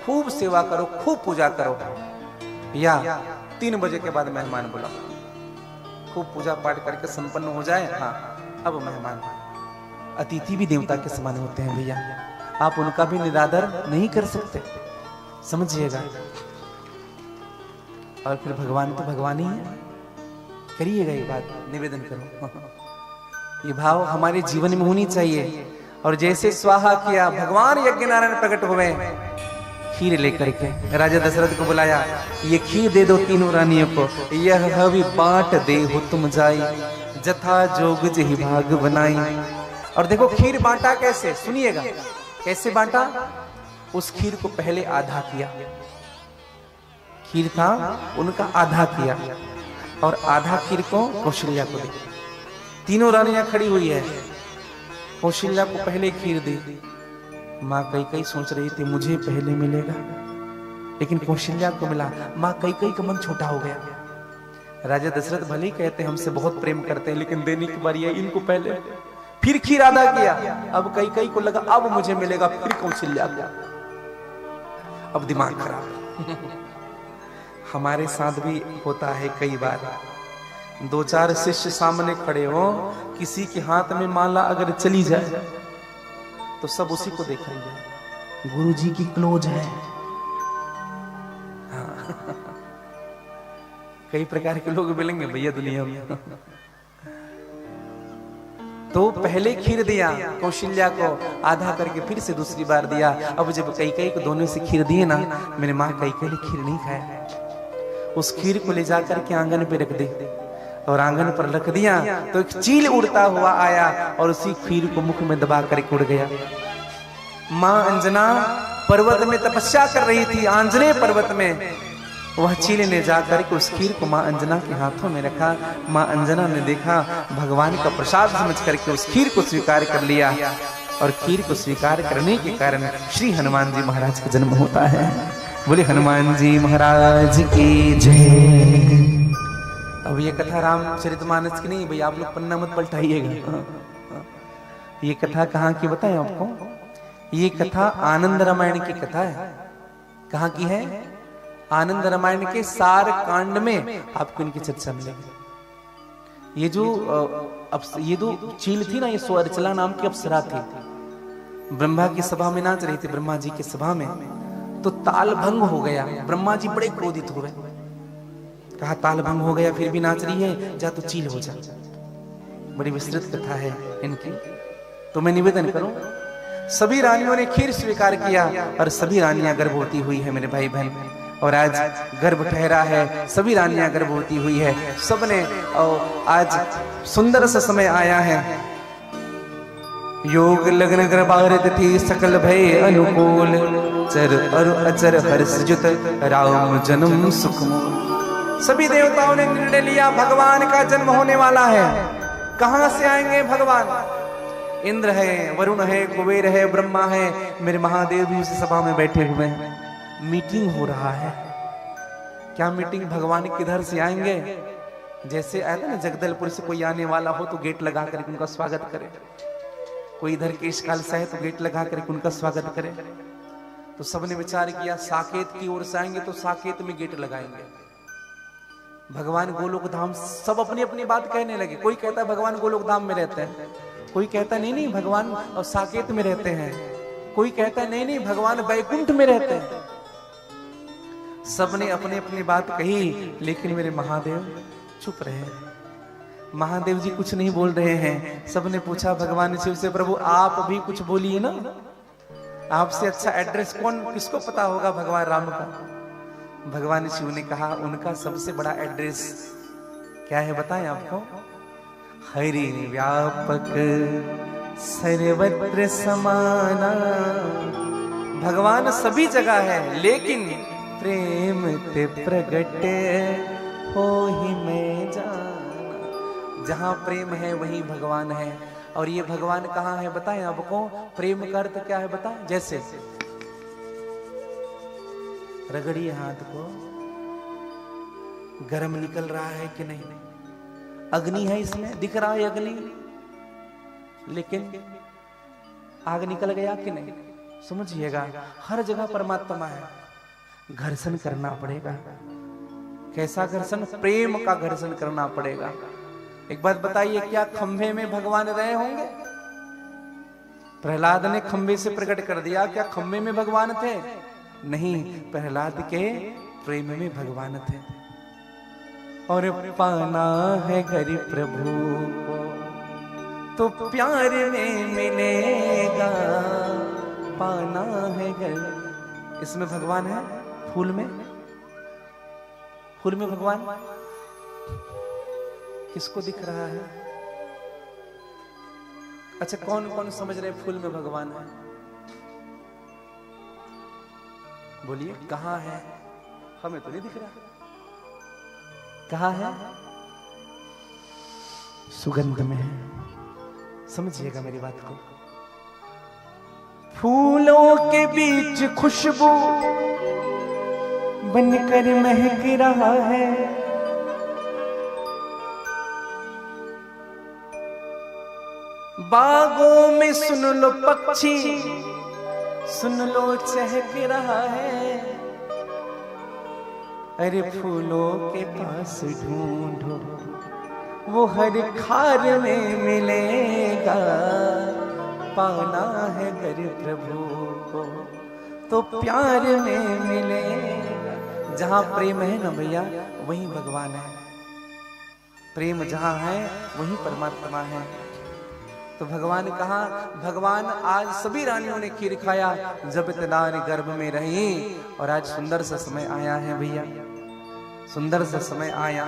Speaker 1: खूब सेवा करो, खूब पूजा करो। या 3 बजे के बाद मेहमान बुलाओ, खूब पूजा पाठ करके संपन्न हो जाए। हाँ, अब मेहमान। अतिथि भी देवता के समान होते हैं भैया, आप उनका भी निरादर नहीं कर सकते, समझिएगा। और फिर भगवान तो भगवान ही है। करिएगा ये बात, निवेदन करो। ये भाव हमारे जीवन में होनी चाहिए। और जैसे स्वाहा किया, भगवान यज्ञ नारायण प्रकट हुए, खीर लेकर के राजा दशरथ को बुलाया। ये खीर दे दो तीनों रानियों को, यह हवि बांट दे हो तुम जाई, जथा जोग जही भाग बनाई। और देखो खीर बांटा कैसे, सुनिएगा कैसे बांटा। उस खीर को पहले आधा किया, खीर था उनका आधा किया, और आधा खीर को कौशल्या को दी। तीनों रानियां खड़ी हुई है, कौशल्या को पहले खीर दी। माँ कैकेयी सोच रही थी मुझे पहले मिलेगा, लेकिन कौशल्या को मिला। माँ कैकेयी का मन छोटा हो गया। राजा दशरथ भले ही कहते हैं हमसे बहुत प्रेम करते हैं, लेकिन देने की बारी है इनको पहले। फिर खीर आधा किया, अब कैकेयी को लगा अब मुझे मिलेगा, फिर कौशल्या को। अब दिमाग खराब। हमारे साथ भी होता है कई बार, दो चार शिष्य सामने खड़े हो, किसी के हाथ में माला अगर चली जाए तो सब उसी को देखेंगे, गुरुजी की क्लोज है। हाँ। कई प्रकार के लोग मिलेंगे भैया दुनिया में। तो पहले खीर दिया कौशल्या को, आधा करके फिर से दूसरी बार दिया। अब जब कैकेयी को दोनों से खीर दिए ना, मेरे माँ कैकेयी ने खीर नहीं खाया, उस खीर को ले जाकर के आंगन पे रख दी, और आंगन पर रख दिया तो एक चील उड़ता हुआ आया और उसी खीर को मुख में दबा करके उड़ गया। माँ अंजना पर्वत में तपस्या कर रही थी, आंजनेय पर्वत में, वह चील ने जाकर के उस खीर को माँ अंजना के हाथों में रखा। माँ अंजना ने देखा, भगवान का प्रसाद समझ करके उस खीर को स्वीकार कर लिया, और खीर को स्वीकार करने के कारण श्री हनुमान जी महाराज का जन्म होता है। बोले हनुमान जी महाराज की जय। अब ये कथा रामचरितमानस की नहीं भाई, आप लोग पन्ना मत पलटाइएगा। ये कथा कहाँ की बताएं आपको? ये कथा आनंद रामायण की कथा है। कहाँ की है? आनंद रामायण के सार कांड में आपको इनकी चर्चा मिलेगी। ये जो चील थी ना, ये सुअर्चला नाम की अप्सरा थी, ब्रह्मा की सभा में नाच रही थी, ब्रह्मा जी की सभा में। तो ताल भंग हो गया, ब्रह्मा जी बड़े क्रोधित हुए, कहा ताल भंग हो गया फिर भी नाच रही है, जा तो चील हो जा। बड़ी विस्तृत कथा है इनकी। तो मैं निवेदन करूं, सभी रानियों ने खीर स्वीकार किया और सभी रानियां गर्भवती हुई है मेरे भाई बहन, और आज गर्भ ठहरा है, सभी रानियां गर्भवती हुई है सबने, और आज सुंदर सा समय आया है। योग लग्न गर्भारत थी सकल भय अनुकूल, चर और अचर हर्ष जुत राम जन्म सुख। सभी देवताओं ने निर्णय लिया भगवान का जन्म होने वाला है। कहां से आएंगे भगवान? इंद्र है, वरुण है, कुबेर है, ब्रह्मा है, मेरे महादेव भी उस सभा में बैठे हुए हैं। मीटिंग हो रहा है। क्या मीटिंग? भगवान किधर से आएंगे? जैसे आया था ना जगदलपुर से कोई आने वाला हो तो गेट लगा करके उनका स्वागत करे, कोई इधर केशकाल से है तो गेट लगा करके उनका स्वागत करे। तो सबने विचार किया साकेत की ओर से आएंगे तो साकेत में गेट लगाएंगे। भगवान गोलोक धाम, सब अपनी अपनी बात कहने लगे। कोई कहता है भगवान गोलोक धाम में रहते हैं, कोई कहता नहीं नहीं भगवान और साकेत में रहते हैं, कोई कहता है नहीं नहीं भगवान वैकुंठ में रहते हैं। सबने अपनी अपनी बात कही, लेकिन मेरे महादेव चुप रहे। महादेव जी कुछ नहीं बोल रहे हैं। सबने पूछा भगवान शिव से, प्रभु आप भी कुछ बोलिए ना, आपसे अच्छा एड्रेस कौन, किसको पता होगा भगवान राम का? भगवान शिव ने कहा उनका सबसे बड़ा एड्रेस क्या है बताएं आपको? हरि व्यापक सर्वत्र समाना। भगवान सभी जगह है, लेकिन प्रेम ते प्रगट हो ही मैं जाना। जहां प्रेम है वहीं भगवान है। और ये भगवान कहाँ है बताएं आपको? प्रेम का अर्थ क्या है बताएं? जैसे रगड़िए हाथ को, गरम निकल रहा है कि नहीं? अग्नि है इसमें, दिख रहा है अग्नि, लेकिन आग निकल गया कि नहीं? समझिएगा हर जगह परमात्मा है। घर्षण करना पड़ेगा। कैसा घर्षण? प्रेम का घर्षण करना पड़ेगा। एक बात बताइए, क्या खंभे में भगवान रहे होंगे? प्रहलाद ने खंभे से प्रकट कर दिया, क्या खंभे में भगवान थे? नहीं, प्रहलाद के प्रेम में भगवान थे। और पाना है घर प्रभु को तो प्यार में मिलेगा, पाना है घर। इसमें भगवान है, फूल में, फूल में भगवान किसको दिख रहा है? अच्छा, कौन कौन समझ रहे फूल में भगवान है? बोलिए, कहां है? हमें तो नहीं दिख रहा। कहां है? सुगंध में है। समझिएगा मेरी बात को। फूलों के बीच खुशबू बनकर महक रहा है। बागों में सुन लो पक्षी, सुन लो चहक रहा है। अरे फूलों के पास ढूंढो, वो हर खार में मिलेगा। पाना है गर प्रभु को तो प्यार में मिलेगा। जहां प्रेम है ना भैया, वहीं भगवान है। प्रेम जहां है वहीं परमात्मा है। तो भगवान कहा, भगवान आज सभी रानियों ने खीर खाया जब नारी गर्भ में रही। और आज सुंदर सा समय आया है भैया, सुंदर सा समय आया।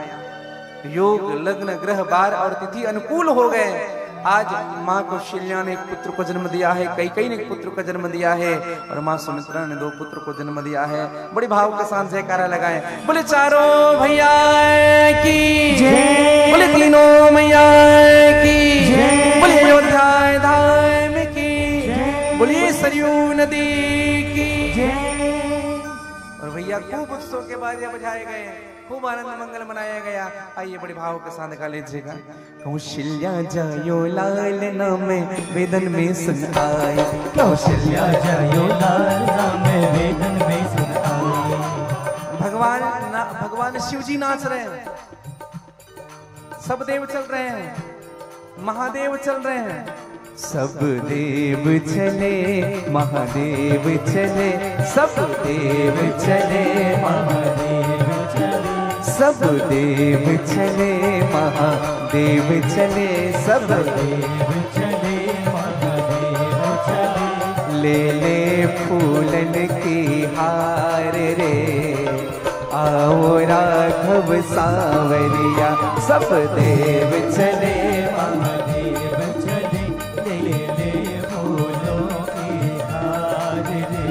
Speaker 1: योग लग्न ग्रह बार और तिथि अनुकूल हो गए। आज माँ कौशल्या ने एक पुत्र को जन्म दिया है, कैकेयी ने एक पुत्र को जन्म दिया है, और माँ सुमित्रा ने 2 पुत्र को जन्म दिया है। बड़ी भाव के साथ जयकारा लगाए। बोले चारों भैया की जय, बोले तीनों मैया की जय, बोले अयोध्या धाम की जय, बोले सरयू नदी की जय। और भैया खूब उत्सव के बाजे बजाए गए, खूब आनंद मंगल मनाया गया। आइए बड़े भाव के साथ गा लीजिएगा। कौशल्या जायो लाल नाम वेदन में सुन आए,
Speaker 2: कौशल्या जायो लाल नाम वेदन में सुन आए।
Speaker 1: भगवान शिव जी नाच रहे हैं, सब देव चल रहे हैं, महादेव चल रहे हैं। सब देव चले महादेव चले, सब देव चले महादेव चले, सब देव चले महादेव चले, सब देव चले महादेव चले। ले ले फूलन की हार रे, आओ राघव सांवरिया। सब देव चले महादेव चले, ले ले फूलों की हार रे,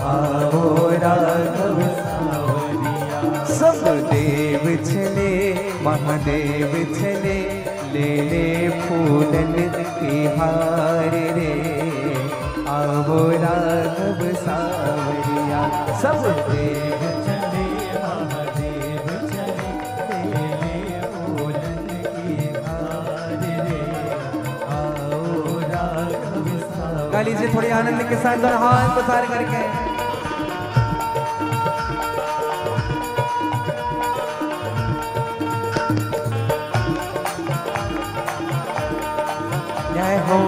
Speaker 1: आओ राघव सांवरिया। सब देव चले महादेव चले, ले ले फूलन की हार रे, आओ राघव सांवरिया। सब देव चले महादेव चले, ले ले फूलन की हार रे, आओ राघव सांवरिया। गा लीजिए थोड़ी आनंद के साथ, हाथ पसार करके। जय हो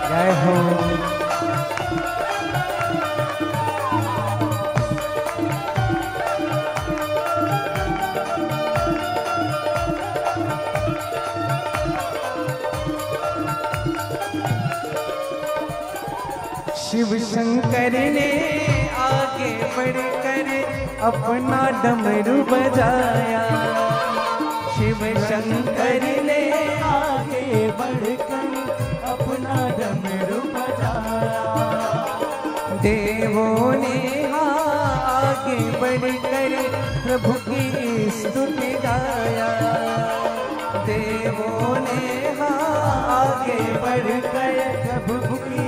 Speaker 1: जय हो। शिव शंकर ने आगे बढ़कर अपना डमरू बजाया। शिव शंकर ने आगे बढ़कर अपना डमरू बजाया। देवों ने आगे बढ़कर प्रभु की स्तुति गाया। देवों ने आगे बढ़कर प्रभु की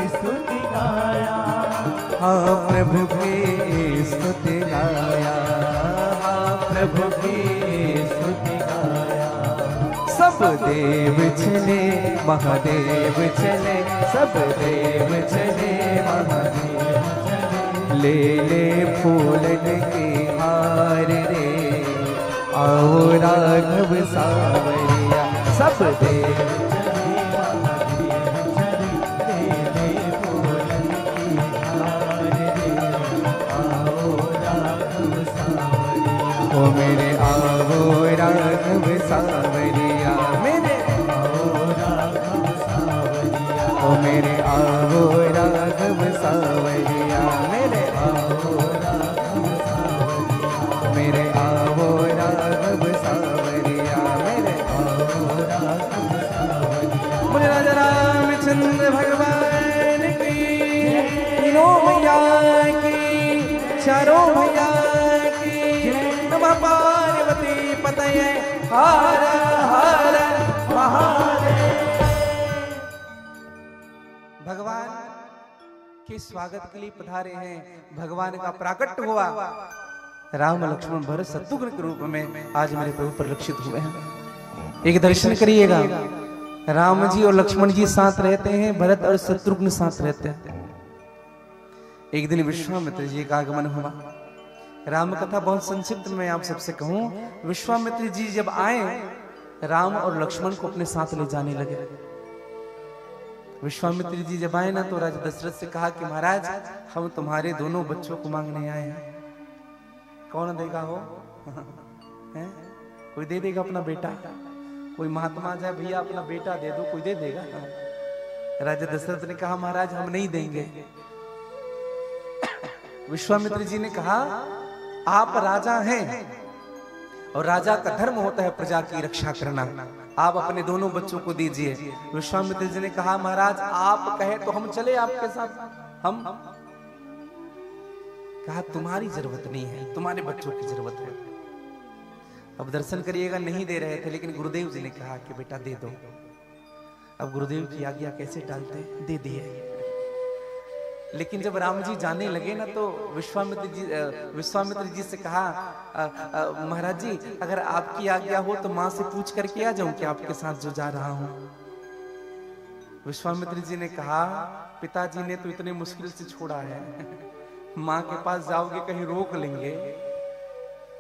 Speaker 1: स्तुति गाया। हाँ प्रभु की स्तुति गाया, हाँ प्रभु की स्तुति गाया। सब देव चले महादेव चले, सब देव चले महादेव चले। ले ले फूलन की हार रे, आओ राघव सांवरिया। सब देव चले महादेव चले, ले ले फूलन की हार रे, आओ राघव सांवरिया। ओ मेरे आवो राघव सावरिया, मेरे ओ मेरे आवो राघव सावरिया, मेरे मेरे आवो राघव सावरिया, मेरे बोले राजा रामचंद्र भगवान की, तीनों भैया की, चारों भैया की, नमः पार्वती पतये हर हर महादेव। भगवान के स्वागत के लिए पधारे हैं। भगवान का प्राकट्य हुआ राम लक्ष्मण भरत शत्रुघ्न के रूप में आज मेरे प्रभु परिलक्षित हुए हैं। एक दर्शन करिएगा, राम जी और लक्ष्मण जी साथ रहते हैं, भरत और शत्रुघ्न साथ रहते हैं। एक दिन विश्वामित्र जी का आगमन हुआ। राम कथा बहुत संक्षिप्त में आप सबसे कहूं, विश्वामित्र जी जब आए राम और लक्ष्मण को अपने साथ ले जाने लगे। विश्वामित्र जी जब आए ना तो राजा दशरथ से कहा कि महाराज हम तुम्हारे दोनों बच्चों को मांगने आए हैं। कौन देगा हो? है? कोई दे देगा अपना बेटा? कोई महात्मा जाए भैया अपना बेटा दे दो, कोई दे देगा? राजा दशरथ ने कहा महाराज हम नहीं देंगे। विश्वामित्र जी ने कहा आप राजा हैं और राजा का धर्म होता है प्रजा की रक्षा करना, आप अपने दोनों बच्चों को दीजिए। विश्वामित्र जी ने कहा महाराज आप कहे तो हम चले आपके साथ। हम कहा तुम्हारी जरूरत नहीं है, तुम्हारे बच्चों की जरूरत है। अब दर्शन करिएगा, नहीं दे रहे थे लेकिन गुरुदेव जी ने कहा कि बेटा दे दो। अब गुरुदेव की आज्ञा कैसे टालते, दे दिए। लेकिन जब राम जी जाने लगे ना तो विश्वामित्र जी से कहा महाराज जी अगर आपकी आज्ञा हो तो माँ से पूछ करके आ जाऊं कि आपके साथ जो जा रहा हूं। विश्वामित्र जी ने कहा पिताजी ने तो इतने मुश्किल से छोड़ा है, माँ के पास जाओगे कहीं रोक लेंगे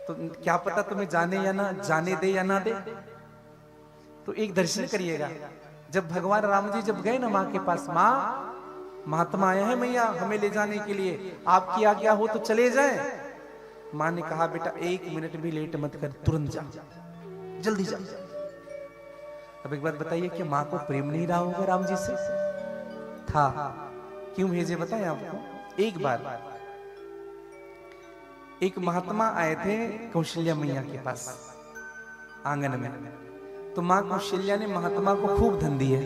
Speaker 1: तो क्या पता तुम्हें जाने दे या ना दे। तो एक दर्शन करिएगा, जब भगवान राम जी जब गए ना माँ के पास, माँ महात्मा आया है मैया हमें ले जाने के लिए, आपकी आज्ञा हो तो चले जाएं। माँ ने कहा बेटा 1 मिनट भी लेट मत कर, तुरंत जा, जल्दी जा। अब एक बात बताइए कि माँ को प्रेम नहीं रहा होगा राम जी से? था। क्यों भेजे बताएं आपको। एक बार एक महात्मा आए थे कौशल्या मैया के पास आंगन में, तो माँ कौशल्या ने महात्मा को खूब धन दिए।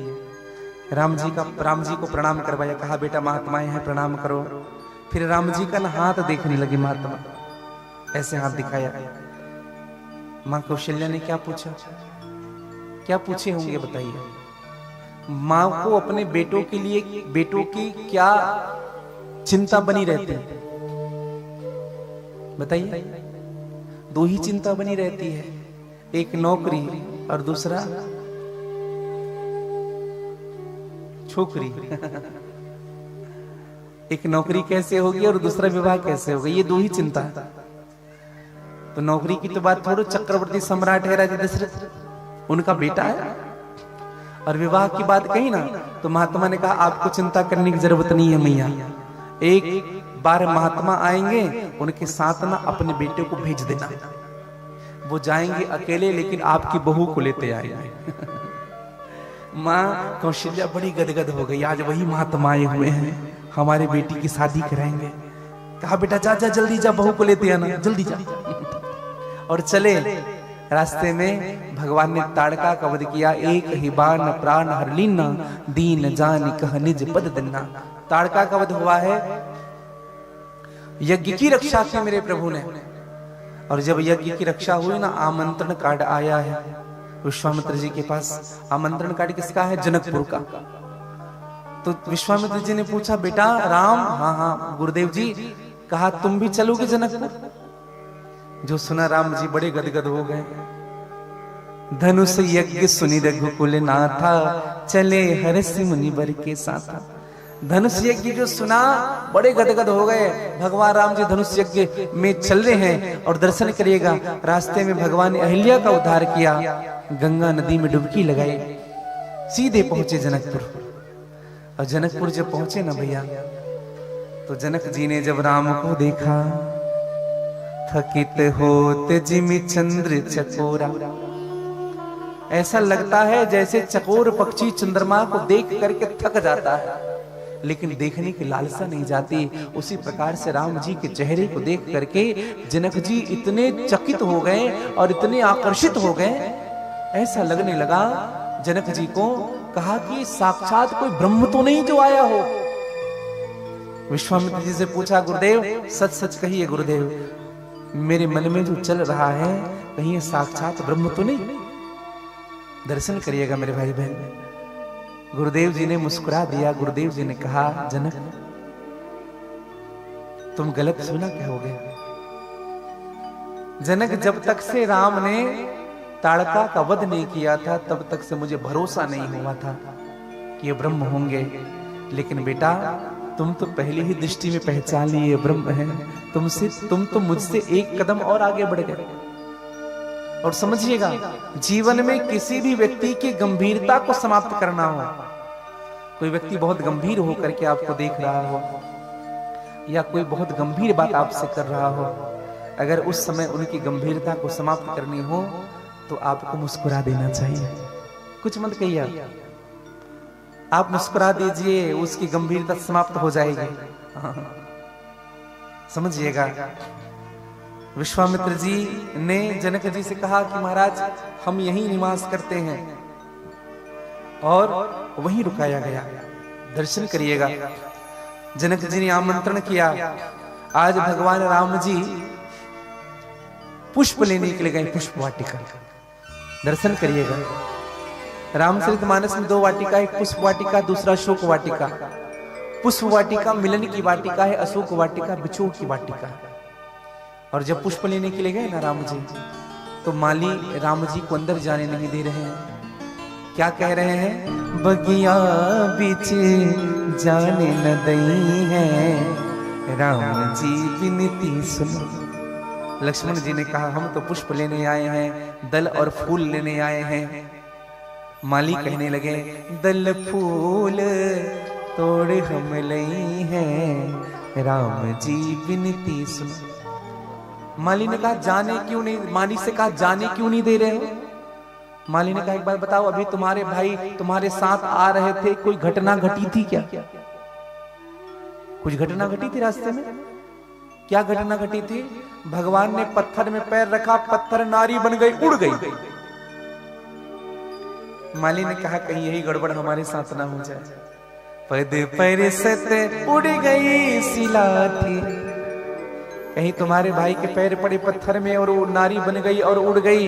Speaker 1: राम जी को प्रणाम करवाया, कहा बेटा महात्माएं हैं प्रणाम करो। फिर राम जी का हाथ देखने लगी महात्मा, ऐसे हाथ दिखाया। माँ कौशल्या ने क्या पूछा, क्या पूछे होंगे बताइए। माँ को अपने बेटों की क्या चिंता बनी रहती है बताइए। 2 ही चिंता बनी रहती है, एक नौकरी और दूसरा छोकरी। एक नौकरी कैसे होगी और दूसरा विवाह कैसे होगा, ये 2 ही चिंता। तो नौकरी की तो बात छोड़ो, चक्रवर्ती सम्राट है राजा दशरथ, उनका बेटा है। और विवाह की बात कही ना तो महात्मा ने कहा आपको चिंता करने की जरूरत नहीं है मैया, एक बार महात्मा आएंगे उनके साथ ना अपने बेटे को भेज देना, वो जाएंगे अकेले लेकिन आपकी बहू को लेते आएंगे। माँ कौशल्या बड़ी गदगद हो गई, आज वही महात्मा आए हुए हैं, हमारे बेटी की शादी कराएंगे। कहा बेटा जा जा जल्दी जा, बहू को लेते आना, जल्दी जा। और चले। रास्ते में भगवान ने ताड़का का वध किया, एक ही बार न प्राण हर लीना, दीन जान कह निज पद दिना। ताड़का का वध हुआ है, यज्ञ की रक्षा की मेरे प्रभु ने। और जब यज्ञ की रक्षा हुई ना, आमंत्रण कार्ड आया है विश्वामित्र जी के पास। आमंत्रण कार्ड किसका है? जनकपुर का। तो विश्वामित्र जी ने पूछा बेटा राम, हाँ गुरुदेव जी, कहा तुम भी चलोगे जनकपुर? जो सुना राम जी बड़े गदगद हो गए। धनुष यज्ञ सुनि रघुकुल नाथा, चले हर्षि मुनि वर के साथ। धनुष यज्ञ जो सुना बड़े गदगद हो गए। भगवान राम जी धनुष यज्ञ में चल रहे हैं और दर्शन करिएगा, रास्ते में भगवान ने अहिल्या का उद्धार किया, गंगा नदी में डुबकी लगाई, सीधे पहुंचे जनकपुर। और जनकपुर जब पहुंचे ना भैया, तो जनक जी ने जब राम को देखा थकित होत जिमि चंद्र चकोरा। ऐसा लगता है जैसे चकोर पक्षी चंद्रमा को देख करके थक जाता है, लेकिन देखने की लालसा नहीं जाती। उसी प्रकार से राम जी के चेहरे को देख करके जनक जी इतने चकित हो गए और इतने आकर्षित हो गए, ऐसा लगने लगा जनक जी को। कहा कि साक्षात कोई ब्रह्म तो नहीं जो आया हो। विश्वामित्र जी से पूछा, गुरुदेव सच सच कहिए गुरुदेव, मेरे मन में जो चल रहा है कहीं ये साक्षात ब्रह्म तो नहीं? दर्शन करिएगा मेरे भाई बहन। गुरुदेव जी ने मुस्कुरा दिया। गुरुदेव जी ने कहा, जनक तुम गलत सुना क्या हो गया? जनक, जब तक से राम ने ताड़का का वध नहीं किया था तब तक से मुझे भरोसा नहीं हुआ था कि ये ब्रह्म होंगे। लेकिन बेटा तुम तो पहली ही दृष्टि में पहचान लिए ब्रह्म हैं। तुम तो मुझसे एक कदम और आगे बढ़ गए। और समझिएगा, जीवन में किसी भी व्यक्ति की गंभीरता को समाप्त करना हो, कोई व्यक्ति बहुत गंभीर होकर के आपको देख रहा हो या कोई बहुत गंभीर बात आपसे कर रहा हो, अगर उस समय उनकी गंभीरता को समाप्त करनी हो तो आपको मुस्कुरा देना चाहिए। कुछ मत कहिए, आप मुस्कुरा दीजिए, उसकी गंभीरता समाप्त हो जाएगी। समझिएगा, विश्वामित्र जी ने जनक जी से कहा कि महाराज हम यहीं निवास करते हैं, और वहीं रुकाया गया। दर्शन करिएगा। जनक जी ने आमंत्रण किया। आज भगवान राम जी पुष्प लेने के लिए गए, पुष्प वाटिका। दर्शन करिएगा। रामचरितमानस में 2 वाटिका, एक पुष्प वाटिका, दूसरा शोक वाटिका। पुष्प वाटिका मिलन की वाटिका है, अशोक वाटिका विछोह की वाटिका है। और जब पुष्प लेने के लिए गए ना राम जी, तो माली राम जी को अंदर जाने नहीं दे रहे हैं। क्या कह रहे हैं? बगिया बीच जाने न दई है, राम जी विनती सुनो। लक्ष्मण जी ने कहा, हम तो पुष्प लेने आए हैं, दल और फूल लेने आए हैं। माली कहने लगे, दल फूल तोड़ हम लई हैं, राम जी विनती सुनो। माली ने कहा, जाने क्यों नहीं? माली से कहा, जाने क्यों नहीं दे रहे हो? माली ने कहा, एक बार बताओ, अभी तुम्हारे भाई तुम्हारे साथ आ रहे थे, कोई घटना घटी थी क्या? कुछ घटना घटी थी रास्ते में? क्या घटना घटी थी? भगवान ने पत्थर में पैर रखा, पत्थर नारी बन गई, उड़ गई। माली ने कहा, कहीं यही गड़बड़ हमारे साथ ना हो जाए। पद पर सत उड़ गई सिला थी, कहीं तुम्हारे भाई के पैर पड़े पत्थर में और वो नारी बन गई और उड़ गई।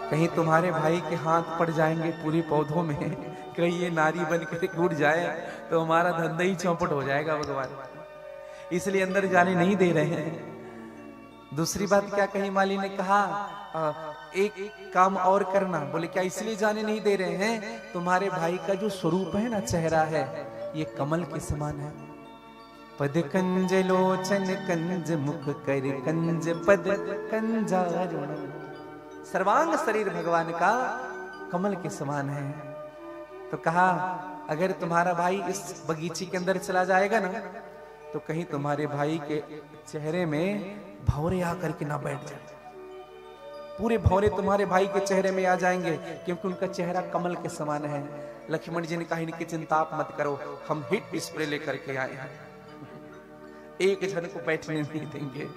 Speaker 1: कहीं तुम्हारे भाई के हाथ पड़ जाएंगे पूरे पौधों में, कहीं ये नारी बन के उड़ जाए तो हमारा धंधा ही चौपट हो जाएगा भगवान, इसलिए अंदर जाने नहीं दे रहे हैं। दूसरी बात क्या कही माली ने कहा, एक काम और करना। बोले क्या? इसलिए जाने नहीं दे रहे हैं, तुम्हारे भाई का जो स्वरूप है ना, चेहरा है, ये कमल के समान है। पद कंज लोचन कंज मुख कर कंज पद कंजारुण, सर्वांग शरीर भगवान का कमल के समान है। तो कहा, अगर तुम्हारा भाई इस बगीचे के अंदर चला जाएगा ना, तो कहीं तुम्हारे भाई के चेहरे में भौरे आकर के ना बैठ जाए। पूरे भौरे तुम्हारे भाई के चेहरे में आ जाएंगे, क्योंकि उनका चेहरा कमल के समान है। लक्ष्मण जी ने कहा, इनकी चिंता आप मत करो, हम हिट स्प्रे लेकर के आए हैं, एक जन को बैठने नहीं देंगे।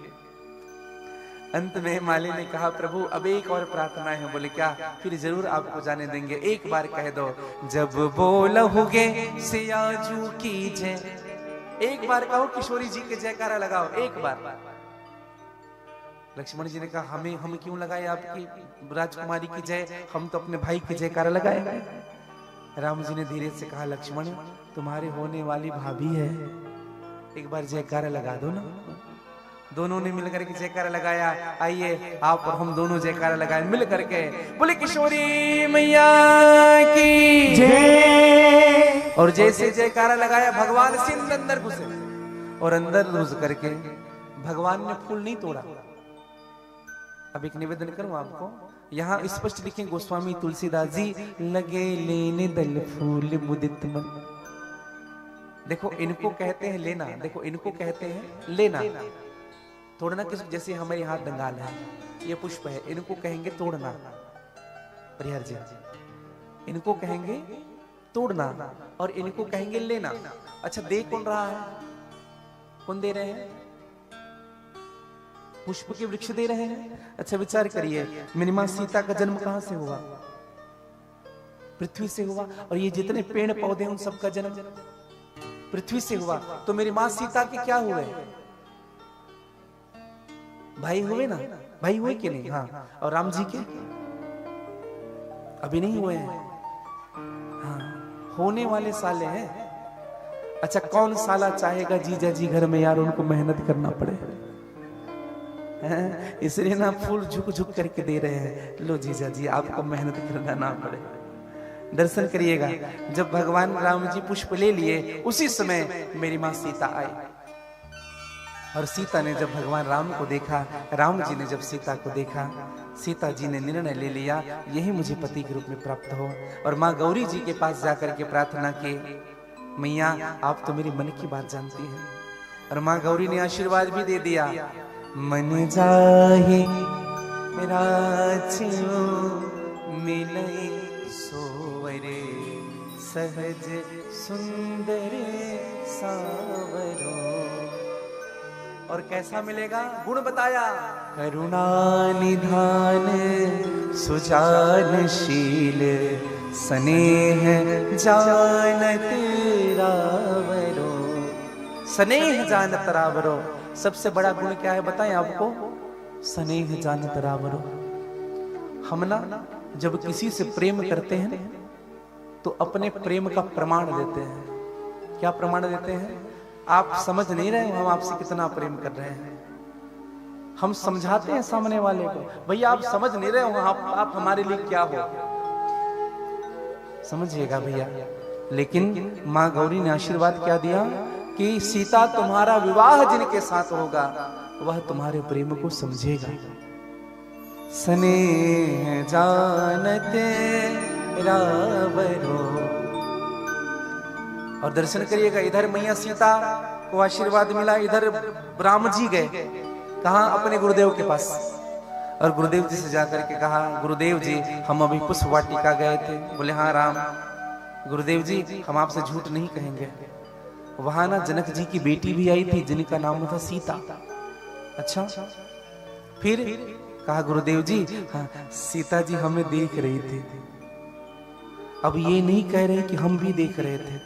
Speaker 1: अंत में माली ने कहा, प्रभु अब एक और प्रार्थना है। बोले क्या? फिर जरूर आपको जाने देंगे, एक बार कह दो, जब बोलोगे सियाजू की जय। एक बार कहो, किशोरी जी के जयकारा लगाओ, एक बार। लक्ष्मण जी ने कहा, हम क्यों लगाए आपकी राजकुमारी की जय, हम तो अपने भाई की जयकारा लगाए। राम जी ने धीरे से कहा, लक्ष्मण तुम्हारे होने वाली भाभी है, एक बार जयकारा लगा दो ना। दोनों ने मिलकर के जयकारा लगाया। आइए आप और हम दोनों जयकारा लगाए मिल करके, बोले किशोरी मैया की जय। और जैसे जयकारा लगाया, भगवान सिंह अंदर घुसे और अंदर घुस करके भगवान ने फूल नहीं तोड़ा। अब एक निवेदन करूं आपको, यहाँ स्पष्ट लिखें गोस्वामी तुलसीदास जी, लगे लेने दल फूल मुदित मन। देखो इनको कहते हैं लेना, देखो इनको कहते हैं लेना। तोड़ना किस, जैसे हमारे हाथ डंगाल है, ये पुष्प है, इनको कहेंगे तोड़ना। परिहर जी, इनको कहेंगे तोड़ना और इनको कहेंगे लेना। अच्छा, दे कौन रहा है? कौन दे रहे हैं? पुष्प के वृक्ष दे रहे हैं। अच्छा विचार करिए, मेरी मां सीता का जन्म कहां से हुआ? पृथ्वी से हुआ। और ये जितने पेड़ पौधे उन सबका जन्म पृथ्वी से हुआ। तो मेरी मां सीता के क्या हुए? भाई हुए ना? भाई हुए कि नहीं? हाँ। और राम जी के अभी नहीं हुए हैं। हाँ, होने वाले साले हैं। अच्छा, कौन साला चाहेगा जीजा जी घर में यार उनको मेहनत करना पड़े? इसलिए ना फूल झुक झुक करके दे रहे हैं, लो जीजा जी आपको मेहनत करना ना पड़े। दर्शन करिएगा, जब भगवान राम जी पुष्प ले लिए उसी समय मेरी मां सीता आई। और सीता ने जब भगवान राम को देखा, राम जी ने जब सीता को देखा, सीता जी ने निर्णय ले लिया यही मुझे पति के रूप में प्राप्त हो। और माँ गौरी जी के पास जाकर के प्रार्थना की, मैया आप तो मेरी मन की बात जानती हैं। और माँ गौरी ने आशीर्वाद भी दे दिया, मन जाहि राजियो मिलई सोवरे, सहज सुंदर सावरो। और कैसा मिलेगा? गुण बताया, करुणा निधान सुजानशील, स्नेह जानत रावरो। स्नेह जानत रावरो, सबसे बड़ा गुण क्या है बताएं आपको? स्नेह जानत रावरो। हम ना जब किसी से प्रेम करते हैं तो अपने प्रेम का प्रमाण देते हैं। क्या प्रमाण देते हैं? आप समझ नहीं रहे हम आपसे कितना प्रेम कर रहे हैं। हम समझाते हैं सामने वाले को, भैया आप समझ नहीं रहे हो आप हमारे लिए क्या हो। समझिएगा भैया। लेकिन माँ गौरी ने आशीर्वाद क्या दिया कि सीता तुम्हारा विवाह जिनके साथ होगा वह तुम्हारे प्रेम को समझेगा। स्नेह जानते रावरो। और दर्शन करिएगा, इधर मैया सीता को आशीर्वाद मिला, इधर राम जी गए कहा? अपने गुरुदेव के पास। और गुरुदेव जी से जाकर के कहा, गुरुदेव जी हम अभी पुष्प वाटिका गए थे। बोले हाँ राम। गुरुदेव जी हम आपसे झूठ नहीं कहेंगे, वहां ना जनक जी की बेटी भी आई थी जिनका नाम था सीता। अच्छा, फिर कहा गुरुदेव जी हाँ सीता जी हमें देख रही थी। अब ये नहीं कह रहे कि हम भी देख रहे थे।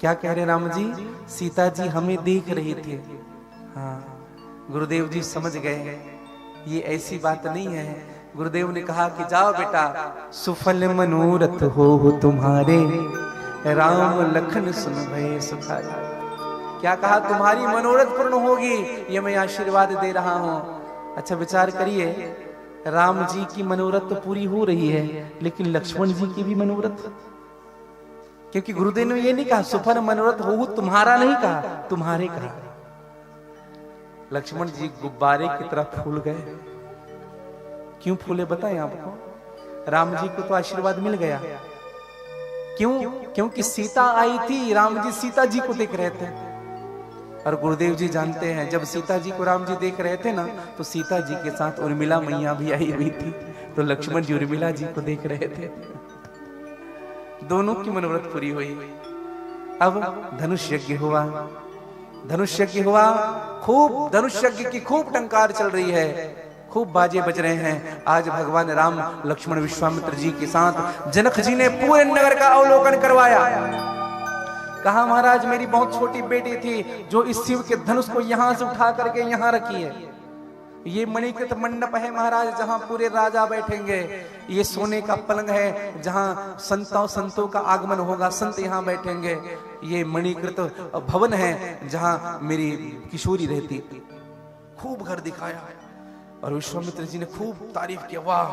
Speaker 1: क्या कह रहे राम जी? सीता जी हमें देख रही थी। हाँ, गुरुदेव जी समझ गए ये ऐसी बात नहीं है। गुरुदेव ने कहा कि जाओ बेटा, सुफल मनोरथ हो तुम्हारे, राम लखन सुन भय सुखारे। क्या कहा? तुम्हारी मनोरथ पूर्ण होगी, ये मैं आशीर्वाद दे रहा हूं। अच्छा विचार करिए, राम जी की मनोरथ तो पूरी हो रही है, लेकिन लक्ष्मण जी की भी मनोरथ, क्योंकि गुरुदेव ने ये नहीं कहा सुफल मनोरथ हो तुम्हारा, नहीं कहा तुम्हारे कहा। लक्ष्मण जी गुब्बारे की तरह फूल गए। क्यों फूले बताएं आपको? राम जी को तो आशीर्वाद मिल गया। क्यों? क्योंकि सीता आई थी, राम जी सीता जी को देख रहे थे। और गुरुदेव जी जानते हैं जब सीता जी को राम जी देख रहे थे ना, तो सीता जी के साथ उर्मिला मैया भी आई हुई थी। तो लक्ष्मण जी उर्मिला जी को देख रहे थे। दोनों की मनोरथ पूरी हुई। अब धनुष यज्ञ हुआ। धनुष यज्ञ हुआ, खूब धनुष यज्ञ की खूब टंकार चल रही है, खूब बाजे बज रहे हैं। आज भगवान राम लक्ष्मण विश्वामित्र जी के साथ जनक जी ने पूरे नगर का अवलोकन करवाया। कहा महाराज मेरी बहुत छोटी बेटी थी जो इस शिव के धनुष को यहां से उठा करके यहां रखी है। ये मणिकृत मंडप है महाराज जहां पूरे राजा बैठेंगे। ये सोने का पलंग है जहां संतों का आगमन होगा, संत यहां बैठेंगे। ये मणिकृत भवन है जहां मेरी किशोरी रहती। खूब घर दिखाया और विश्वामित्र जी ने खूब तारीफ किया, वाह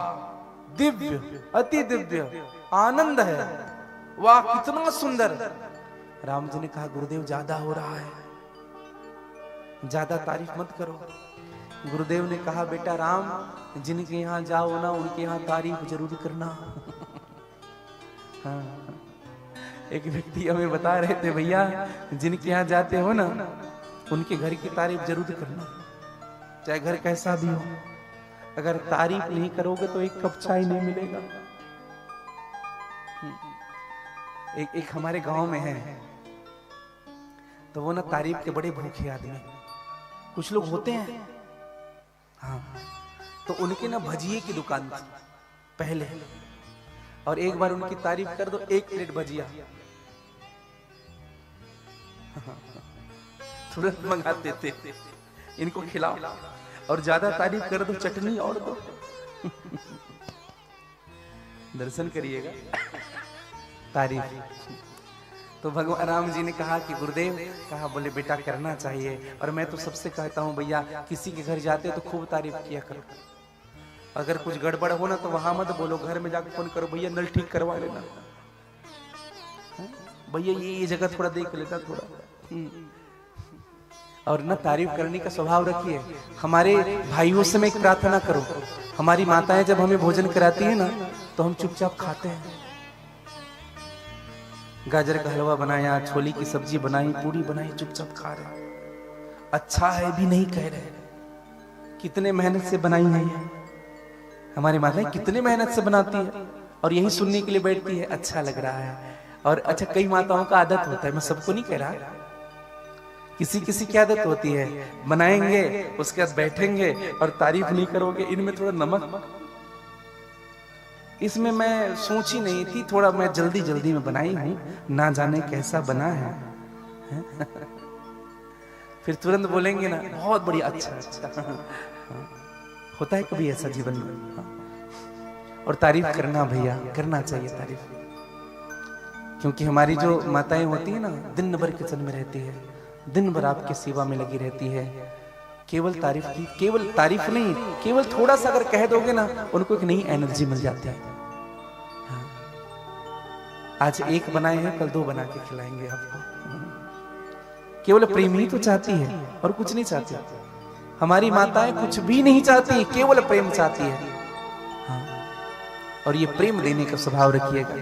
Speaker 1: दिव्य, अति दिव्य, आनंद है, वाह कितना सुंदर। राम जी ने कहा गुरुदेव ज्यादा हो रहा है, ज्यादा तारीफ मत करो। गुरुदेव ने कहा बेटा राम, जिनके यहाँ जाओ ना उनके यहाँ तारीफ जरूर करना। हाँ, एक व्यक्ति हमें बता रहे थे भैया जिनके यहाँ जाते हो ना उनके घर की तारीफ जरूर करना। चाहे घर कैसा भी हो, अगर तारीफ नहीं करोगे तो एक कप चाय नहीं मिलेगा। एक हमारे गांव में है, तो वो ना तारीफ के बड़े भूखे आदमी, कुछ लोग होते हैं। हाँ, तो उनके ना भजिए की दुकान थी पहले, और एक बार उनकी तारीफ कर दो 1 प्लेट भजिया तुरंत मंगाते थे, इनको खिलाओ, और ज्यादा तारीफ कर दो चटनी और दो दर्शन करिएगा तारीफ। तो भगवान राम जी ने कहा कि गुरुदेव, कहा बोले बेटा करना चाहिए, और मैं तो सबसे कहता हूं भैया किसी के घर जाते तो खूब तारीफ किया करो, अगर कुछ गड़बड़ हो ना तो वहां मत बोलो, घर में जाकर फोन करो, भैया नल ठीक करवा लेना, भैया ये जगह थोड़ा देख लेता थोड़ा। और ना तारीफ करने का स्वभाव रखिए। हमारे भाइयों से मैं एक प्रार्थना करो, हमारी माताएं जब हमें भोजन कराती है ना तो हम चुपचाप खाते हैं। गाजर का हलवा बनाया, छोले की सब्जी बनाई, पूरी बनाई, चुपचाप खा रहे, अच्छा है भी नहीं कह रहे। कितने मेहनत से बनाई है ये, हमारी माताएं कितने मेहनत से बनाती है, और यही सुनने के लिए बैठती है अच्छा लग रहा है। और अच्छा, कई माताओं का आदत होता है, मैं सबको नहीं कह रहा, किसी किसी की आदत होती है, बनाएंगे उसके बाद बैठेंगे और तारीफ नहीं करोगे, इनमें थोड़ा नमक। इसमें मैं सोची नहीं थी, थोड़ा मैं जल्दी जल्दी में बनाई हूं, ना जाने कैसा बना है फिर तुरंत बोलेंगे ना बहुत बढ़िया, अच्छा होता है कभी ऐसा जीवन में। और तारीफ करना भैया, करना चाहिए तारीफ, क्योंकि हमारी जो माताएं होती है ना दिन भर किचन में रहती है, दिन भर आपकी सेवा में लगी रहती है, केवल तारीफ की, केवल तारीफ नहीं, केवल थोड़ा सा अगर कह दोगे ना उनको एक नई एनर्जी मिल जाती है। हाँ। आज एक बनाए हैं, कल 2 बना के खिलाएंगे आपको। केवल प्रेम ही तो चाहती है और कुछ नहीं चाहती। हमारी माताएं कुछ भी नहीं चाहती, केवल प्रेम चाहती है। हाँ। और ये प्रेम देने का स्वभाव रखिएगा।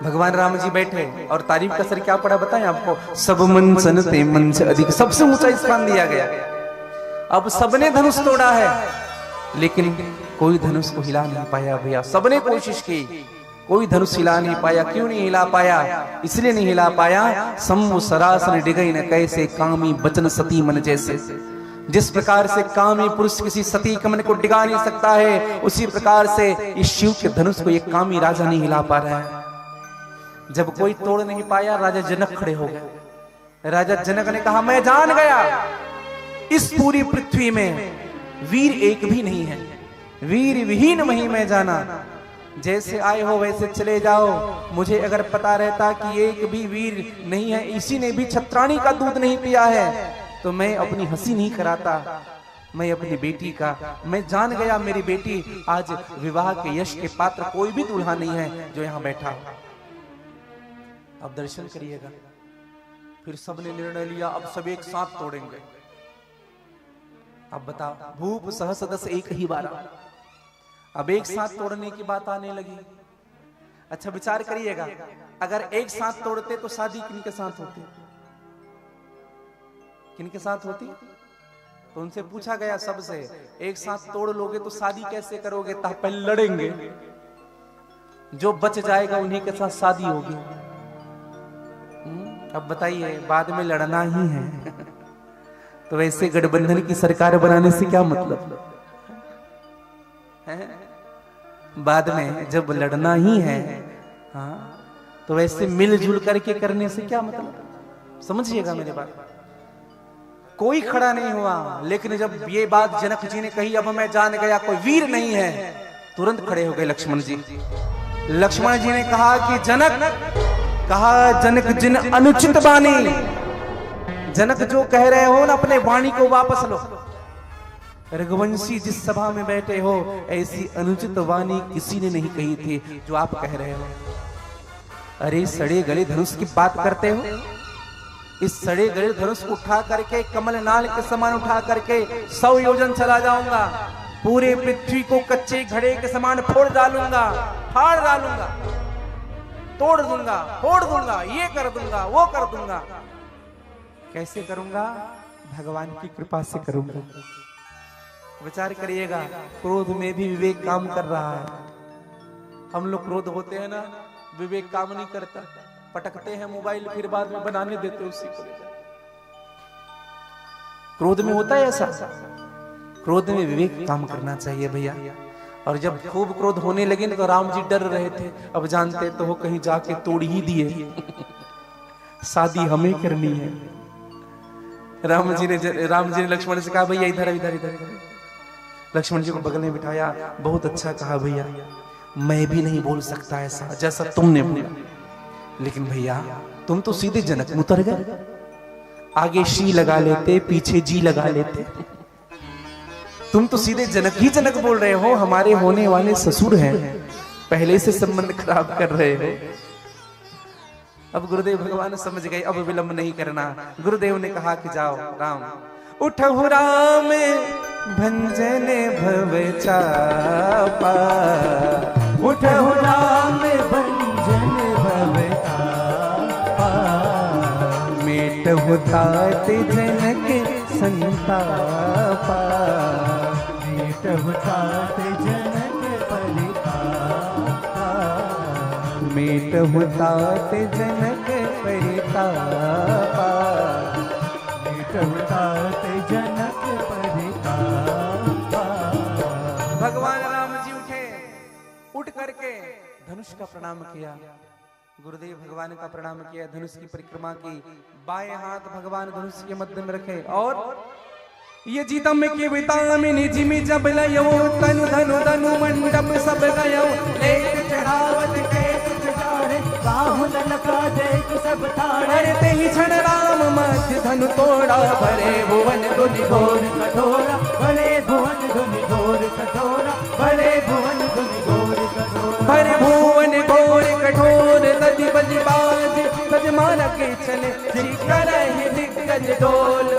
Speaker 1: भगवान राम जी बैठे और तारीफ का असर क्या पड़ा बताएं आपको। सब मन सनते मन से अधिक, सबसे ऊंचा स्थान दिया गया। अब सबने धनुष तोड़ा है, लेकिन कोई धनुष को हिला नहीं पाया भैया। सबने कोशिश की, कोई धनुष हिला नहीं पाया। क्यों नहीं हिला पाया? इसलिए नहीं हिला पाया, सम्मु सरासन डिगई न कैसे, कामी बचन सती मन जैसे। जिस प्रकार से कामी पुरुष किसी सती के मन को डिगा नहीं सकता है, उसी प्रकार से इस शिव के धनुष को ये कामी राजा नहीं हिला पा रहा है। जब कोई तोड़ नहीं पाया, राजा जनक खड़े हो गए। राजा जनक ने कहा, मैं जान गया इस पूरी पृथ्वी में वीर एक भी नहीं है, वीर विहीन वहीं मैं जाना। जैसे आए हो वैसे चले जाओ। मुझे अगर पता रहता कि एक भी वीर नहीं है, इसी ने भी छत्राणी का दूध नहीं पिया है, तो मैं अपनी हंसी नहीं कराता, मैं अपनी बेटी का। मैं जान गया मेरी बेटी आज विवाह के यश के पात्र कोई भी दूल्हा नहीं है जो यहाँ बैठा। अब दर्शन करिएगा। फिर सबने निर्णय लिया, अब सब एक साथ तोड़ेंगे। अब बताओ, भूप सहस दस एक ही बार। अब एक साथ तोड़ने की बात आने लगी। अच्छा विचार करिएगा, अगर एक साथ तोड़ते तो शादी किनके साथ होती? किनके साथ होती? तो उनसे पूछा गया सबसे, एक साथ तोड़ लोगे तो शादी कैसे करोगे? पहले लड़ेंगे, जो बच जाएगा उन्हीं के साथ शादी होगी। अब बताइए, बाद में लड़ना ही है तो वैसे गठबंधन की सरकार बनाने से क्या मतलब है? बाद में जब लड़ना ही है, हाँ, तो वैसे मिलजुल करके करने से क्या मतलब? समझिएगा मेरी बात। कोई खड़ा नहीं हुआ, लेकिन जब ये बात जनक जी ने कही, अब मैं जान गया कोई वीर नहीं है, तुरंत खड़े हो गए लक्ष्मण जी। लक्ष्मण जी ने कहा कि जनक जिन अनुचित वाणी, जनक जो कह रहे हो ना, अपने वाणी को वापस लो। रघुवंशी जिस सभा में बैठे हो, ऐसी अनुचित वाणी किसी ने नहीं कही थी जो आप कह रहे हो। अरे सड़े गले धनुष की बात करते हो? इस सड़े गले धनुष को उठा करके कमल नाल के समान उठा करके 100 योजन चला जाऊंगा, पूरे पृथ्वी को कच्चे घड़े के समान फोड़ डालूंगा, फाड़ डालूंगा, तोड़ दूंगा, फोड़ दूंगा, ये कर दूंगा, वो कर दूंगा। कैसे करूंगा? भगवान की कृपा से करूंगा। विचार करिएगा, क्रोध में भी विवेक काम कर रहा है। हम लोग क्रोध होते हैं ना, विवेक काम नहीं करता, पटकते हैं मोबाइल, फिर बाद में बनाने देते उसी को। क्रोध में होता है ऐसा। क्रोध में विवेक काम करना चाहिए भैया। और जब खूब क्रोध होने लगे ना तो राम जी डर रहे थे, अब जानते तो वो कहीं जाके तोड़ ही दिए। शादी हमें करनी है। राम जी ने लक्ष्मण से कहा, भैया इधर इधर इधर। लक्ष्मण जी को बगल में बिठाया, बहुत अच्छा कहा भैया, मैं भी नहीं बोल सकता ऐसा जैसा तुमने बोला, लेकिन भैया तुम तो सीधे जनक में उतर गए। आगे शी लगा लेते, पीछे जी लगा लेते। तुम तो सीधे जनक ही जनक बोल रहे हो। हमारे होने वाले ससुर हैं, पहले से संबंध खराब कर रहे हो। अब गुरुदेव भगवान समझ गए, अब विलंब नहीं करना। गुरुदेव ने कहा कि जाओ राम, उठहु राम भंजन भव चापा,
Speaker 2: उठहु राम भंजन भव चापा,
Speaker 1: मेटहु तात जनक संतापा,
Speaker 2: मेटहु तात जनक परितापा,
Speaker 1: मेटहु तात जनक परितापा,
Speaker 2: मेटहु तात जनक परितापा।
Speaker 1: भगवान राम जी उठे, उठ करके धनुष का प्रणाम किया। गुरुदेव भगवान का प्रणाम किया, धनुष की परिक्रमा की। बाएं हाथ भगवान धनुष के मध्य में रखे और ये जीतम के विटामिनी जिमी जब लयो, तनु धनु धनु मंडप सब गयो, लेक चढ़ावत के
Speaker 2: चढ़ारे, बाहु ललका देख सब ठाड़े,
Speaker 1: भरते ही क्षण राम मध्य धनु तोड़ा, भरे भुवन धुनि घोर
Speaker 2: कठोरा, भले भुवन धुनि घोर कठोरा, भले भुवन धुनि घोर कठोरा,
Speaker 1: भरे भुवन घोर कठोर, तज बज बाज तज मार के चले, करहि दिग्गज डोल,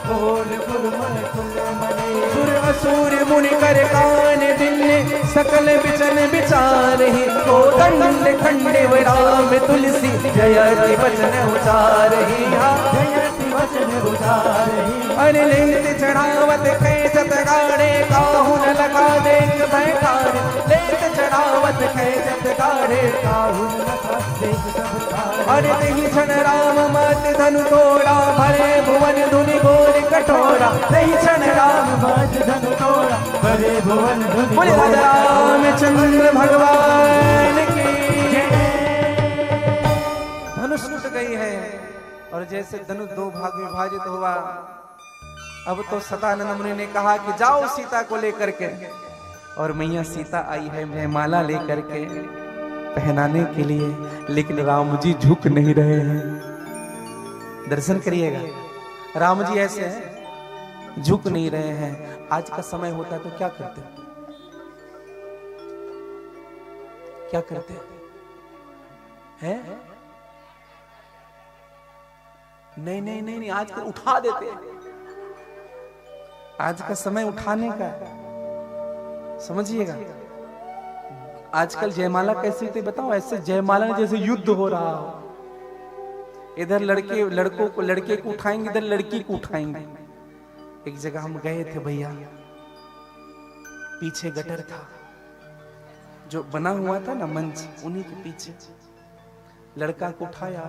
Speaker 2: बोल गुरुमन कुल मने,
Speaker 1: सुर असुर मुनि कर कान दिल्ले, सकल बिचन विचार ही को दंड खंडे राम तुलसी, जयति वचन उचार ही।
Speaker 2: जयति वचन उचार ही,
Speaker 1: अरे लेत चढ़ावत कैसत गाड़े, काहू न लगा देख बैठारे, लेत चढ़ावत कैसत गाड़े,
Speaker 2: काहू न लगा देख सब ठाड़े,
Speaker 1: अरे नहीं क्षण राम मत धनु तोड़ा, भरे भुवन धुनि घोर कठोरा, नहीं क्षण राम
Speaker 2: मत धनु तोड़ा, भरे भुवन धुनि
Speaker 1: बोले राजा रामचंद्र भगवान की। धनुष टूट गई है और जैसे धनुष दो भाग विभाजित हुआ, अब तो सतानंद मुनि ने कहा कि जाओ सीता को लेकर के, और मैया सीता आई है जयमाला लेकर के पहनाने के लिए, लेकिन राम जी झुक नहीं रहे हैं। दर्शन करिएगा, राम जी ऐसे हैं, झुक नहीं रहे हैं। आज का समय होता तो क्या करते, क्या करते हैं? नहीं नहीं नहीं नहीं, आज उठा देते हैं। आज का समय उठाने का, समझिएगा। आजकल जयमाला कैसे होती बताओ, ऐसे जयमाला जैसे युद्ध हो रहा हो। इधर लड़के को उठाएंगे, इधर लड़की को उठाएंगे। एक जगह हम गए थे भैया, पीछे गटर था जो बना हुआ था ना मंच, उन्हीं के पीछे लड़का को उठाया।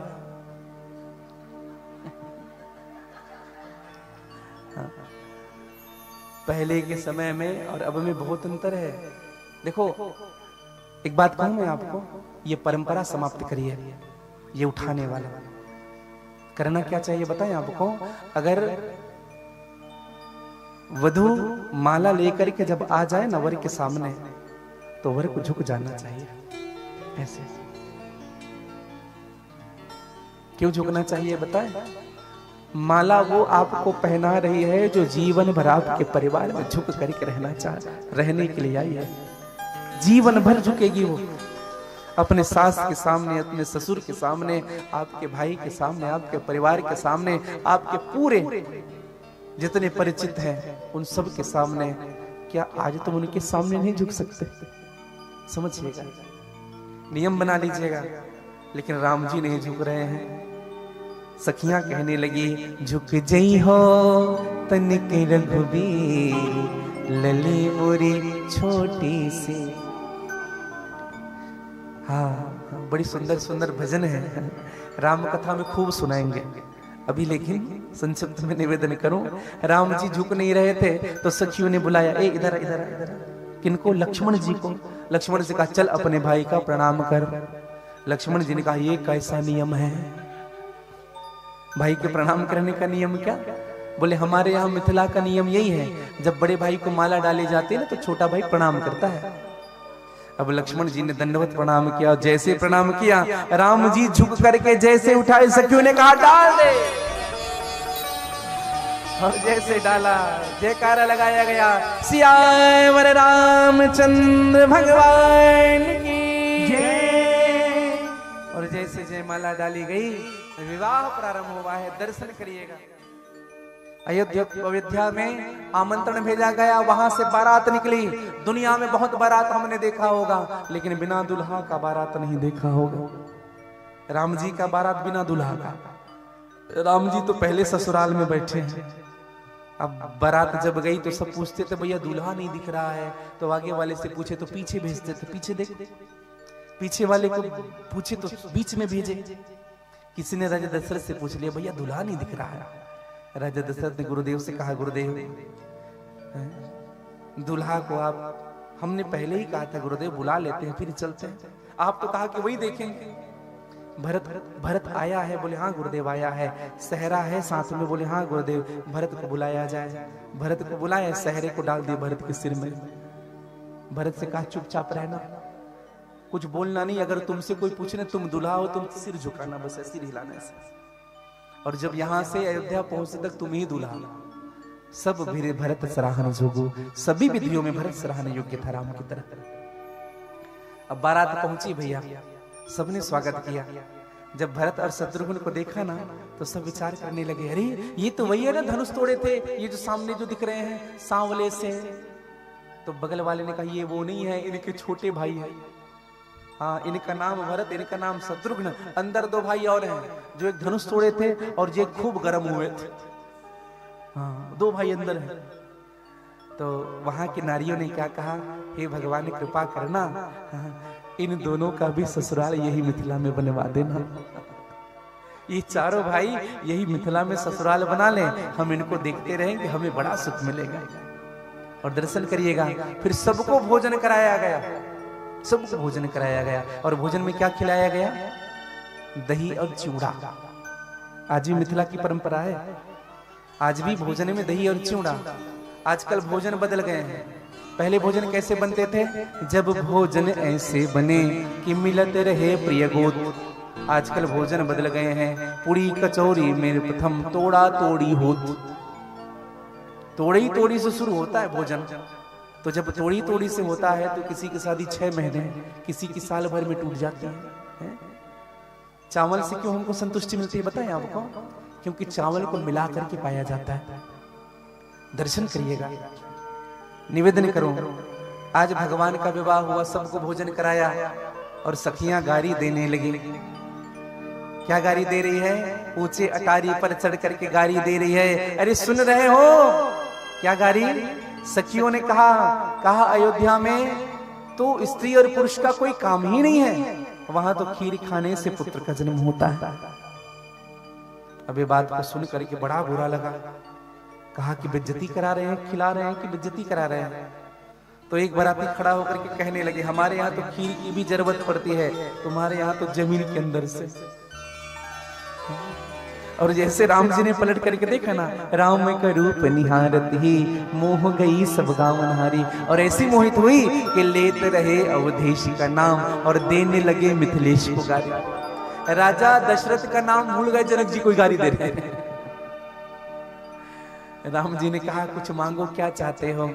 Speaker 1: हाँ। पहले के समय में और अब में बहुत अंतर है। देखो एक बात कहूं मैं आपको, ये परंपरा समाप्त करिए। ये उठाने वाला करना क्या चाहिए बताएं आपको। अगर वधू माला लेकर के जब आ जाए ना वर के सामने, तो वर को झुक जाना चाहिए। ऐसे क्यों झुकना चाहिए बताएं? माला वो आपको पहना रही है जो जीवन भर आपके परिवार में झुक करके रहने के लिए आई है। जीवन भर झुकेगी वो, अपने सास के सामने, अपने ससुर के सामने, आपके भाई के सामने, आपके परिवार के सामने, आपके पूरे जितने परिचित हैं उन सब के सामने। क्या आज तुम उनके सामने नहीं झुक सकते? समझिएगा, नियम बना लीजिएगा। लेकिन राम जी नहीं झुक रहे हैं, सखियां कहने लगी झुक जई हो तनिक रघुबीर लली मोरी छोटी सी। हाँ, बड़ी सुंदर सुंदर भजन है, राम कथा में खूब सुनाएंगे अभी, लेकिन संक्षिप्त में निवेदन करूं। राम जी झुक नहीं रहे थे तो सखियों ने बुलाया, ए इधर इधर इधर। किनको? लक्ष्मण जी को। लक्ष्मण से कहा चल अपने भाई का प्रणाम कर। लक्ष्मण जी ने कहा ये कैसा नियम है, भाई के प्रणाम करने का नियम क्या? बोले हमारे यहाँ मिथिला का नियम यही है, जब बड़े भाई को माला डाली जाती है ना तो छोटा भाई प्रणाम करता है। अब लक्ष्मण जी ने दंडवत प्रणाम किया, जैसे प्रणाम किया राम जी झुक करके जैसे उठाए, सखियों ने कहा डाल दे, और जैसे डाला जयकारा लगाया गया, सियावर रामचंद्र भगवान की जय। और जैसे जयमाला डाली गई विवाह प्रारंभ हुआ है। दर्शन करिएगा। अयोध्या में आमंत्रण भेजा गया, वहां से बारात निकली। दुनिया में बहुत बारात हमने देखा होगा, लेकिन बिना दुल्हा का बारात नहीं देखा होगा। राम जी का बारात बिना दुल्हा का। राम जी तो पहले ससुराल में बैठे हैं। अब बारात जब गई तो सब पूछते थे भैया दूल्हा नहीं दिख रहा है, तो आगे वाले से पूछे तो पीछे भेजते थे, पीछे देख। पीछे वाले को पूछे तो बीच में भेजे। किसी ने राजा दशरथ से पूछ लिया भैया दूल्हा नहीं दिख रहा है। राजा दशरथ ने गुरुदेव से कहा गुरुदेव दूल्हा को आप, हमने पहले ही कहा था गुरुदेव बुला लेते हैं फिर चलते हैं, आप तो कहा कि वही देखेंगे। भरत आया है, बोले हाँ गुरुदेव आया है। सहरा है साथ में, बोले हाँ गुरुदेव भरत को बुलाया जाए। भरत को बुलाया, सहरे को डाल दिया भरत के सिर में। भरत से कहा चुपचाप रहना, कुछ बोलना नहीं, अगर तुमसे कोई पूछने तुम दूल्हा हो तुम सिर झुकाना, बस सिर हिलाने से। और जब यहां से अयोध्या पहुंचने तक तुम ही दूल्हा। सब भीरे भरत सराहन जोगो, सभी विधियों में भरत सराहन योग्य था राम की तरह। अब बारात पहुंची भैया, सबने स्वागत किया। जब भरत और शत्रुघ्न को देखा ना तो सब विचार करने लगे, अरे ये तो वही है ना धनुष तोड़े थे, ये जो सामने जो दिख रहे हैं सांवले से। तो बगल वाले ने कहा ये वो नहीं है, इनके छोटे भाई है। हाँ, इनका नाम भरत, इनका नाम शत्रुघ्न। अंदर दो भाई और हैं जो एक धनुष तोड़े थे और जो खूब गर्म हुए थे। हाँ, दो भाई अंदर हैं। तो वहां की नारियों ने क्या कहा, हे भगवान कृपा करना, इन दोनों का भी ससुराल यही मिथिला में बनवा देना। ये चारों भाई यही मिथिला में ससुराल बना लें, हम इनको देखते रहेंगे, हमें बड़ा सुख मिलेगा। और दर्शन करिएगा। फिर सबको भोजन कराया गया, सबको भोजन कराया गया। और भोजन में क्या खिलाया गया? दही और चूड़ा। आज भी मिथिला की परंपरा है, आज भी भोजन में दही और चूड़ा। आजकल भोजन बदल गए हैं। पहले भोजन कैसे बनते थे? जब भोजन ऐसे बने कि मिलत रहे प्रिय गोद। आजकल भोजन बदल गए हैं, पूरी कचौरी मेरे प्रथम तोड़ा तोड़ी होत। तोड़ी तोड़ी से शुरू होता है भोजन। तो जब तोड़ी तोड़ी से होता है तो किसी की शादी 6 महीने, किसी की साल भर में टूट जाती है। चावल से क्यों हमको संतुष्टि मिलती है बताएं आपको? क्योंकि चावल को मिला करके पाया जाता है। दर्शन करिएगा, निवेदन करो। आज भगवान का विवाह हुआ, सबको भोजन कराया और सखियां गारी देने लगी। क्या गारी दे रही है? ऊंचे अटारी पर चढ़ करके गारी दे रही है। अरे सुन रहे हो क्या गारी? सखियों ने कहा अयोध्या में तो स्त्री और पुरुष का कोई काम ही नहीं है, वहां तो खीर खाने से पुत्र का जन्म होता है। अब ये बात को सुन करके बड़ा बुरा लगा। कहा कि बेइज्जती करा रहे हैं, खिला रहे हैं कि बेइज्जती करा रहे हैं। तो एक बाराती खड़ा होकर के कहने लगे, हमारे यहाँ तो खीर की भी जरूरत पड़ती है, तुम्हारे यहाँ तो जमीन के अंदर से। और जैसे राम जी ने पलट करके देखा ना, राम का रूप निहारत ही मोह गई सब गाँव नहारी। और ऐसी मोहित हुई कि लेते रहे अवधेश का नाम और देने लगे मिथिलेश को गारी। राजा दशरथ का नाम भूल गए, जनक जी को गारी दे रहे हैं। राम जी ने कहा कुछ मांगो, क्या चाहते हो?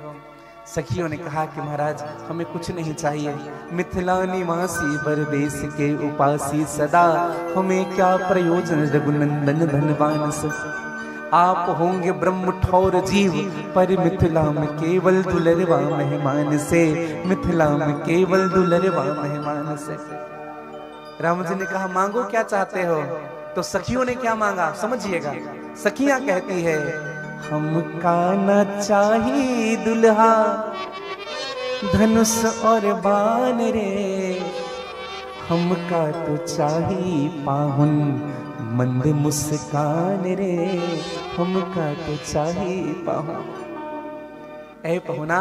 Speaker 1: सखियों ने कहा कि महाराज हमें कुछ नहीं चाहिए, मिथिला निवासी परदेश के उपासी सदा, हमें क्या प्रयोजन रघुनंदन धनवान से। आप होंगे ब्रह्म ठौर जीव, पर मिथिला में केवल दुलरवा मेहमान से, मिथिला में केवल दुलरवा मेहमान से। राम जी ने कहा मांगो क्या चाहते हो? तो सखियों ने क्या मांगा समझिएगा। सखियां कहती है हमका न चाहिए दुल्हा धनुष और बाण रे, हमका तो चाहिए पाहुन मंद मुस्कान रे, हमका तो चाहिए पाहुन। ऐ पहुना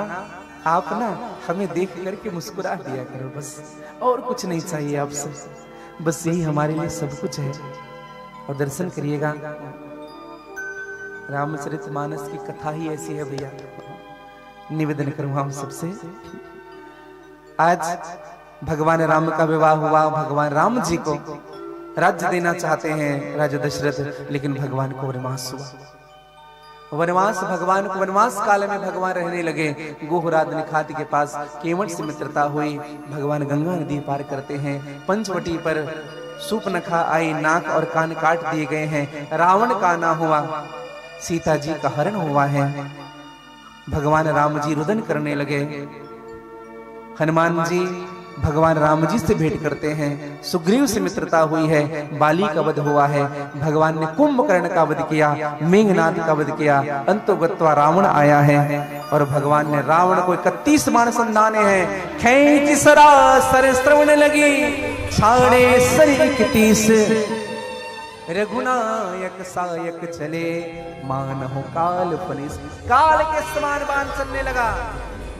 Speaker 1: आप ना हमें देख करके मुस्कुरा दिया करो बस, और कुछ नहीं चाहिए आपसे, बस यही हमारे लिए सब कुछ है। और दर्शन करिएगा, रामचरितमानस की कथा ही ऐसी है भैया। निवेदन करूंगा हम सबसे, आज भगवान राम का विवाह हुआ, भगवान राम जी को राज्य देना चाहते हैं राजा दशरथ, लेकिन भगवान को वनवास हुआ। वनवास भगवान को वनवास काल में भगवान रहने लगे। गोहराद निखात के पास केवट से मित्रता हुई। भगवान गंगा नदी पार करते हैं। पंचवटी पर सूपनखा आई, नाक और कान काट दिए गए हैं। रावण का ना हुआ, सीता जी का हरण हुआ है। भगवान राम जी रुदन करने लगे। हनुमान जी भगवान राम जी से भेंट करते हैं। सुग्रीव से मित्रता हुई है। बाली का वध हुआ है। भगवान ने कुंभकर्ण का वध किया, मेघनाद का वध किया। अंतोगत्वा रावण आया है और भगवान ने रावण को 31 बाण संधाने हैं। खींच सरासर श्रवण लगी, छाड़े सरी 31। रघुनायक सायक चले, मानहु काल फनिस। काल के समान बाण चलने लगा।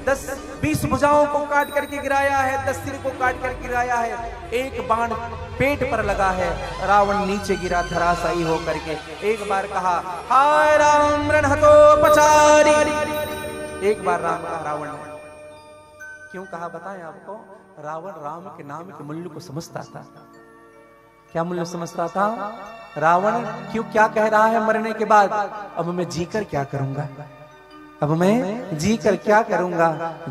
Speaker 1: 10-20 भुजाओं को काट करके गिराया है, 10 सिर को काट कर गिराया है। एक बाण पेट पर लगा है। रावण नीचे गिरा धराशायी होकर के। एक बार कहा हाय राम रणहतोपचारी। एक बार राम कहा रावण ने। क्यों कहा बताएं आपको? रावण राम के नाम के मूल्य को समझता था। क्या मूल्य समझता था रावण? क्यों क्या कह रहा है मरने के बाद? अब मैं जीकर क्या करूंगा, अब मैं जीकर क्या करूंगा,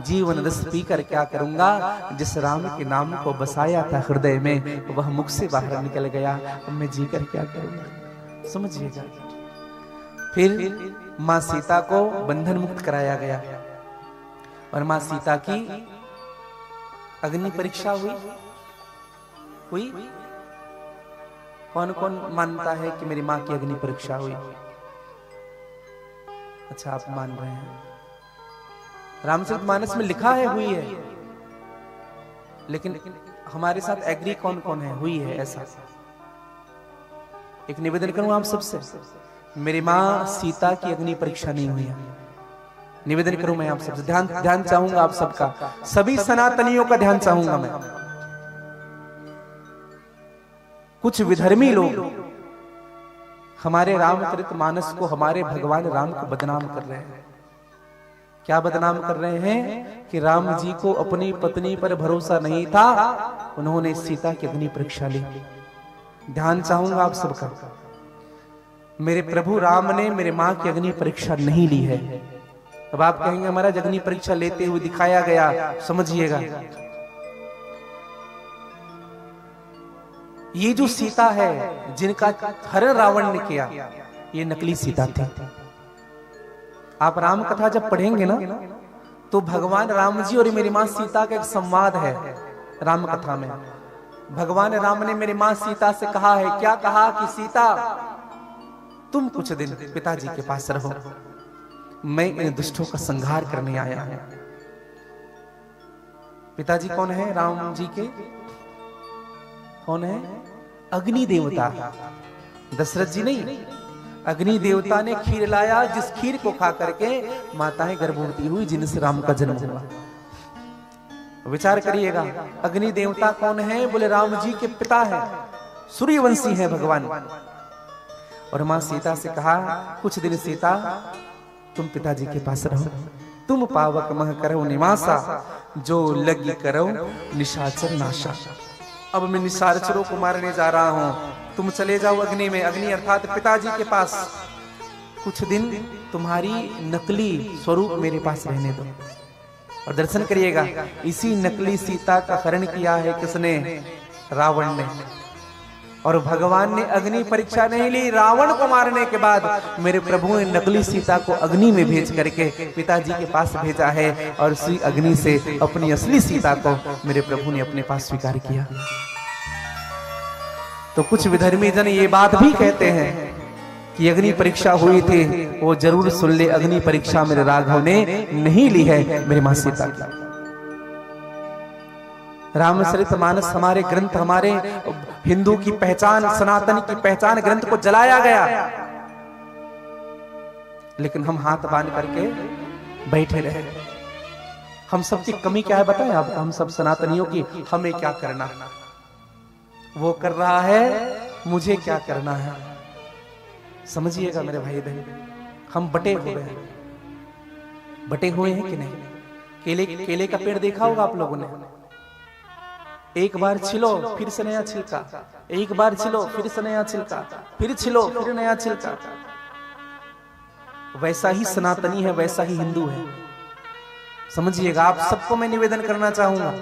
Speaker 1: जीवन रस पीकर क्या करूंगा। जिस राम के नाम को बसाया था हृदय में, वह मुख से बाहर निकल गया। अब मैं जीकर क्या करूंगा, समझिएगा। फिर मां सीता को बंधन मुक्त कराया गया और मां सीता की अग्नि परीक्षा हुई। कौन कौन मानता है कि मेरी मां की अग्नि परीक्षा हुई? अच्छा आप मान रहे हैं। रामचरितमानस में लिखा है हुई है, लेकिन हमारे साथ एग्री कौन कौन है हुई है ऐसा? एक निवेदन करूं आप सबसे, मेरी मां सीता की अग्नि परीक्षा नहीं हुई है। निवेदन करूं मैं आप सबसे, ध्यान चाहूंगा आप सबका, सभी सनातनियों का ध्यान चाहूंगा मैं। कुछ विधर्मी लोग हमारे रामचरितमानस को, हमारे भगवान राम को बदनाम कर रहे हैं। क्या बदनाम कर रहे हैं? कि राम जी को अपनी पत्नी पर भरोसा नहीं था, उन्होंने सीता की अग्नि परीक्षा ली। ध्यान चाहूंगा आप सबका, मेरे प्रभु राम ने मेरे मां की अग्नि परीक्षा नहीं ली है। अब आप कहेंगे महाराज अग्नि परीक्षा लेते हुए दिखाया गया, समझिएगा। ये जो सीता है जिनका हरण रावण ने किया, ये नकली सीता थी। आप राम कथा जब पढ़ेंगे ना, तो भगवान राम जी और मेरी मां सीता का एक संवाद है राम कथा में। भगवान राम ने मेरी मां सीता से कहा है, क्या कहा कि सीता तुम कुछ दिन पिताजी के पास रहो, मैं इन दुष्टों का संहार करने आया हूं। पिताजी कौन है राम जी के? कौन है? अग्नि देवता। दशरथ जी नहीं, अग्नि देवता ने खीर लाया, जिस खीर को खा करके माताएं गर्भवती हुई, जिनसे राम का जन्म हुआ। विचार करिएगा, अग्नि देवता कौन है? बोले राम जी के पिता है, सूर्यवंशी है भगवान। और मां सीता से कहा, कुछ दिन सीता तुम पिताजी के पास रहो, तुम पावक मह करो निवासा, जो लगी करो निशाचर नाशा। अब मैं निशाचरों को मारने जा रहा हूं, तुम चले जाओ अग्नि में, अग्नि अर्थात पिताजी के पास। कुछ दिन तुम्हारी नकली स्वरूप मेरे पास रहने दो। और दर्शन करिएगा, इसी नकली सीता का हरण किया है किसने? रावण ने। और भगवान ने अग्नि परीक्षा नहीं ली। रावण को मारने के बाद मेरे प्रभु ने नकली सीता को अग्नि में भेज करके पिताजी के पास भेजा है, और उसी अग्नि से अपनी असली सीता को मेरे प्रभु ने अपने पास स्वीकार किया। तो कुछ विधर्मी जन ये बात भी कहते हैं कि अग्नि परीक्षा हुई थी, वो जरूर सुन ले, अग्नि परीक्षा मेरे राघव ने नहीं ली है मेरी मां सीता की। रामचरितमानस हमारे ग्रंथ, हमारे हिंदू की पहचान, सनातन की पहचान ग्रंथ को जलाया गया, लेकिन हम हाथ बांध करके बैठे रहे। हम सबकी कमी क्या है बताएं आपको, हम सब सनातनियों की, हमें क्या करना, वो कर रहा है, मुझे क्या करना है। समझिएगा मेरे भाई बहन, हम बटे हुए हैं, बटे हुए हैं कि नहीं। केले का पेड़ देखा होगा आप लोगों ने, एक बार छिलो फिर से नया छिलका, एक बार छिलो फिर से नया छिलका, फिर छिलो फिर नया छिलका। वैसा ही सनातनी है, वैसा ही हिंदू है। समझिएगा, आप सबको मैं निवेदन करना चाहूंगा।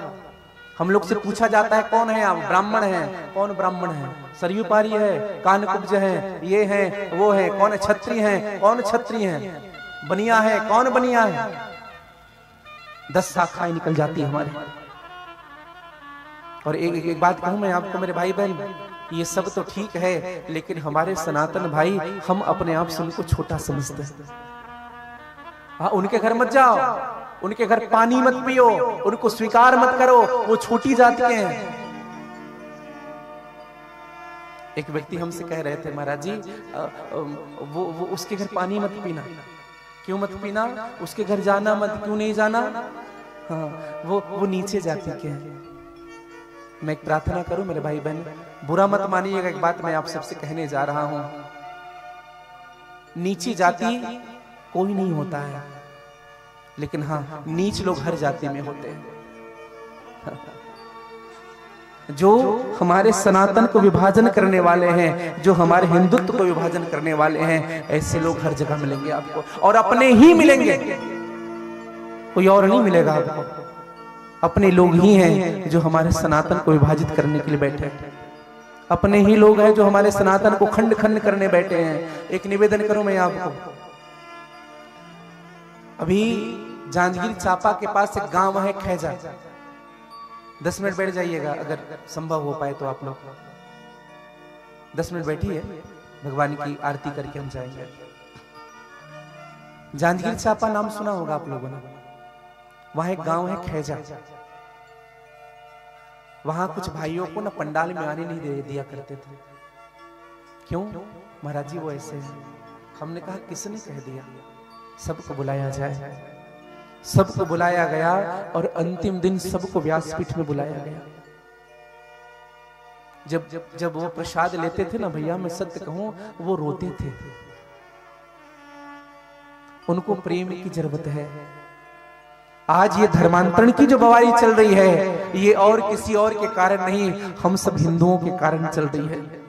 Speaker 1: हम लोग से पूछा जाता है कौन है आप, ब्राह्मण है, कौन ब्राह्मण है, सरयू पारी है, कानकुब्ज है, ये है वो है, कौन क्षत्रिय है, कौन क्षत्रिय है, बनिया है, कौन बनिया है। 10 शाखाएं निकल जाती है हमारी। और एक बात कहूं मैं आपको मेरे भाई बहन, ये सब तो ठीक है, लेकिन हमारे सनातन भाई, हम अपने आप से उनको छोटा समझते हैं। हाँ, उनके घर मत जाओ, उनके घर पानी मत पियो, उनको स्वीकार मत करो, वो छोटी जाति के हैं। एक व्यक्ति हमसे कह रहे थे, महाराज जी वो उसके घर पानी मत पीना। क्यों मत पीना? उसके घर जाना मत। क्यों नहीं जाना? हाँ, वो नीचे जाति के हैं। मैं एक प्रार्थना करूं मेरे भाई बहन, बुरा मत मानिएगा, एक बात मैं आप सबसे कहने जा रहा हूं। नीची जाति कोई नहीं होता है, लेकिन हाँ, नीच लोग हर जाति में होते हैं। जो हमारे सनातन को विभाजन करने वाले हैं, जो हमारे हिंदुत्व को विभाजन करने वाले हैं, ऐसे लोग हर जगह मिलेंगे आपको, और अपने ही मिलेंगे, कोई और नहीं मिलेगा आपको। अपने लोग ही हैं जो हमारे सनातन को विभाजित करने के लिए बैठे हैं। अपने ही लोग हैं जो हमारे सनातन को खंड खंड करने बैठे हैं। एक निवेदन करूं मैं आपको, अभी जांजगीर चांपा के पास एक गांव है खैजा, 10 मिनट बैठ जाइएगा अगर संभव हो पाए तो। आप लोग 10 मिनट बैठिए, भगवान की आरती करके हम जाएंगे। जांजगीर चांपा नाम सुना होगा आप लोगों ने। वहां एक गांव है खैजा। वहां कुछ भाइयों को ना पंडाल में आने नहीं दिया करते थे। क्यों? महाराज जी वो ऐसे हैं। हमने कहा किसने कह दिया? सबको बुलाया जाए। सबको बुलाया गया, और अंतिम दिन सबको व्यासपीठ में बुलाया गया। जब वो प्रसाद लेते थे ना भैया, मैं सत्य कहूं, वो रोते थे। उनको प्रेम की जरूरत है। आज ये धर्मांतरण की जो बवाली चल रही है, ये और किसी और के कारण नहीं, हम सब हिंदुओं के कारण चल रही है।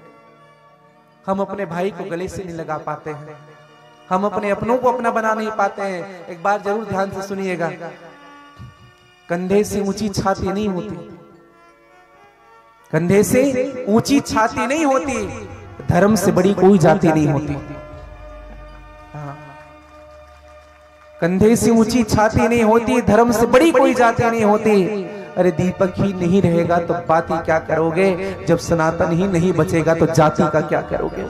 Speaker 1: हम अपने भाई को गले से नहीं लगा पाते हैं, हम अपने अपनों को अपना बना नहीं पाते हैं। एक बार जरूर ध्यान से सुनिएगा, कंधे से ऊंची छाती नहीं होती, कंधे से ऊंची छाती नहीं होती, धर्म से बड़ी कोई जाति नहीं होती। कंधे से ऊंची छाती नहीं होती, धर्म से बड़ी कोई जाति नहीं होती। अरे दीपक ही नहीं रहेगा तो बाती क्या करोगे? जब सनातन ही नहीं बचेगा तो जाति का क्या करोगे?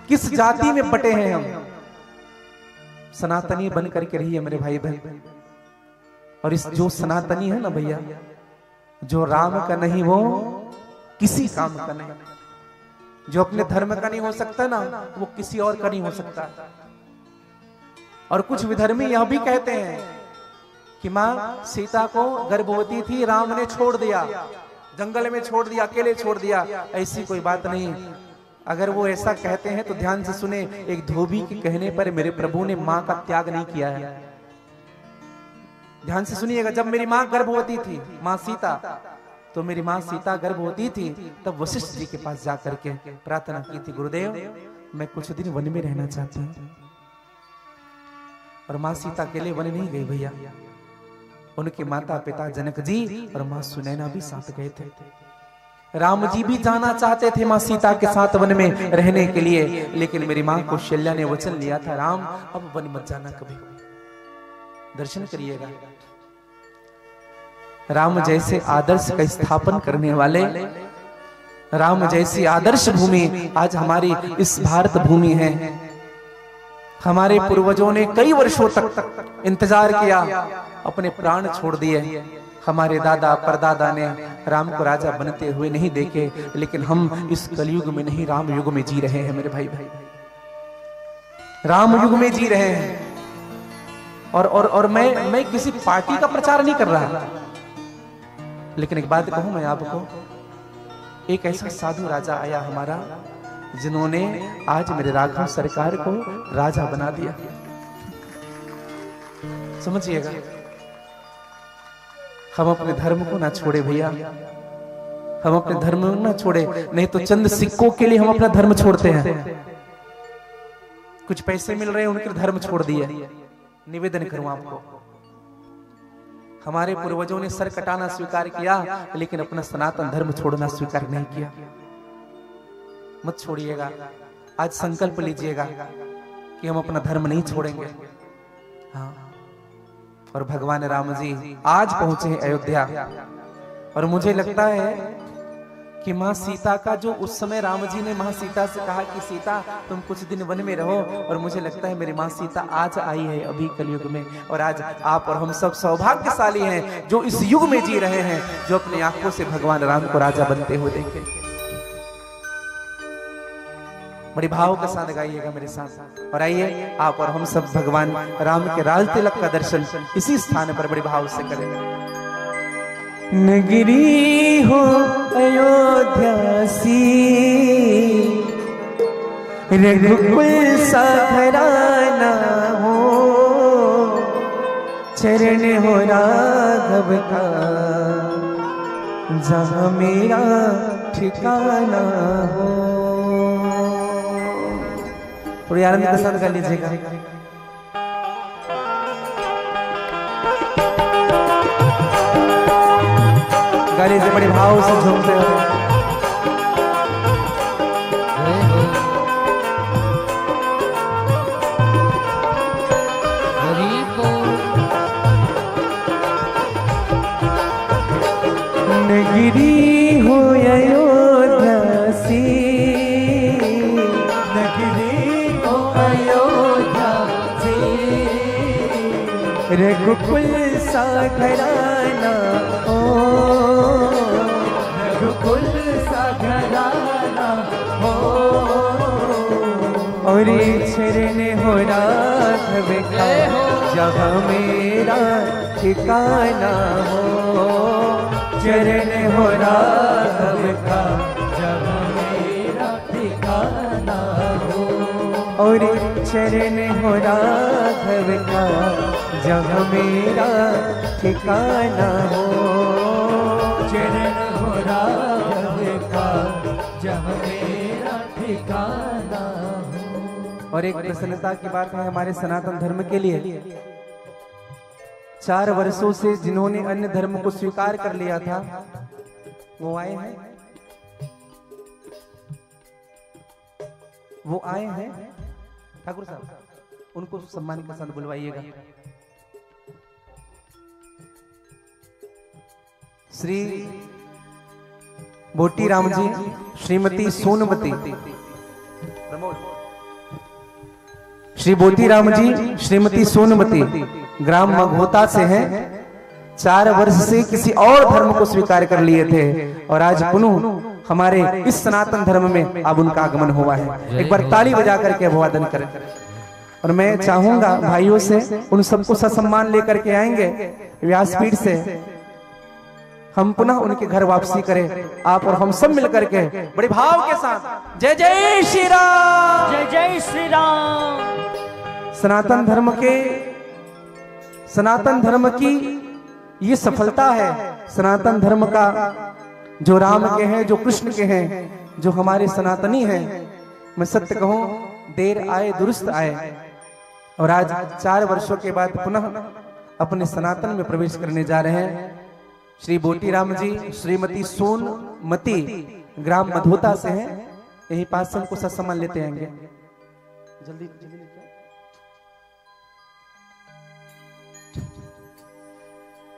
Speaker 1: किस जाति में बटे हैं हम? सनातनी बन करके रहिए मेरे भाई बहन। और इस जो सनातनी है ना भैया, जो राम का नहीं वो किसी काम का नहीं, जो अपने धर्म का नहीं हो सकता ना, वो किसी और का नहीं हो सकता। और कुछ विधर्मी यह भी कहते हैं कि मां सीता को गर्भवती थी, राम ने छोड़ दिया, जंगल में छोड़ दिया, अकेले छोड़ दिया। ऐसी कोई बात नहीं। अगर वो ऐसा कहते हैं तो ध्यान से सुने, एक धोबी के कहने पर मेरे प्रभु ने मां का त्याग नहीं किया है। ध्यान से सुनिएगा, जब मेरी मां गर्भवती थी, मां सीता, तो मेरी मां सीता गर्भवती थी, तब वशिष्ठ जी के पास जाकर के प्रार्थना की थी, गुरुदेव मैं कुछ दिन वन में रहना चाहती हूँ। और मां सीता के लिए वन नहीं गई भैया, उनके माता पिता जनक जी और मां सुनैना भी साथ गए थे। राम जी भी जाना चाहते थे मां सीता के साथ वन में रहने के लिए, लेकिन मेरी मां कौशल्या ने वचन लिया था, राम अब वन मत जाना कभी। दर्शन करिएगा, राम जैसे आदर्श का स्थापन करने वाले, राम जैसी आदर्श भूमि आज हमारी इस भारत भूमि है। हमारे पूर्वजों ने कई वर्षों तक इंतजार किया, अपने प्राण छोड़ दिए। हमारे दादा परदादा ने राम को राजा बनते हुए नहीं देखे, लेकिन हम इस कलयुग में नहीं, राम युग में जी रहे हैं मेरे भाई। राम युग में जी रहे हैं। और मैं किसी पार्टी का प्रचार नहीं कर रहा, लेकिन एक बात कहूं मैं आपको, एक ऐसा साधु राजा आया हमारा, जिन्होंने आज मेरे राघव सरकार को राजा बना दिया। समझिएगा, हम अपने धर्म को ना छोड़े भैया, हम अपने धर्म को ना छोड़े, नहीं तो चंद सिक्कों के लिए हम अपना धर्म छोड़ते हैं। कुछ पैसे मिल रहे हैं, उनके धर्म छोड़ दिए। निवेदन करूं आपको, हमारे पूर्वजों ने सर कटाना स्वीकार किया, लेकिन अपना सनातन धर्म छोड़ना स्वीकार नहीं किया। मत छोड़िएगा, आज संकल्प लीजिएगा कि हम अपना धर्म नहीं छोड़ेंगे। हाँ, और भगवान राम जी आज पहुंचे हैं अयोध्या, और मुझे लगता है कि माँ सीता का जो उस समय राम जी ने माँ सीता से कहा कि सीता तुम कुछ दिन वन में रहो, और मुझे लगता है मेरी माँ सीता आज आई है अभी कलयुग में, और आज आप और हम सब सौभाग्यशाली हैं जो इस युग में जी रहे हैं, जो अपनी आंखों से भगवान राम को राजा बनते हुए देखे। बड़ी भाव के साथ गाइएगा मेरे साथ, और आइए आप और हम सब भगवान राम के राज तिलक का दर्शन इसी स्थान पर बड़े भाव से करेंगे। नगरी हो अयोध्या सी, रघुकुल सा घराना हो, चरण हो राघव का जहाँ मेरा ठिकाना हो। थोड़ी आनंद के साथ कर लीजिएगा। गाली से बड़े भाव से झूमते हो। नगरी हो अयोध्या सी, नगरी हो अयोध्या सी, रघुकुल सा घराना हो, रघुकुल सा घराना हो, और चरण हो राघव का जहाँ मेरा ठिकाना हो, चरण हो राघव का जहाँ मेरा ठिकाना हो, और चरण हो राघव का जहाँ मेरा ठिकाना हो, चरण हो राघव का जहाँ मेरा ठिकाना हो। और एक प्रसन्नता की बात है हमारे सनातन धर्म के लिए, 4 वर्षों से जिन्होंने अन्य धर्म को स्वीकार कर लिया था वो आए हैं, वो आए हैं ठाकुर साहब, उनको सम्मान के साथ बुलवाइएगा। श्री बोटी राम जी, श्रीमती सोनमती, श्री बोटी राम जी श्रीमती सोनमती ग्राम मघोता से हैं। 4 वर्ष से किसी और धर्म को स्वीकार कर लिए थे, और आज पुनः हमारे इस सनातन धर्म में अब उनका आगमन हुआ है। एक बार ताली बजा करके अभिवादन करें। और मैं चाहूंगा भाइयों से उन सबको ससम्मान लेकर के आएंगे व्यासपीठ से, हम पुनः उनके घर वापसी करें, आप और हम सब मिलकर के बड़े भाव के साथ जय जय श्री राम,
Speaker 2: जय जय श्री राम।
Speaker 1: सनातन धर्म की ये सफलता है। सनातन धर्म का जो राम के हैं, जो कृष्ण के हैं, जो हमारे सनातनी हैं, मैं सत्य कहूं देर आए दुरुस्त आए, और आज 4 वर्षों के बाद पुनः अपने सनातन में प्रवेश करने जा रहे हैं। श्री बोटी राम जी श्रीमती सोनमती ग्राम मधोता से हैं, यही पास से उनको सत्सम्मान लेते आएंगे। जल्दी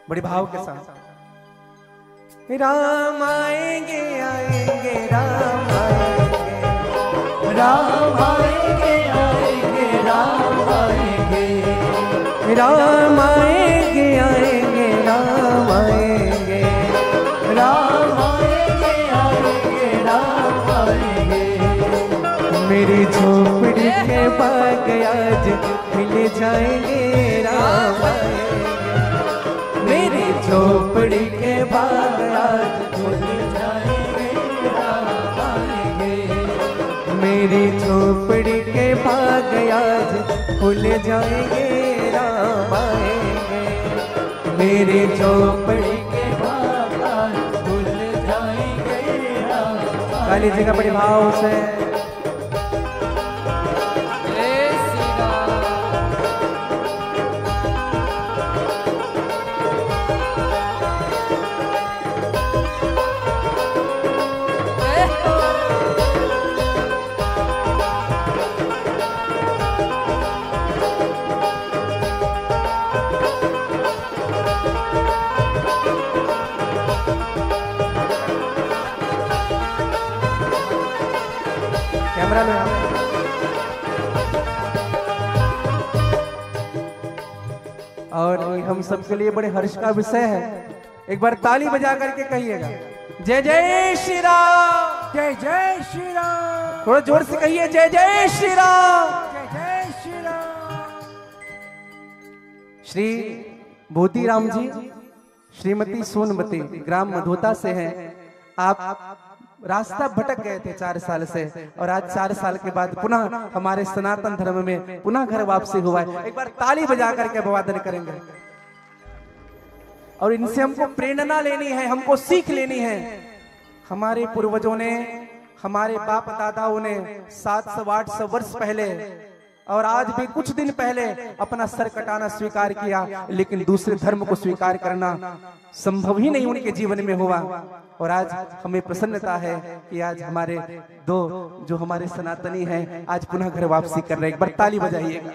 Speaker 1: बड़े भाव के साथ राम आएंगे आएंगे राम आएंगे,
Speaker 2: राम आएंगे आएंगे राम आएंगे,
Speaker 1: राम आएंगे आएंगे राम आएंगे,
Speaker 2: राम आएंगे आएंगे राम आएंगे।
Speaker 1: मेरी झोपड़ी के बाग आज खिल जाएंगे राम आएंगे, मेरी झोपड़ी के बाग आज
Speaker 2: खुल जाएंगे राम आएंगे,
Speaker 1: मेरी झोपड़ी के बाग आज खुल जाएंगे राम आएंगे, मेरी झोपड़ी
Speaker 2: के बाग खुल जाएंगे राम आएंगे।
Speaker 1: काली जी का बड़े भाव से कैमरा में और हम सबके लिए बड़े हर्ष का विषय है। एक बार ताली बजा करके कहिएगा जय जय श्री राम,
Speaker 2: जय जय श्री राम,
Speaker 1: थोड़ा जोर से कहिए जय जय श्री राम।
Speaker 2: जय जय श्री राम।
Speaker 1: श्री भूतीराम जी श्रीमती सोनमती ग्राम मधोता से हैं। आप रास्ता भटक गए थे 4 साल से और आज 4 साल के बाद पुनः हमारे सनातन धर्म में पुनः घर वापसी हुआ है। एक बार ताली बजा करके अभिवादन करेंगे और इनसे हमको प्रेरणा लेनी है, हमको सीख लेनी है। हमारे पूर्वजों ने, हमारे बाप दादाओं ने 700-800 वर्ष पहले और आज भी कुछ दिन पहले अपना सर कटाना स्वीकार किया, लेकिन दूसरे धर्म को स्वीकार करना संभव ही नहीं उनके जीवन में हुआ। और आज हमें प्रसन्नता है कि आज हमारे दो जो हमारे सनातनी हैं आज पुनः घर वापसी कर रहे हैं। एक बार ताली बजाइएगा।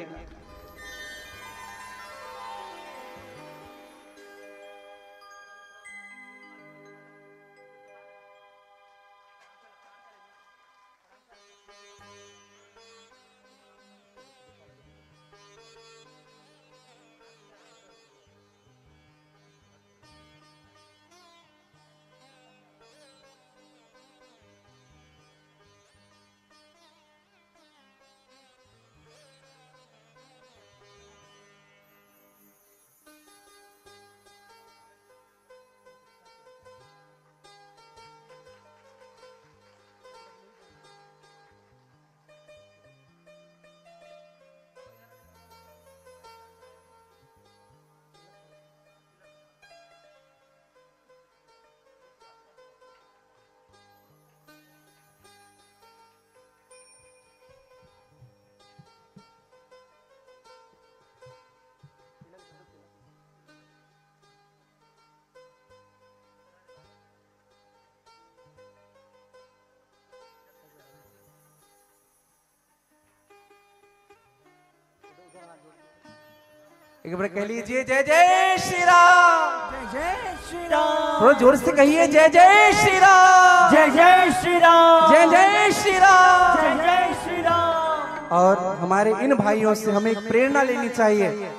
Speaker 1: एक बार कह लीजिए जय जय श्री राम,
Speaker 2: जय जय श्री राम,
Speaker 1: थोड़ा जोर से कहिए जय जय श्री राम,
Speaker 2: जय जय श्री राम,
Speaker 1: जय जय श्री राम,
Speaker 2: जय जय श्री राम।
Speaker 1: और हमारे इन भाइयों से हमें एक प्रेरणा लेनी चाहिए।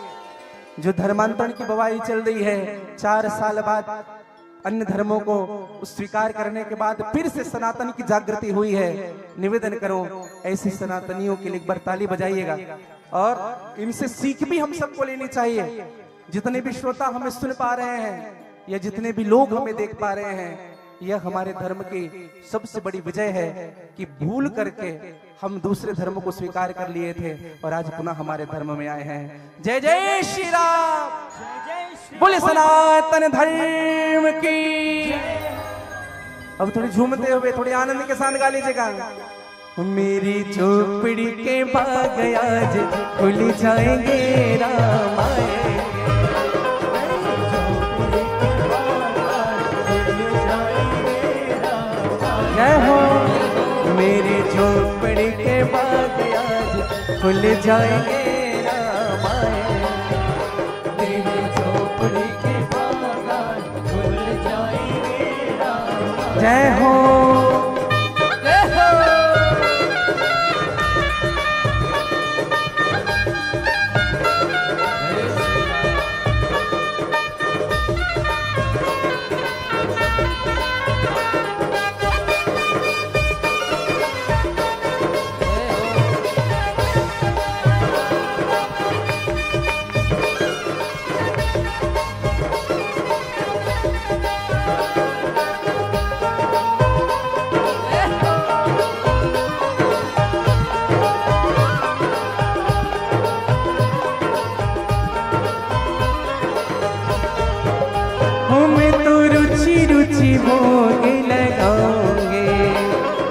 Speaker 1: जो धर्मांतरण की बवाई चल रही है, 4 साल बाद अन्य धर्मों को स्वीकार करने के बाद फिर से सनातन की जागृति हुई है। निवेदन करो ऐसे सनातनियों के लिए एक बार ताली बजाइएगा और इनसे सीख भी हम सबको लेनी चाहिए। जितने भी श्रोता हमें सुन पा रहे हैं या जितने भी लोग हमें देख पा रहे हैं, यह हमारे धर्म की सबसे बड़ी विजय है कि भूल करके हम दूसरे धर्म को स्वीकार कर लिए थे और आज पुनः हमारे धर्म में आए हैं। जय जय श्री राम, बोले सनातन धर्म की। अब थोड़ी झूमते हुए थोड़ी आनंद के साथ गा लीजिएगा। मेरी झोपड़ी के बाग आज खुल जाएंगे राम आएंगे, जय हो। मेरी झोपड़ी के बाग आज खुल जाएंगे राम आएंगे,
Speaker 2: मेरी झोपड़ी के बाग आज खुल जाएंगे
Speaker 1: जय हो
Speaker 2: जय हो
Speaker 1: मैं तो रुचि रुचि भोग लगाऊंगे,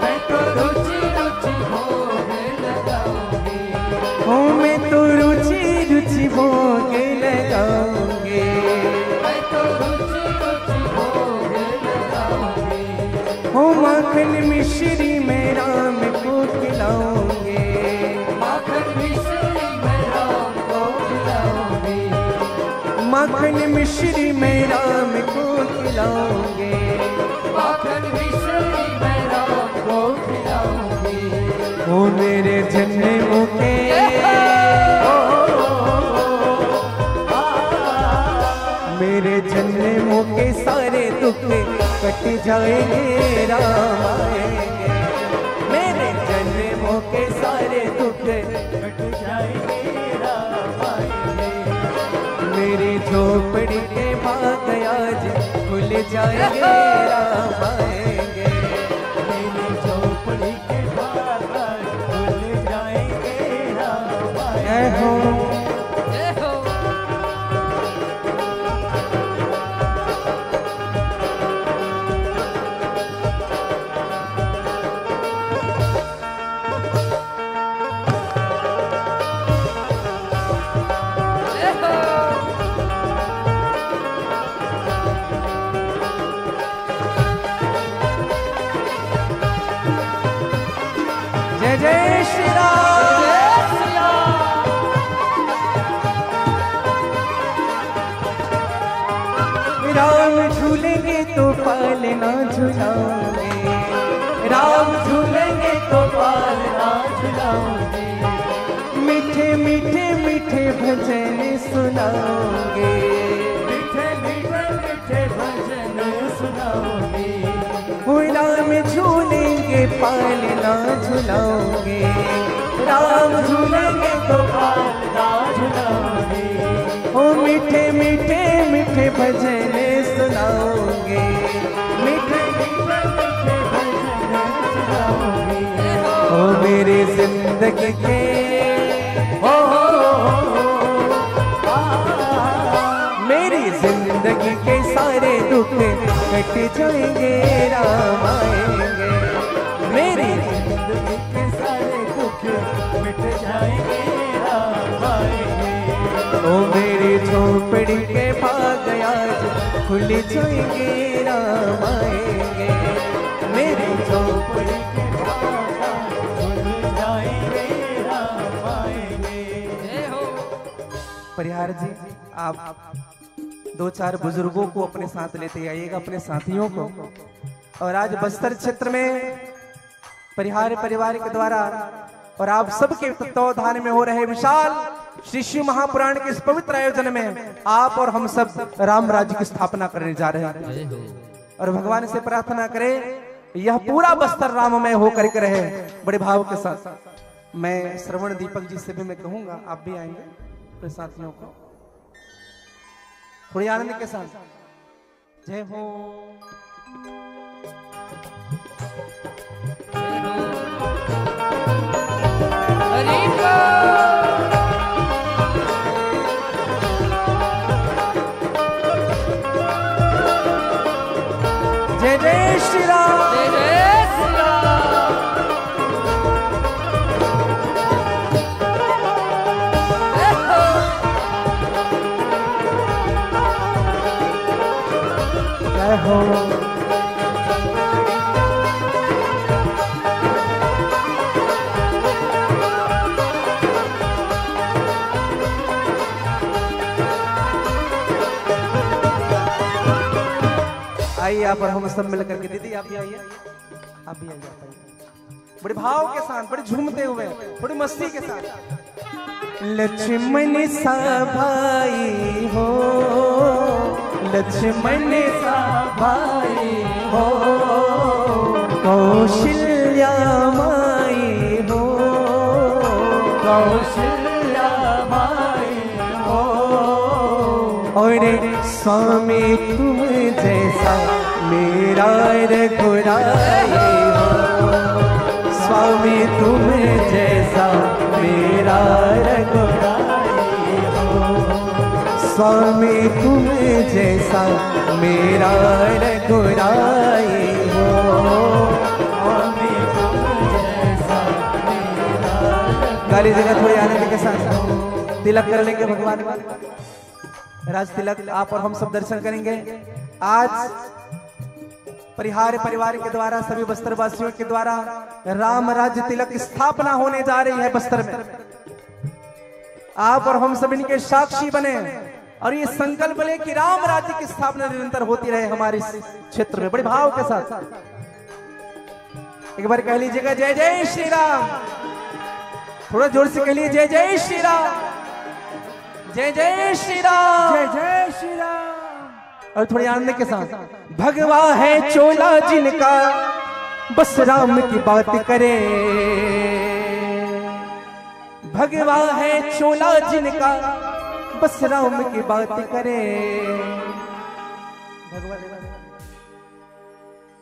Speaker 2: मैं तो रुचि रुचि भोग लगाऊंगी,
Speaker 1: हो मैं तो रुचि रुचि भोग लगाऊंगे,
Speaker 2: मैं तो रुचि रुचि भोग लगाऊंगी,
Speaker 1: हो माखन मिश्री में राम को खिलाऊंगे,
Speaker 2: माखन मिश्री में राम को खिलाऊंगी,
Speaker 1: माखन मिश्री में राम को खिलाऊंगे,
Speaker 2: माखन मिश्री में राम को खिलाऊंगी,
Speaker 1: हो मेरे जन्मों के मेरे जन्मों के सारे दुख कट जाएंगे, राम आएंगे, मेरे जन्मों के सारे दुख
Speaker 2: कट जाएंगे, राम आएंगे,
Speaker 1: मेरी झोपड़ी के भाग आज खुल जाएंगे, राम आएंगे,
Speaker 2: मेरी झोपड़ी के बाहर खुल जाएंगे, राम आएंगे।
Speaker 1: जय हो
Speaker 2: जय हो जय हो
Speaker 1: जय जय श्री राम। राम झूलेंगे तो पालना झुलाओगे, राम झूलेंगे तो पालना
Speaker 2: झुलाऊंगी,
Speaker 1: मीठे मीठे मीठे भजन सुनाओगे,
Speaker 2: मीठे मीठे मीठे भजन सुनाऊंगी,
Speaker 1: वो राम झूलेंगे पालना झुलाओगे, राम झूलेंगे तो
Speaker 2: पालना झुलाऊंगी,
Speaker 1: ओ मीठे मीठे मीठे भजन सुनाओगे, मीठे
Speaker 2: मीठे मीठे भजन सुनाऊंगी,
Speaker 1: ओ मेरे जिंदगी के मेरी जिंदगी के सारे दुख कट जाएंगे, राम आएंगे, मेरी
Speaker 2: जिंदगी के सारे दुख मिट जाएंगे, राम आएंगे,
Speaker 1: ओ मेरी झोपड़ी के भाग आज खुल जाएंगे, राम आएंगे, मेरी झोपड़ी
Speaker 2: के बाहर खुल जाएंगे, राम आएंगे। जय हो
Speaker 1: परिहार जी, आप दो चार बुजुर्गों को अपने साथ लेते आइएगा, अपने साथियों को। और आज बस्तर क्षेत्र में परिहार परिवार के द्वारा और आप सबके तत्वावधान में हो रहे विशाल श्री शिव महापुराण के इस पवित्र आयोजन में आप और हम सब राम राज्य की स्थापना करने जा रहे हैं। और भगवान से प्रार्थना करें यह पूरा बस्तर राममय होकर के रहे। बड़े भाव के साथ मैं श्रवण दीपक जी से भी मैं कहूंगा आप भी आएंगे अपने साथियों को थोड़ी आनंद के साथ। जय हो जय जय श्री राम।
Speaker 2: जय जय श्री राम।
Speaker 1: जय हो आइए आप और हम सब मिलकर के। दीदी आप भी आइए, आप भी आइए, आप आइए। बड़े भाव के साथ, बड़े झूमते हुए, बड़ी मस्ती के साथ। लक्ष्मण सा भाई हो, लक्ष्मण सा भाई हो, कौशल्या माई हो,
Speaker 2: कौशल्या माई हो।
Speaker 1: और स्वामी तुम जैसा मेरा रघुराई हो, स्वामी तुम जैसा मेरा रघुराई हो, स्वामी तुम जैसा मेरा रघुराई हो,
Speaker 2: स्वामी तुम जैसा मेरा।
Speaker 1: गाली जगह थोड़ी आनंद के साथ तिलक कर लेंगे भगवान का। राज तिलक आप और हम सब दर्शन करेंगे। आज परिहार परिवार के द्वारा, सभी बस्तर वासियों के द्वारा राम राज्य तिलक स्थापना होने जा रही है बस्तर में। आप और हम सब इनके साक्षी बने और ये संकल्प ले कि राम राज्य की स्थापना निरंतर होती रहे हमारे इस क्षेत्र में। बड़े भाव के साथ एक बार कह लीजिएगा जय जय श्री राम। थोड़ा जोर से कह लीजिए जय जय श्री राम, जय जय श्री राम,
Speaker 2: जय जय श्री राम।
Speaker 1: और थोड़ी आनंद के साथ। भगवा है चोला जिनका बस राम की बात करे, भगवा है चोला जिनका बस राम की बात करे।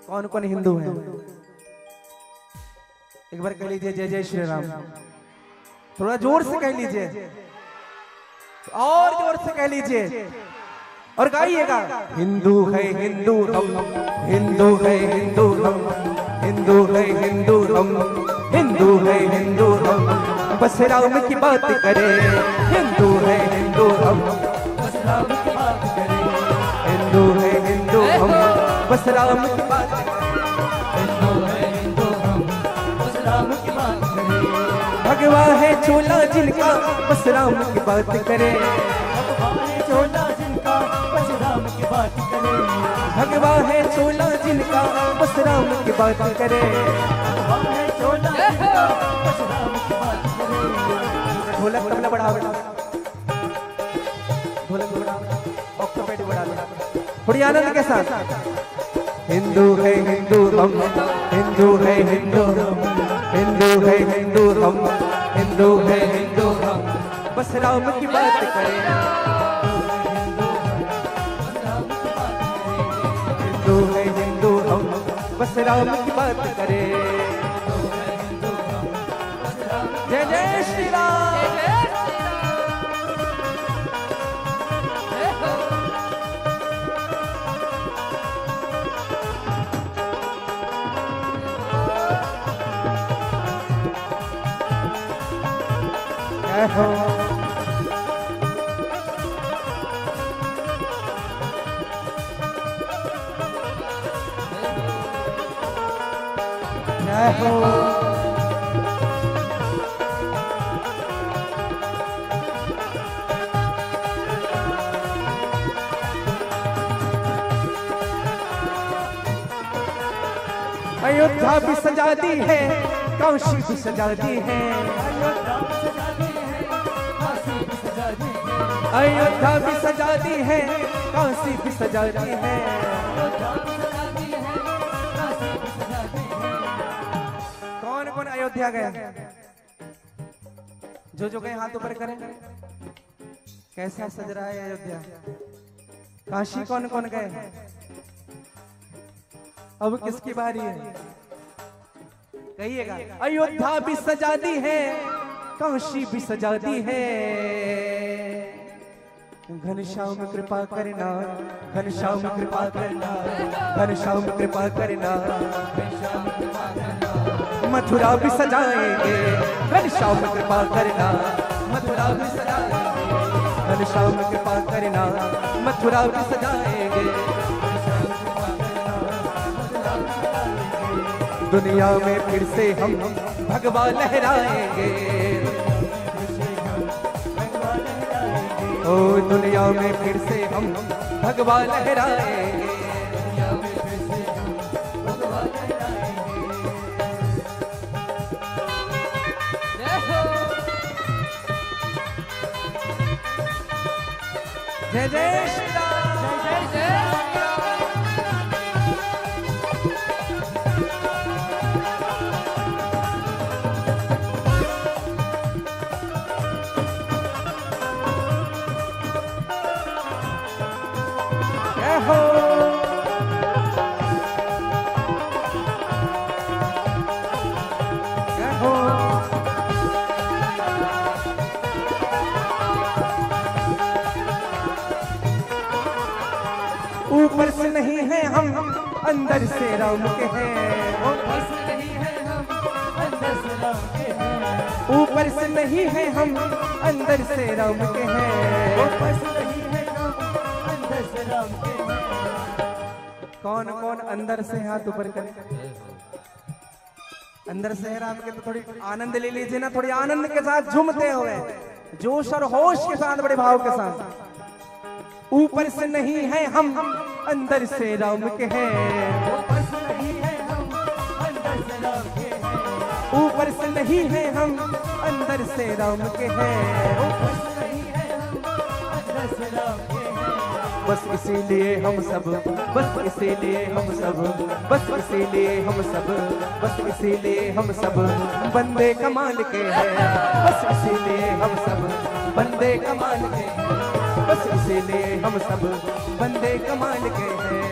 Speaker 1: कौन कौन हिंदू है? एक बार कह लीजिए जय जय श्री राम। थोड़ा जोर से कह लीजिए, और जोर से कह लीजिए और गाइएगा। हिंदू है हिंदू हम, हिंदू है हिंदू हम, हिंदू है हिंदू हम, हिंदू है हिंदू हम, बस राम की बात करे। हिंदू है हिंदू हम,
Speaker 2: बस राम की बात करें।
Speaker 1: हिंदू है हिंदू हम, बस राम की बात करे।
Speaker 2: हिंदू है हिंदू हम, बस राम की बात करें।
Speaker 1: भगवा है चोला जिनका बस राम की बात करे,
Speaker 2: भगवान चोला जिनका बस राम की बात करें।
Speaker 1: भगवा है चोला जिनका बस राम की बात करे।
Speaker 2: भगवान चोला जिनका बस राम की बात करें।
Speaker 1: ढोलक तबला बढ़ा बेटा, ढोलक बढ़ा, ऑक्टोपैड बढ़ा दे थोड़ी आनंद के साथ। हिंदू है हिंदू हम, हिंदू है हिंदू हम, हिंदू है हिंदू हम, हिंदू है हिंदू हम, बस राम की बात करें। हिंदू है हिंदू हम, बस राम की बात करें। जय जय श्री राम। जय हो। जय हो। अयोध्या भी सजा दी है, काशी भी सजा दी है, अयोध्या भी सजा दी है, काशी भी सजा दी है। कौन कौन अयोध्या गए? जो गए हाथ ऊपर करें। कैसा सज रहा है अयोध्या? काशी कौन कौन गए? अब किसकी बारी है? कहिएगा। अयोध्या भी सजा दी है, काशी भी सजा दी है। घनश्याम कृपा करना, घनश्याम कृपा करना, घनश्याम कृपा करना, मथुरा भी सजाएंगे, घनश्याम कृपा करना, मथुरा भी सजाएंगे, घनश्याम कृपा करना, मथुरा भी सजाएंगे। दुनिया में फिर से हम भगवा लहराएंगे, ओ दुनिया में फिर से हम भगवा लहराएंगे। जय जय श्री राम।
Speaker 2: जय जय श्री
Speaker 1: जय हो। जय हो। ऊपर से नहीं है हम अंदर से राम के हैं।
Speaker 2: ऊपर से नहीं है हम अंदर से राम के हैं।
Speaker 1: ऊपर से नहीं है हम अंदर से राम के हैं।
Speaker 2: ऊपर से नहीं है हम अंदर से राम के हैं।
Speaker 1: कौन कौन अंदर से हाथ ऊपर करे? अंदर से है राम के तो थोड़ी आनंद ले लीजिए ना, थोड़ी आनंद के साथ झूमते हुए, जोश और होश के साथ, बड़े भाव के साथ। ऊपर से नहीं है हम अंदर से राम के हैं।
Speaker 2: ऊपर से नहीं है हम अंदर से राम के हैं।
Speaker 1: ऊपर से नहीं है हम अंदर से राम के हैं।
Speaker 2: ऊपर से नहीं है हम अंदर से राम के हैं।
Speaker 1: बस इसीलिए हम सब, बस इसीलिए हम सब, बस इसीलिए हम सब, बस इसीलिए हम सब बंदे कमाल के हैं। बस इसीलिए हम सब बंदे कमाल के हैं। बस इसीलिए हम सब बंदे कमाल के हैं।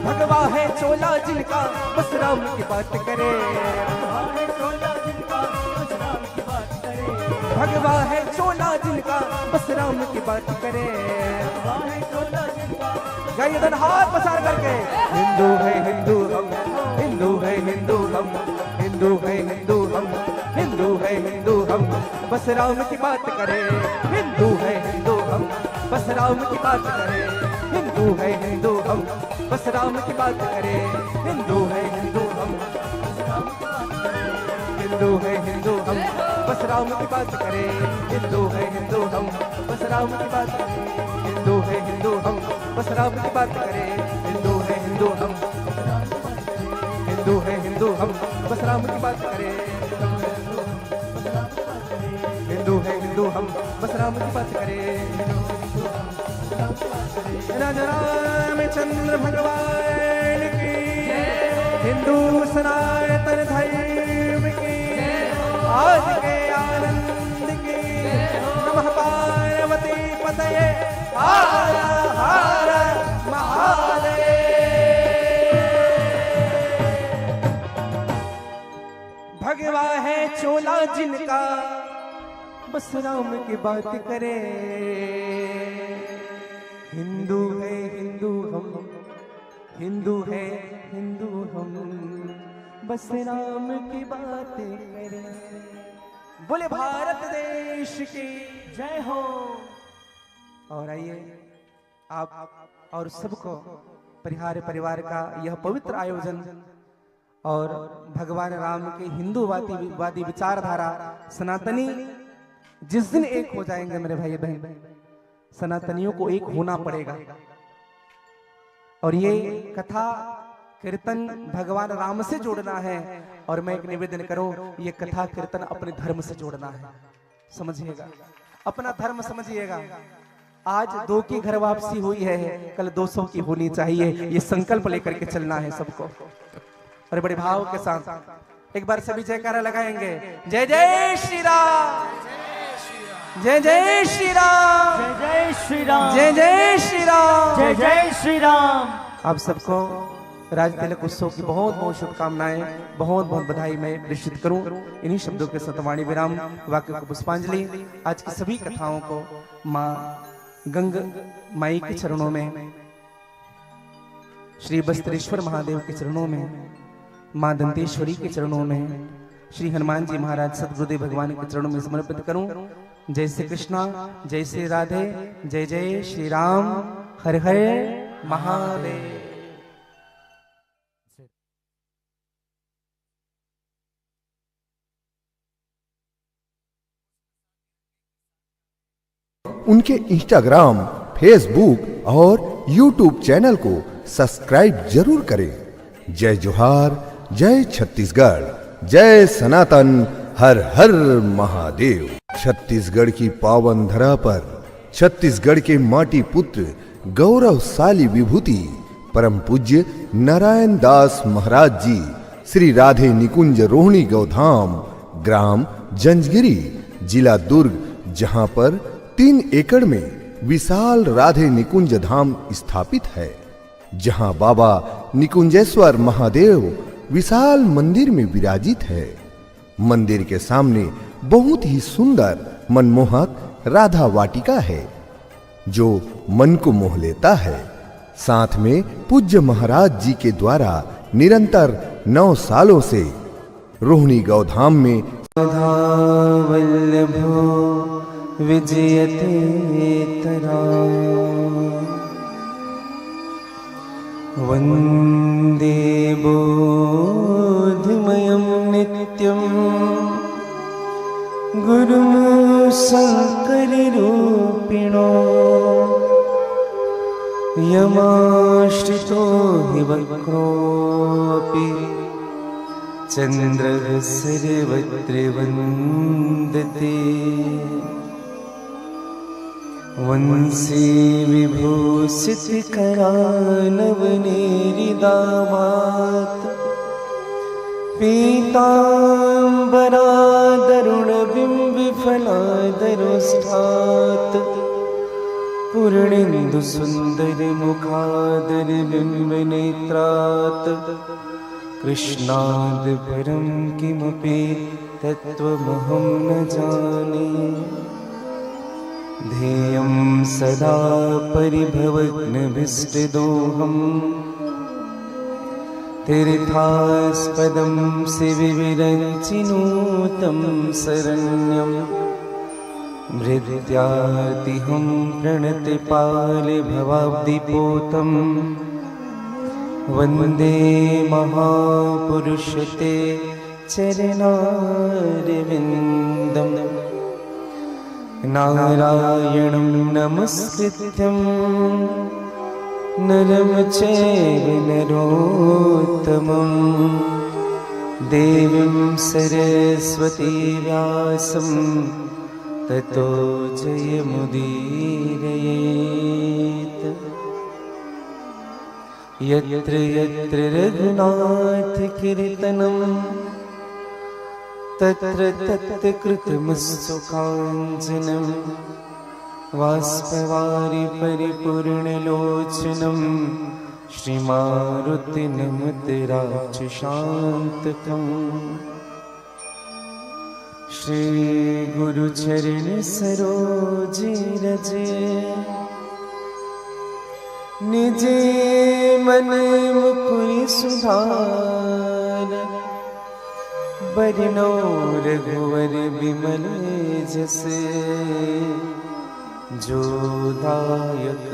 Speaker 1: भगवा है चोला जिनका बस राम की बात करे। भगवा है चोला जिनका बस राम की बात करे। गाइए हाथ पसार करके, हिंदू है हिंदू हम, हिंदू है हिंदू हम, हिंदू है हिंदू हम, हिंदू है हिंदू हम, बस राम की बात करे। हिंदू है हिंदू हम, बस राम की बात करे। हिंदू है हिंदू हम, बस राम की बात करे। हिंदू है हिंदू हम, हिंदू है हिंदू हम, बस राम की बात करे। हिंदू है हिंदू हम, बस राम की बात करे। हिंदू है हिंदू हम, बस राम की बात करे। हिंदू है हिंदू हम, हिंदू है हिंदू हम, बस राम की बात करे। हिंदू है हिंदू हम, बस राम की बात करे। राजा रामचंद्र भगवान की, हिंदू सनातन धर्म की, आज के आनंद की, नमः पार्वती पतये हर हर महादेव। भगवा है चोला जिनका बस राम की बात करे। हिंदू है हिंदू हम, हिंदू है हिंदू हम, बस राम की बातें करें। बोले भारत देश की
Speaker 2: जय हो।
Speaker 1: और आइए आप और सबको परिहार परिवार का यह पवित्र आयोजन और भगवान राम के हिंदूवादी विचारधारा सनातनी जिस दिन एक हो जाएंगे मेरे भाई बहन, सनातनियों को एक होना पड़ेगा। और ये कथा कीर्तन भगवान राम से जोड़ना है। और मैं एक निवेदन करूं, ये कथा कीर्तन अपने धर्म से जोड़ना है। समझिएगा, अपना धर्म समझिएगा। आज 2 की घर वापसी हुई है, कल 200 की होनी चाहिए। ये संकल्प लेकर के चलना है सबको। और बड़े भाव के साथ एक बार सभी जयकारा लगाएंगे। जय जय श्री राम, जय जय श्री राम,
Speaker 2: जय जय श्री राम,
Speaker 1: जय जय श्री राम,
Speaker 2: जय जय श्री राम।
Speaker 1: आप सबको राज तिलक उत्सव की बहुत बहुत शुभकामनाएं, बहुत बहुत बधाई मैं प्रेषित करूं। इन्हीं शब्दों के सतवाणी विराम वाक्य को पुष्पांजलि आज की सभी कथाओं को माँ गंग माई के चरणों में, श्री बस्त्रेश्वर महादेव के चरणों में, माँ दंतेश्वरी के चरणों में, श्री हनुमान जी महाराज सदगुरुदेव भगवान के चरणों में समर्पित करूं। जय श्री कृष्णा, जय श्री राधे, जय जय श्री राम, हर हर महादेव।
Speaker 3: उनके इंस्टाग्राम, फेसबुक और YouTube चैनल को सब्सक्राइब जरूर करें। जय जोहार, जय छत्तीसगढ़, जय सनातन, हर हर महादेव। छत्तीसगढ़ की पावन धरा पर छत्तीसगढ़ के माटी पुत्र गौरवशाली विभूति परम पूज्य नारायण दास महाराज जी श्री राधे निकुंज रोहिणी गौधाम, ग्राम जंजगिरी, जिला दुर्ग, जहां पर 3 एकड़ में विशाल राधे निकुंज धाम स्थापित है, जहां बाबा निकुंजेश्वर महादेव विशाल मंदिर में विराजित है। मंदिर के सामने बहुत ही सुंदर मनमोहक राधा वाटिका है जो मन को मोह लेता है। साथ में पूज्य महाराज जी के द्वारा निरंतर 9 सालों से रोहिणी गौधाम में
Speaker 1: वल्लभो विजयते तरा वंदे बोधमयं नित्यं गुरुं शंकररूपिणो यमाश्रितो हि वक्रोऽपि चन्द्रः सर्वत्र वन्दते वंशी विभूषितकरानवनीरिदावात् पीताम्बरादरुणबिम्बिफलादरुष्ठात् पूर्णेन्दुसुन्दरमुखादरबिम्बनेत्रात् कृष्णाद् परं किमपि तत्त्वमहं न जाने। ध्येयं सदा परिभवग्नभीष्टदोहम् तीर्थास्पदं शिविविरञ्चिनूतं शरण्यं भृत्यार्तिहं प्रणतपालभवाब्धिपोतं वन्दे महापुरुषते चरणारविन्दम्। नारायणं नमस्कृत्यं नरं चैव नरोत्तमं देवीं सरस्वती व्यासं ततो जयमुदीरयेत्। यत्र यत्र रघुनाथकीर्तनं तत्र तत्र कृतमस्तु काञ्चनं बाष्पवारि परिपूर्णलोचनं श्रीमारुतिनमत राक्षसान्तकम्। श्रीगुरुचरण सरोज रज निजे मन मुकुर सुधार बरनो रघुवर विमल जस जो दायक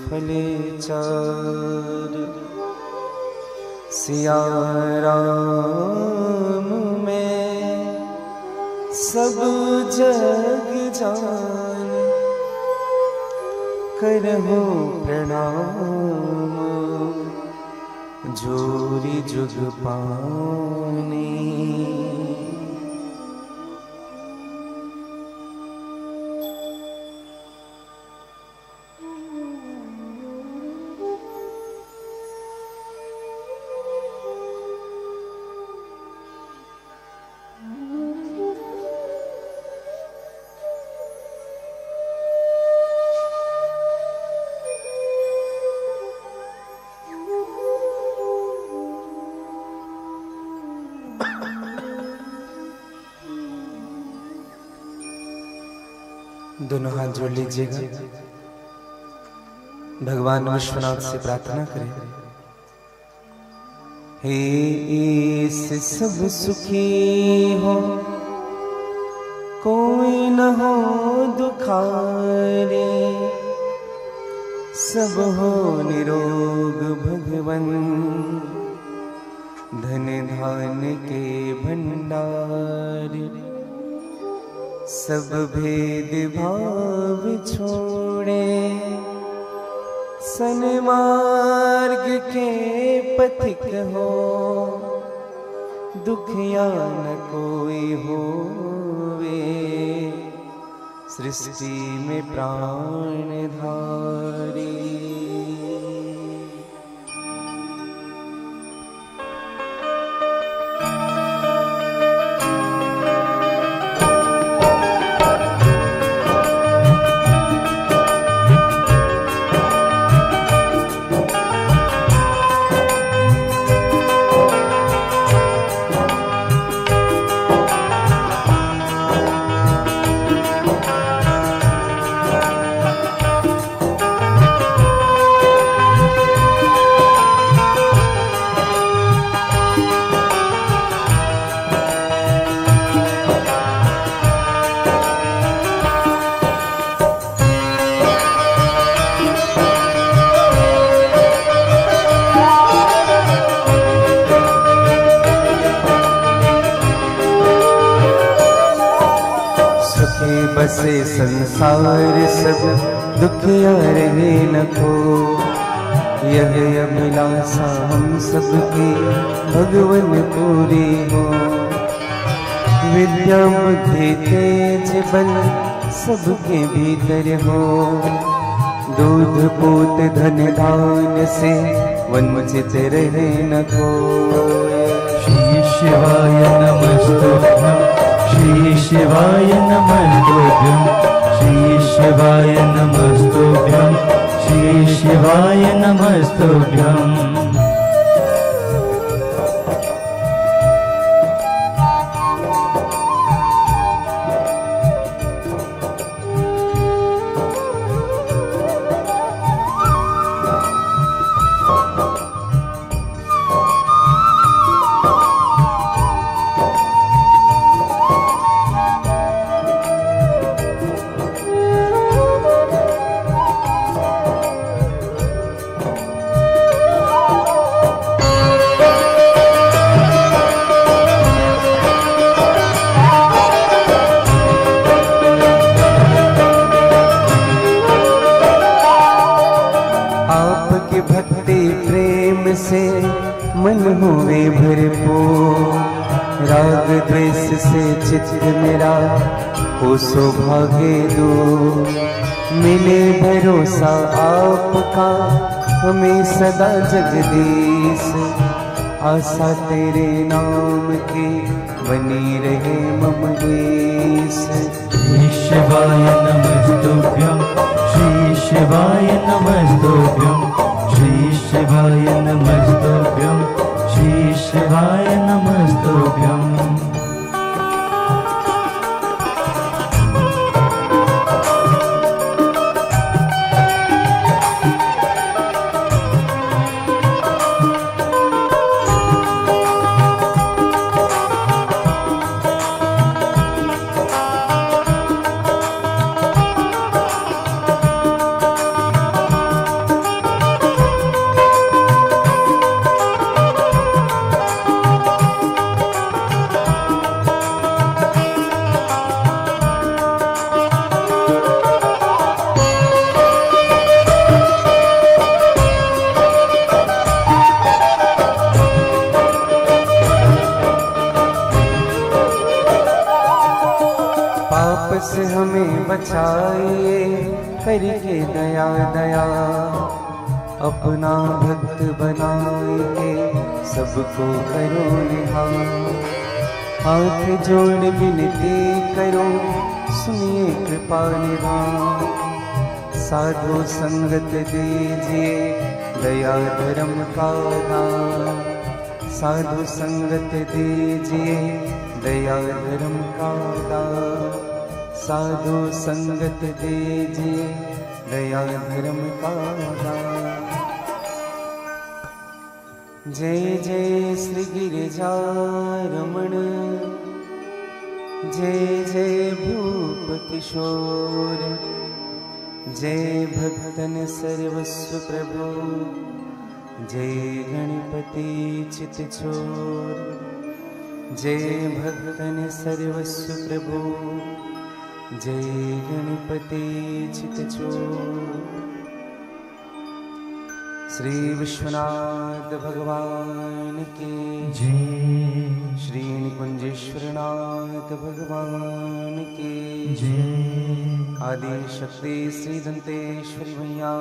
Speaker 1: फले चार। सिया राम में सब जग जान करहु प्रणाम जोरी जुग पानी। दोनों हाथ जोड़ लीजिएगा। भगवान विश्वनाथ से प्रार्थना करें, हे ईश सब सुखी हो कोई न हो दुखारे, सब हो निरोग भगवन धन धान के भंडार। सब भेद भाव छोड़े सन्मार्ग के पथिक हो, दुखिया न कोई होवे, सृष्टि में प्राण धारी। बसे संसार सब दुखिया रहे न को, यह अभिलाषा हम सबकी भगवन पूरी हो। विद्या बुद्धि तेज बल सबके भीतर हो, दूध पूत धन धान से वंचित रहे न को।
Speaker 2: श्री शिवाय नमस्तुभ्यं, श्री शिवाय नमस्तुभ्यं, श्री शिवाय नमस्तुभ्यं, श्री शिवाय नमस्तुभ्यं।
Speaker 1: से मन हुए भरपूर, राग द्वेष से चित्त मेरा हो सौभाग्य दो। मिले भरोसा आपका हमें सदा जगदीश, आशा तेरे नाम की बनी रहे मम देश।
Speaker 2: श्री शिवाय नमस्तुभ्यं, श्री शिवाय नमस्तुभ्यं, श्री शिवाय नमस्तुभ्यं, श्री शिवाय नमस्तुभ्यं।
Speaker 1: से हमें बचाइए करके दया दया, अपना भक्त बनाए सबको करो निहार। हाथ जोड़ विनती करो सुनिए कृपा निधान, साधु संगत दीजिए दया धर्म का दान। साधु संगत दीजिए दया धर्म का दान, साधु संगत दीजिए दया धर्म का दान। जय जय श्री गिरिजारमण, जय जय भूप किशोर, जय भक्तन सर्वस्व प्रभु, जय गणपति चित छोर। जय भक्तन सर्वस्व प्रभु, जय गणपति चित छोर। श्री विश्वनाथ भगवान की
Speaker 2: जय।
Speaker 1: श्री निकुंजेश्वरनाथ भगवान की
Speaker 2: जय।
Speaker 1: आदि शक्ति श्री दंतेश्वरी मैया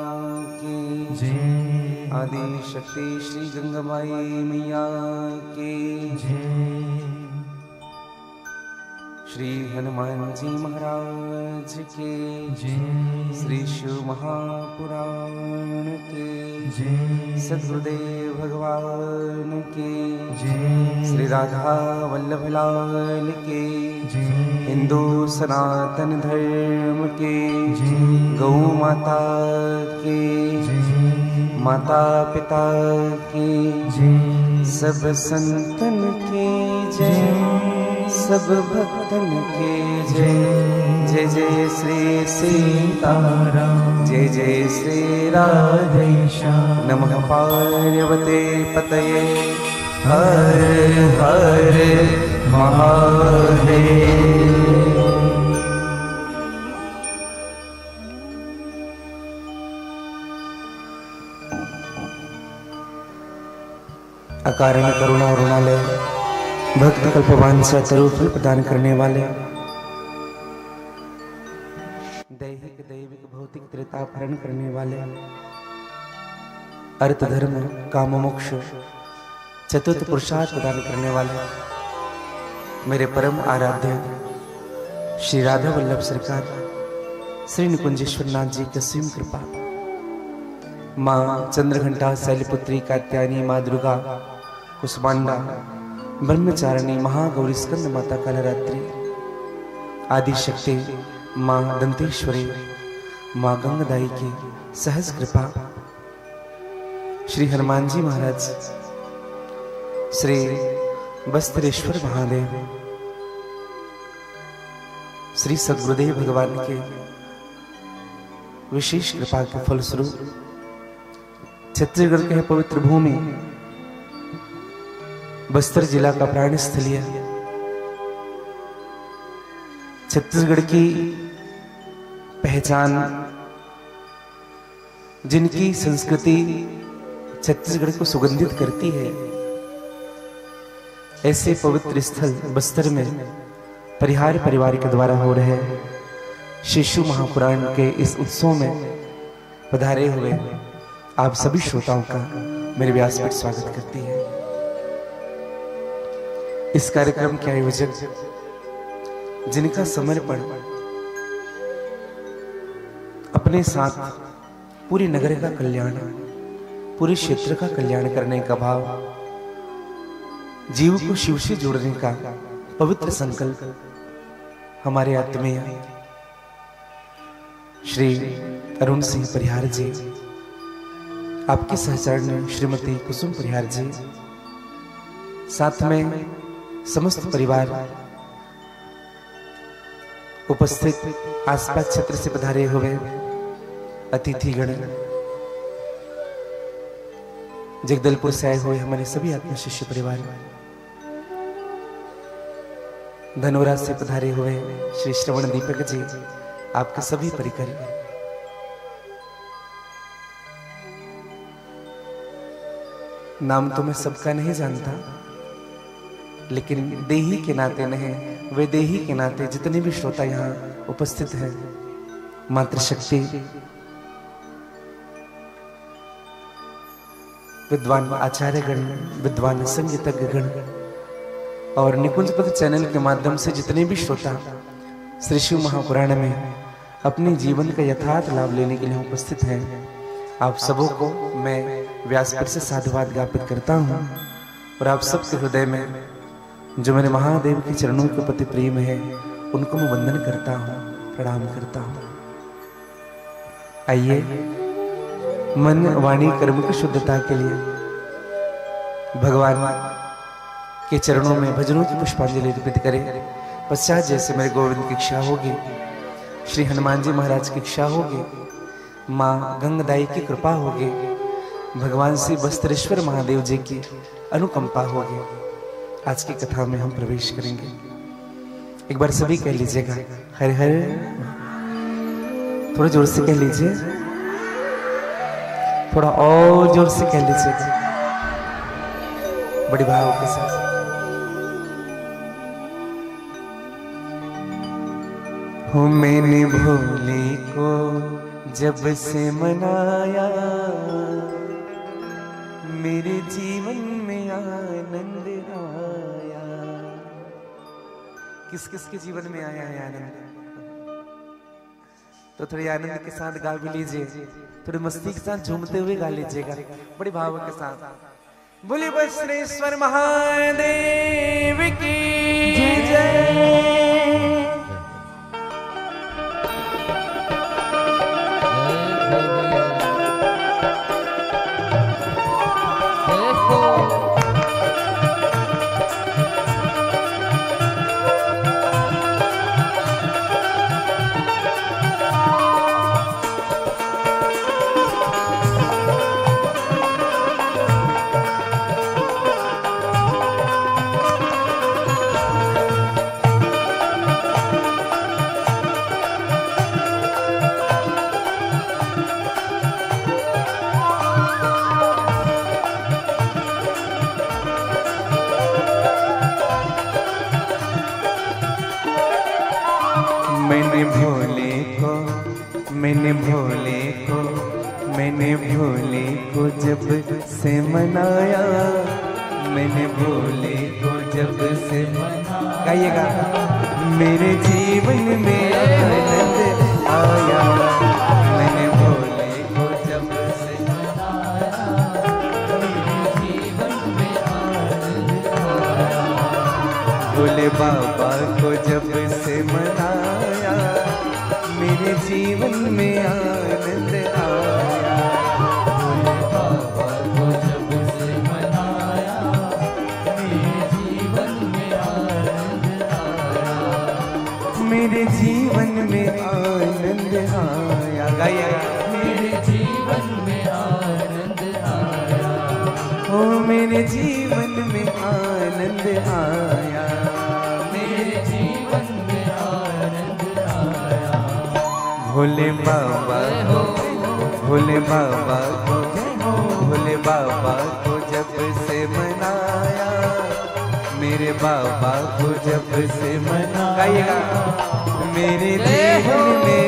Speaker 1: की
Speaker 2: जय।
Speaker 1: आदि शक्ति श्री गंगामाई मैया की
Speaker 2: जय।
Speaker 1: श्री हनुमान जी महाराज के
Speaker 2: जय।
Speaker 1: श्री शिव महापुराण के
Speaker 2: जय।
Speaker 1: सद्गुरुदेव भगवान के
Speaker 2: जय।
Speaker 1: श्री राधा वल्लभ लाल के
Speaker 2: जय।
Speaker 1: हिंदू सनातन धर्म के
Speaker 2: जय।
Speaker 1: गौ माता के
Speaker 2: जय।
Speaker 1: माता पिता के
Speaker 2: जय।
Speaker 1: सब संतन के जय सब भक्तन के जय जय जय श्री सीताराम जय जय श्री राधेश्याम नमः पार्वते पतये हर हर महादेव। अकारण करुणा रुणालय भक्त कल्पवान से फल प्रदान करने वाले दैहिक दैविक भौतिक त्रितापहरण करने वाले अर्थ धर्म काम मोक्ष चतुर्थ पुरुषार्थ प्रदान करने वाले मेरे परम आराध्य श्री राधा वल्लभ सरकार श्री निकुंजेश्वर नाथ जी की असीम कृपा, माँ चंद्रघंटा शैलपुत्री कात्यायनी माँ दुर्गा कुसमांडा ब्रह्मचारिणी महागौरी स्कंद माता कालरात्रि आदि शक्ति माँ दंतेश्वरी माँ गंगादाई की सहज कृपा, श्री हनुमान जी महाराज श्री बस्तरेश्वर महादेव श्री सद्गुरुदेव भगवान के विशेष कृपा के फलस्वरूप छत्तीसगढ़ के पवित्र भूमि बस्तर जिला का प्राण स्थलीय छत्तीसगढ़ की पहचान, जिनकी संस्कृति छत्तीसगढ़ को सुगंधित करती है, ऐसे पवित्र स्थल बस्तर में परिहार परिवार के द्वारा हो रहे शिशु महापुराण के इस उत्सव में पधारे हुए आप सभी श्रोताओं का मेरे व्यासपीठ स्वागत करती है। इस कार्यक्रम के आयोजक जिनका समर्पण अपने साथ पूरे नगर का कल्याण, पूरे क्षेत्र का कल्याण करने का भाव, जीव को शिव से जोड़ने का पवित्र संकल्प हमारे आत्मीय श्री अरुण सिंह परिहार जी, आपके सहचरण श्रीमती कुसुम परिहार जी, साथ में समस्त परिवार उपस्थित आसपास क्षेत्र से पधारे हुए अतिथिगण, जगदलपुर से आए हुए हमारे सभी आत्मा शिष्य परिवार, धनोरा से पधारे हुए श्री श्रवण दीपक जी, आपके सभी परिकर, नाम तो मैं सबका नहीं जानता, लेकिन देही के नाते नहीं, वे देही के नाते जितने भी श्रोता यहाँ उपस्थित हैं, मातृशक्ति, विद्वान आचार्यगण, विद्वान संगीतज्ञ गण और निकुंज पद चैनल के माध्यम से जितने भी श्रोता श्री शिव महापुराण में अपने जीवन का यथार्थ लाभ लेने के लिए उपस्थित हैं, आप सबों को मैं व्यासपीठ से साधुवाद ज्ञापित करता हूँ और आप सबके हृदय में जो मेरे महादेव के चरणों के प्रति प्रेम है, उनको मैं वंदन करता हूँ, प्रणाम करता हूँ। आइए मन वाणी कर्म की शुद्धता के लिए भगवान के चरणों में भजनों की पुष्पांजलि अर्पित करें। पश्चात जैसे मेरे गोविंद की इच्छा होगी, श्री हनुमान जी महाराज की इच्छा होगी, माँ गंगादाई की कृपा होगी, भगवान श्री बस्तरेश्वर महादेव जी की अनुकंपा होगी, आज की कथा में हम प्रवेश करेंगे। एक बार सभी कह लीजिएगा हर हर, थोड़ा जोर से कह लीजिए थोड़ा और जोर से कह लीजिएगा, बड़ी भाव के साथ। हो मैंने भोले को जब से मनाया, मेरे जीवन में आनंद आया। किस किस के जीवन में आया है आनंद? तो थोड़ी आनंद के साथ गा भी लीजिए, थोड़ी मस्ती के साथ झूमते हुए गा लीजिएगा, बड़ी भाव के साथ। बोले बसरेश्वर महादेव की जय। मैंने भोले को जब से मनाया, मैंने भोले को जब से मनाया, गाइएगा, मेरे जीवन में आनंद आया। मैंने भोले को जब से मनाया, मेरे जीवन में आनंद आया। भोले बाबा को जब से मनाया, मेरे जीवन में आनंद आया। भोले बाबा को जब से मनाया, मेरे जीवन में आनंद आया। मेरे जीवन में आनंद आया, गाइएगा, मेरे जीवन में आनंद आया। ओ मेरे जीवन में आनंद आया, मेरे जीवन में आनंद आया। भोले बाबा को, भोले बाबा को, भोले बाबा को जब से मनाया, मेरे बाबा को जब से मनाया, मेरे जीवन में